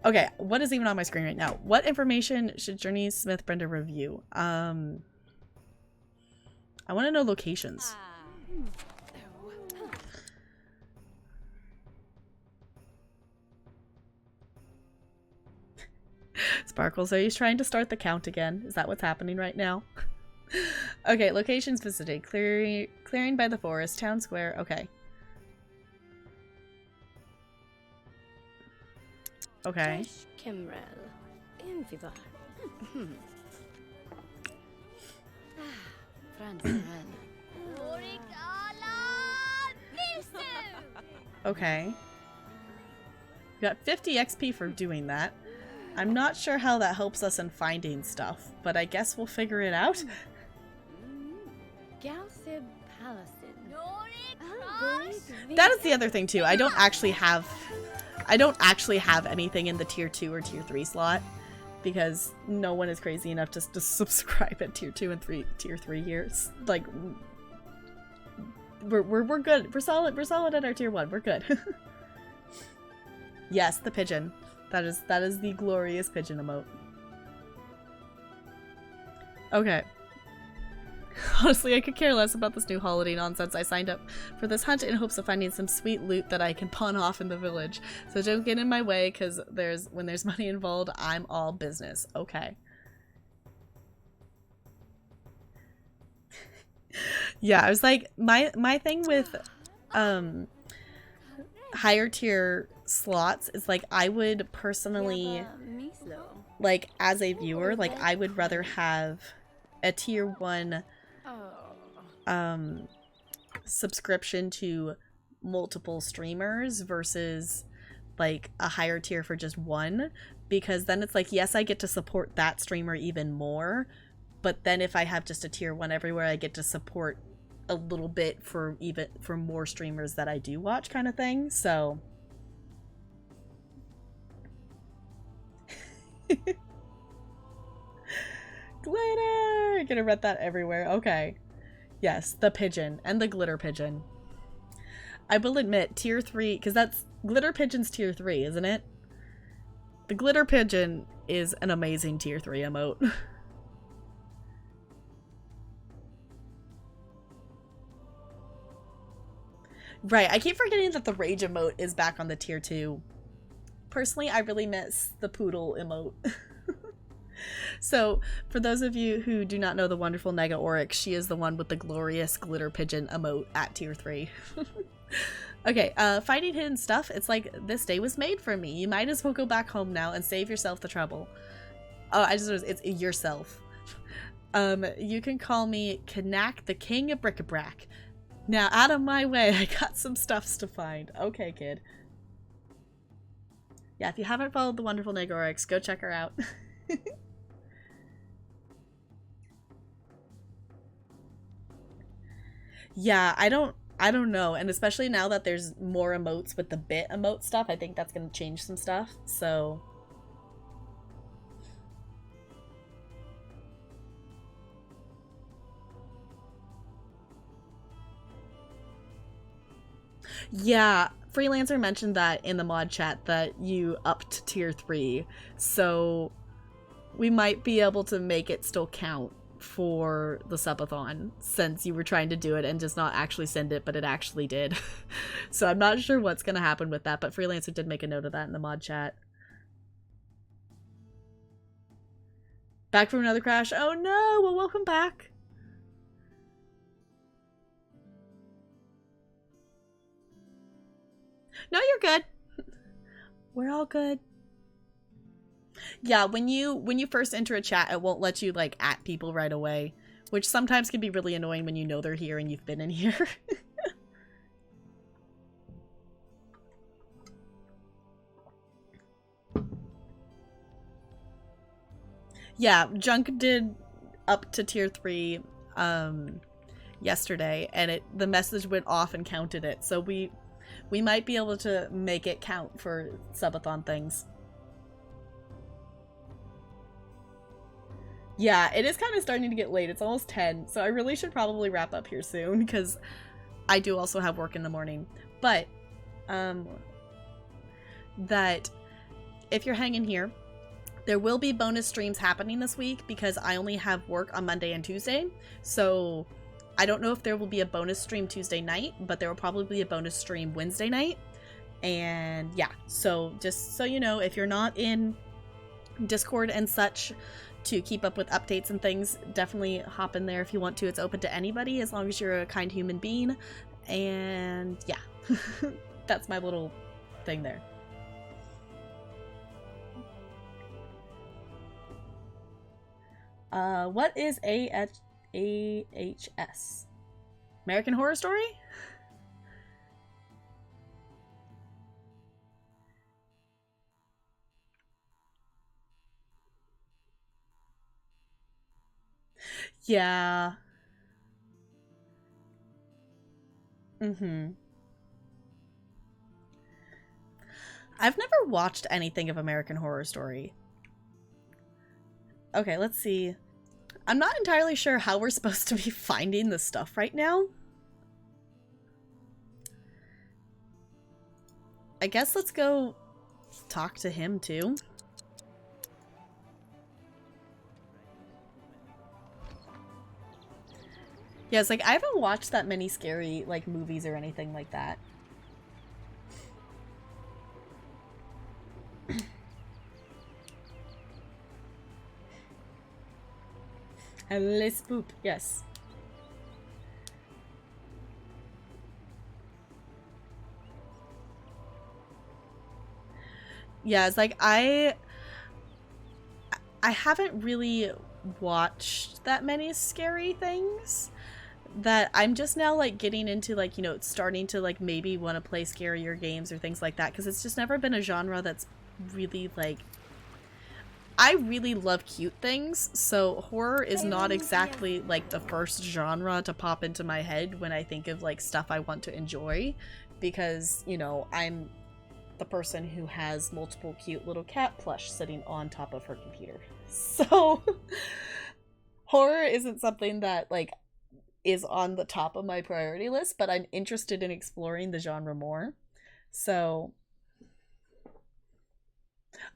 Okay, what is even on my screen right now? What information should Journey Smith Brenda review? I want to know locations. Sparkles, are you trying to start the count again? Is that what's happening right now? Okay, locations visited. Clearing by the forest, town square. Okay. Okay. Okay. We got 50 XP for doing that. I'm not sure how that helps us in finding stuff, but I guess we'll figure it out. That is the other thing too. I don't actually have anything in the tier 2 or tier 3 slot because no one is crazy enough to subscribe at tier 2 and tier 3 years. Like we're good. We're solid at our tier 1. We're good. Yes, the pigeon. That is the glorious pigeon emote. Okay. Honestly, I could care less about this new holiday nonsense. I signed up for this hunt in hopes of finding some sweet loot that I can pawn off in the village. So don't get in my way, because when there's money involved, I'm all business. Okay. Yeah, I was like, my thing with higher tier slots is like I would personally, like as a viewer, like I would rather have a tier 1 subscription to multiple streamers versus like a higher tier for just one, because then it's like, yes, I get to support that streamer even more, but then if I have just a tier 1 everywhere, I get to support a little bit for more streamers that I do watch, kind of thing. So glitter! Gonna read that everywhere. Okay. Yes, the pigeon and the glitter pigeon. I will admit, tier 3, because that's glitter pigeon's tier 3, isn't it? The glitter pigeon is an amazing tier 3 emote. Right, I keep forgetting that the rage emote is back on the tier 2. Personally, I really miss the poodle emote. So, for those of you who do not know the wonderful Nega Oryx, she is the one with the glorious glitter pigeon emote at tier 3. Okay, finding hidden stuff. It's like, this day was made for me. You might as well go back home now and save yourself the trouble. Oh, I just noticed, it's yourself. You can call me Kanak, the king of bric-a-brac. Now, out of my way, I got some stuffs to find. Okay, kid. Yeah, if you haven't followed the wonderful Nega Oryx, go check her out. Yeah, I don't know, and especially now that there's more emotes with the bit emote stuff, I think that's gonna change some stuff, so. Yeah, Freelancer mentioned that in the mod chat that you upped tier 3, so we might be able to make it still count for the subathon, since you were trying to do it and just not actually send it, but it actually did. So I'm not sure what's going to happen with that, but Freelancer did make a note of that in the mod chat. Back from another crash. Oh no, well, welcome back. No, you're good. We're all good. Yeah, when you first enter a chat, it won't let you like at people right away, which sometimes can be really annoying when you know they're here and you've been in here. Yeah, Junk did up to tier 3 yesterday, and the message went off and counted it, so we might be able to make it count for subathon things. Yeah, it is kind of starting to get late. It's almost 10, so I really should probably wrap up here soon, because I do also have work in the morning. But, that if you're hanging here, there will be bonus streams happening this week, because I only have work on Monday and Tuesday. So, I don't know if there will be a bonus stream Tuesday night, but there will probably be a bonus stream Wednesday night. And yeah, so just so you know, if you're not in Discord and such to keep up with updates and things. Definitely hop in there if you want to. It's open to anybody as long as you're a kind human being. And yeah, that's my little thing there. What is AHS? American Horror Story? Yeah. I've never watched anything of American Horror Story. Okay, let's see. I'm not entirely sure how we're supposed to be finding this stuff right now. I guess let's go talk to him too. Yeah, it's like I haven't watched that many scary like movies or anything like that. Les Poop, yes. Yeah, it's like I haven't really watched that many scary things that I'm just now like getting into, like, you know, starting to like maybe want to play scarier games or things like that, because it's just never been a genre that's really like, I really love cute things, so horror is not exactly like the first genre to pop into my head when I think of like stuff I want to enjoy, because, you know, I'm the person who has multiple cute little cat plush sitting on top of her computer. So horror isn't something that like is on the top of my priority list, but I'm interested in exploring the genre more. So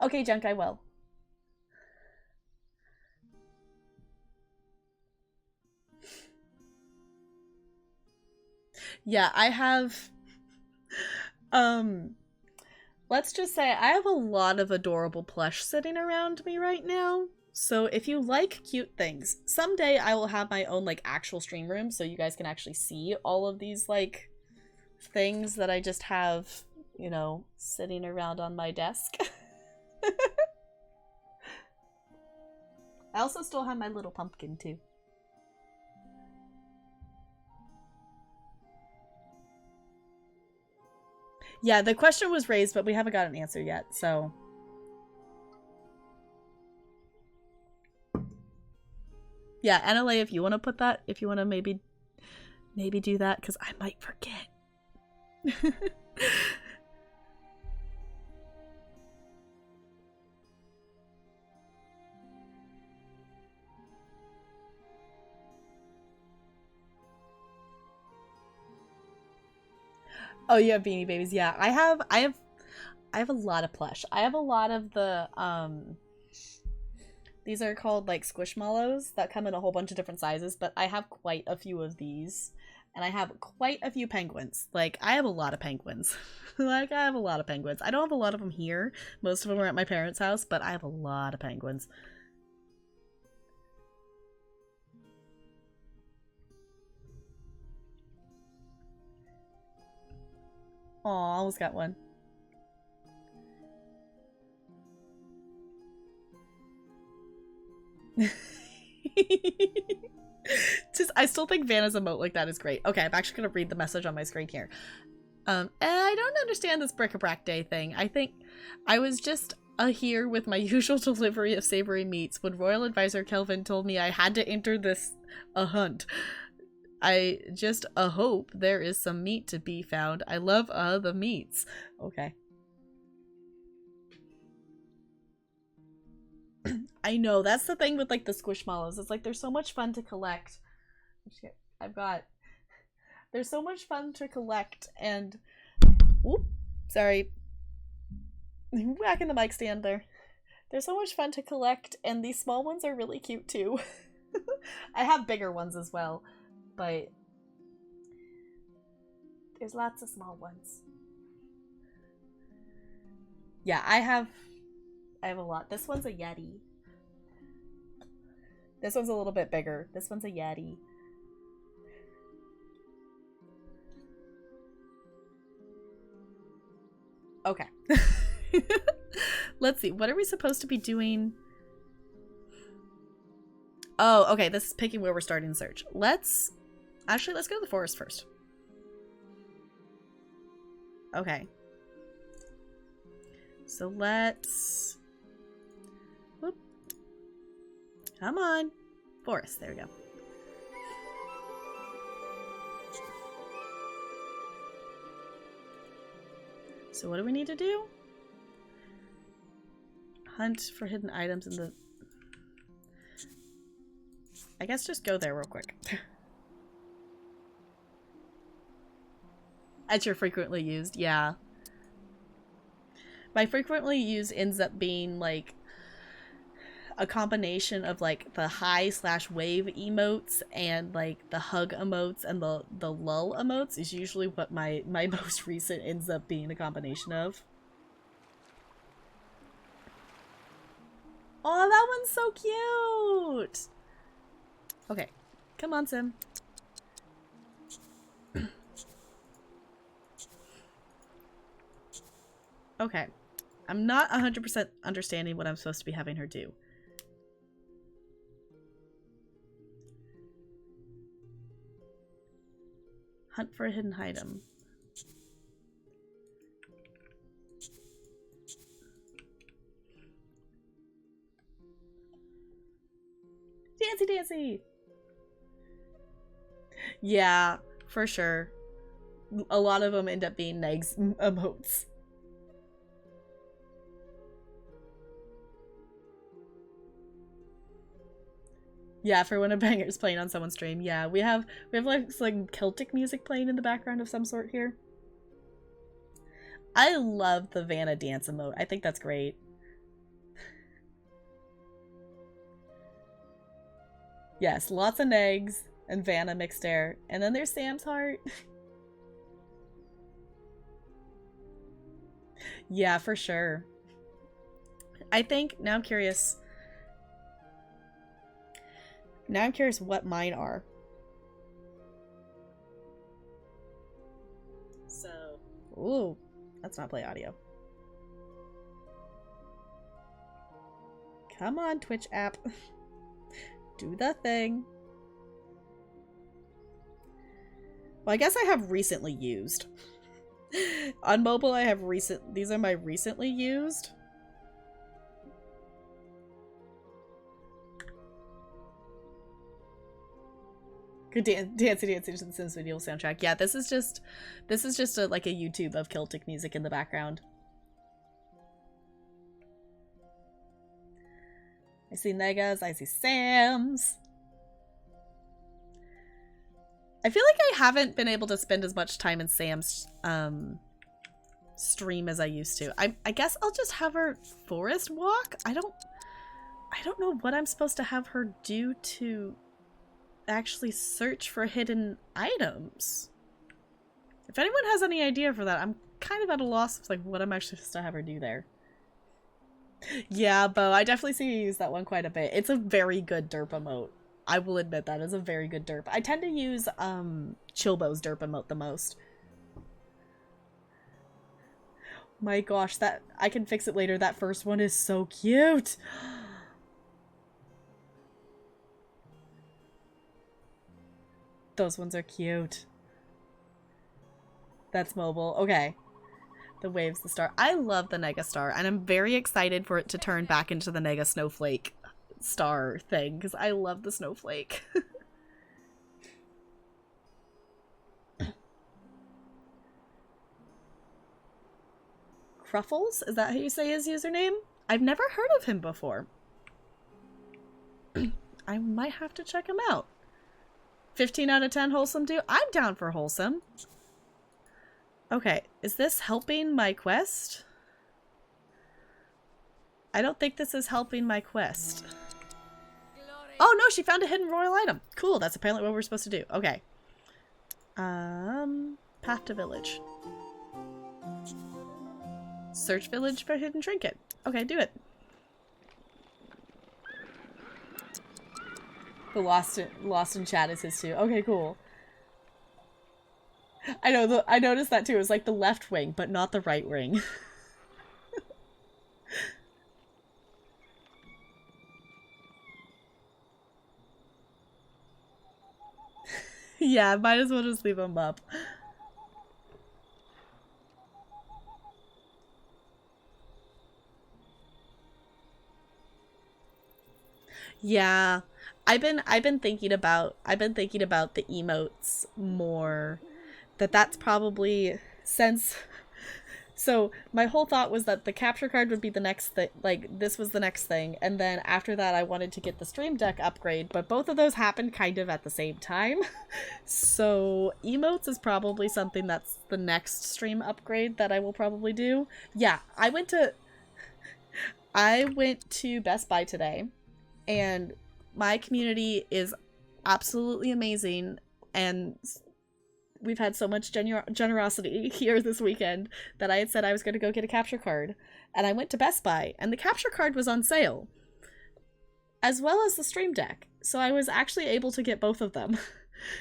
okay, Junk, I will. Yeah, I have let's just say I have a lot of adorable plush sitting around me right now. So if you like cute things, someday I will have my own like actual stream room so you guys can actually see all of these like things that I just have, you know, sitting around on my desk. I also still have my little pumpkin too. Yeah, the question was raised, but we haven't got an answer yet, so. Yeah, NLA, if you want to put that, if you want to maybe do that, because I might forget. Oh, you have Beanie Babies. Yeah, I have a lot of plush. I have a lot of the these are called like squishmallows that come in a whole bunch of different sizes, but I have quite a few of these, and I have quite a few penguins. Like, I have a lot of penguins. Like, I have a lot of penguins. I don't have a lot of them here. Most of them are at my parents' house, but I have a lot of penguins. Aw, almost got one. Just, I still think Vanna's emote like that is great. Okay, I'm actually gonna read the message on my screen here. I don't understand this bric-a-brac day thing. I think I was just here with my usual delivery of savory meats when Royal Advisor Kelvin told me I had to enter this hunt. I just hope there is some meat to be found. I love the meats. Okay. I know, that's the thing with like the squishmallows. It's like they're so much fun to collect. There's so much fun to collect, and oop, sorry. Whacking the mic stand there. They're so much fun to collect, and these small ones are really cute too. I have bigger ones as well, but there's lots of small ones. Yeah, I have I have a lot. This one's a Yeti. This one's a little bit bigger. This one's a Yeti. Okay. Let's see. What are we supposed to be doing? Oh, okay. This is picking where we're starting the search. Let's go to the forest first. Okay. So let's... Whoop. Come on. Forest. There we go. So what do we need to do? Hunt for hidden items in the... I guess just go there real quick. At your frequently used, yeah. My frequently used ends up being like a combination of like the high/wave emotes and like the hug emotes and the lull emotes is usually what my most recent ends up being a combination of. Oh, that one's so cute! Okay, come on, Sim. Okay. I'm not 100% understanding what I'm supposed to be having her do. Hunt for a hidden item. Dancy, dancy! Yeah, for sure. A lot of them end up being Negs emotes. Yeah, for when a banger's playing on someone's stream. Yeah, we have like Celtic music playing in the background of some sort here. I love the Vanna dance emote. I think that's great. Yes, lots of Negs and Vanna mixed air. And then there's Sam's heart. Yeah, for sure. I think, now I'm curious. Now I'm curious what mine are. So, ooh, let's not play audio. Come on, Twitch app. Do the thing. Well, I guess I have recently used. On mobile, I have these are my recently used. Good dancing to the Sims Medival soundtrack. Yeah, this is just like a YouTube of Celtic music in the background. I see Negas, I see Sams. I feel like I haven't been able to spend as much time in Sam's stream as I used to. I guess I'll just have her forest walk. I don't know what I'm supposed to have her do to actually search for hidden items. If anyone has any idea for that, I'm kind of at a loss of like what I'm actually supposed to have her do there. Yeah, Bo, I definitely see you use that one quite a bit. It's a very good derp emote. I will admit that is a very good derp. I tend to use Chilbo's derp emote the most. My gosh, that I can fix it later. That first one is so cute. Those ones are cute. That's mobile. Okay. The waves, the star. I love the Nega star, and I'm very excited for it to turn back into the Nega snowflake star thing, because I love the snowflake. Cruffles? Is that how you say his username? I've never heard of him before. I might have to check him out. 15 out of 10 wholesome do? I'm down for wholesome. Okay, is this helping my quest? I don't think this is helping my quest. Oh no, she found a hidden royal item. Cool, that's apparently what we're supposed to do. Okay. Path to village. Search village for hidden trinket. Okay, do it. The Lost in Chat is his too. Okay, cool. I know, I noticed that too. It was like the left wing, but not the right wing. Yeah, might as well just leave him up. Yeah. I've been thinking about the emotes more. That's probably since so my whole thought was that the capture card would be the next thing, like this was the next thing, and then after that I wanted to get the stream deck upgrade, but both of those happened kind of at the same time. So emotes is probably something that's the next stream upgrade that I will probably do. Yeah, I went to Best Buy today, and my community is absolutely amazing, and we've had so much generosity here this weekend that I had said I was going to go get a capture card. And I went to Best Buy, and the capture card was on sale, as well as the stream deck. So I was actually able to get both of them.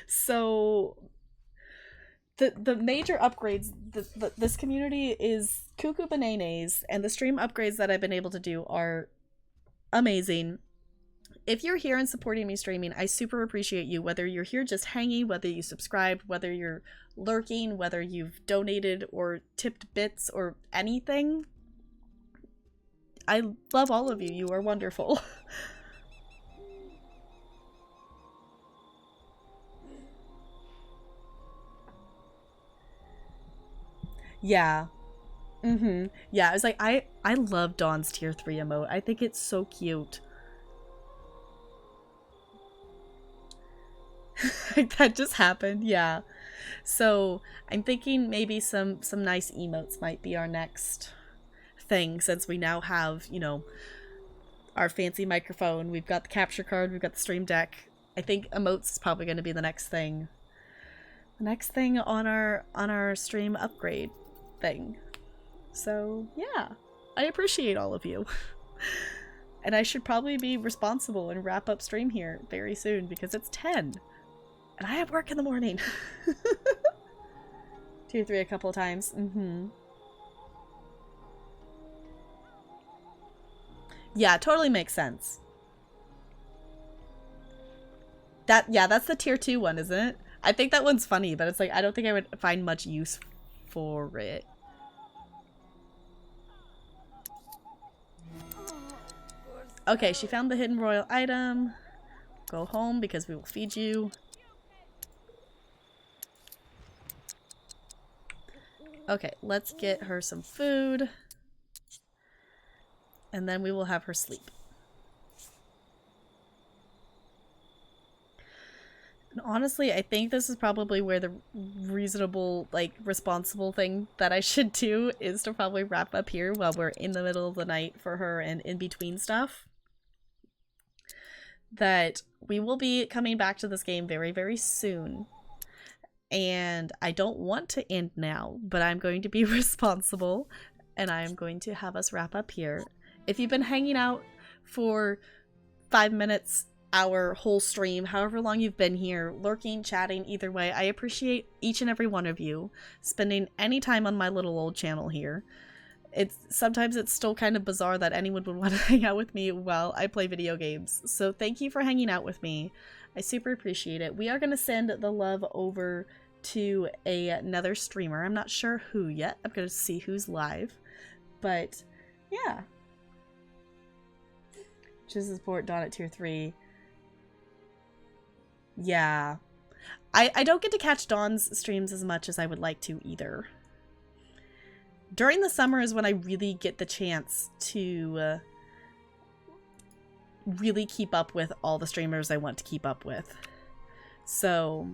So the major upgrades, this community is cuckoo bananas, and the stream upgrades that I've been able to do are amazing. If you're here and supporting me streaming, I super appreciate you, whether you're here just hanging, whether you subscribed, whether you're lurking, whether you've donated or tipped bits or anything. I love all of you. You are wonderful. Yeah. Yeah, I was like, I love Dawn's tier 3 emote. I think it's so cute. That just happened, yeah. So I'm thinking maybe some nice emotes might be our next thing, since we now have, you know, our fancy microphone, we've got the capture card, we've got the stream deck. I think emotes is probably going to be the next thing. The next thing on our stream upgrade thing. So yeah, I appreciate all of you. And I should probably be responsible and wrap up stream here very soon because it's 10. And I have work in the morning. Tier 3 a couple of times. Yeah, totally makes sense. That's the tier 2 one, isn't it? I think that one's funny, but it's like, I don't think I would find much use for it. Okay, she found the hidden royal item. Go home because we will feed you. Okay, let's get her some food. And then we will have her sleep. And honestly, I think this is probably where the reasonable, like, responsible thing that I should do is to probably wrap up here while we're in the middle of the night for her and in between stuff. That we will be coming back to this game very, very soon. And I don't want to end now, but I'm going to be responsible and I'm going to have us wrap up here. If you've been hanging out for 5 minutes, hour, whole stream, however long you've been here, lurking, chatting, either way, I appreciate each and every one of you spending any time on my little old channel here. Sometimes it's still kind of bizarre that anyone would want to hang out with me while I play video games. So thank you for hanging out with me. I super appreciate it. We are going to send the love over to another streamer. I'm not sure who yet. I'm going to see who's live. But yeah. Just support Dawn at tier 3. Yeah. I don't get to catch Dawn's streams as much as I would like to either. During the summer is when I really get the chance to really keep up with all the streamers I want to keep up with. So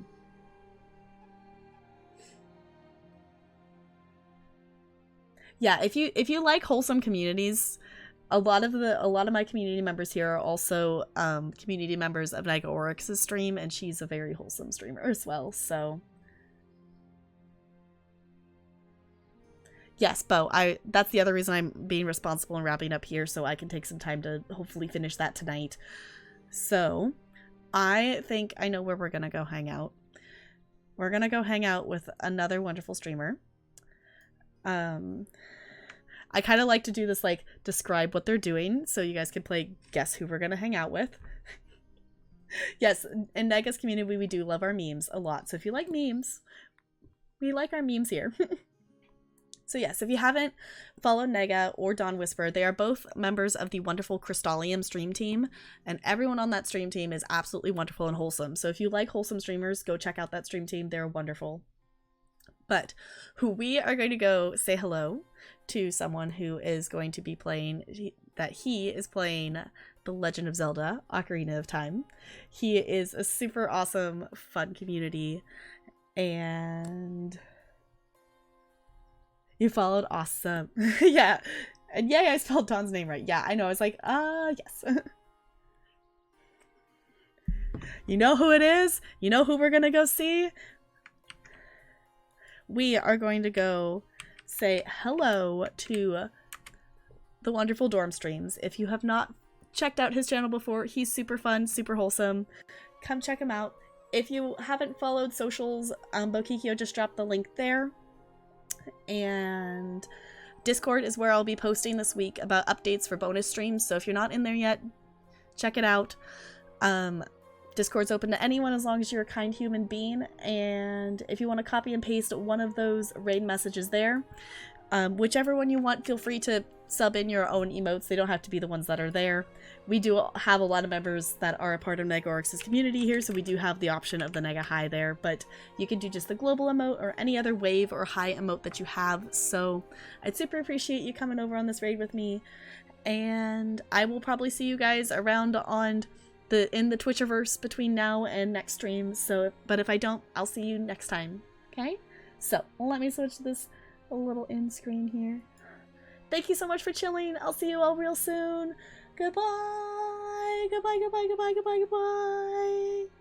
yeah, if you like wholesome communities, a lot of my community members here are also community members of Niga Oryx's stream, and she's a very wholesome streamer as well. So yes, Bo, that's the other reason I'm being responsible and wrapping up here, so I can take some time to hopefully finish that tonight. So I think I know where we're gonna go hang out. We're gonna go hang out with another wonderful streamer. I kind of like to do this, like, describe what they're doing, so you guys can play guess who we're gonna hang out with. Yes, in Nega's community, we do love our memes a lot. So if you like memes, we like our memes here. So yes, if you haven't followed Nega or Dawn Whisper, they are both members of the wonderful Crystallium stream team, and everyone on that stream team is absolutely wonderful and wholesome. So if you like wholesome streamers, go check out that stream team. They're wonderful. But who we are going to go say hello to someone who is going to be playing, he is playing The Legend of Zelda: Ocarina of Time. He is a super awesome, fun community, and you followed, awesome. Yeah, and yay, I spelled Dawn's name right. Yeah, I know. I was like, yes. You know who it is? You know who we're gonna go see? We are going to go say hello to the wonderful Dorm Streams. If you have not checked out his channel before, he's super fun, super wholesome. Come check him out. If you haven't followed socials, Bokikyo just dropped the link there. And Discord is where I'll be posting this week about updates for bonus streams. So if you're not in there yet, check it out. Discord's open to anyone as long as you're a kind human being. And if you want to copy and paste one of those raid messages there, whichever one you want, feel free to sub in your own emotes. They don't have to be the ones that are there. We do have a lot of members that are a part of NegaOryx's community here, so we do have the option of the Nega High there, but you can do just the global emote or any other wave or high emote that you have. So I'd super appreciate you coming over on this raid with me, and I will probably see you guys around on in the Twitchiverse between now and next stream. So, but if I don't, I'll see you next time. Okay? So let me switch this a little end screen here. Thank you so much for chilling. I'll see you all real soon. Goodbye. Goodbye, goodbye, goodbye, goodbye, goodbye.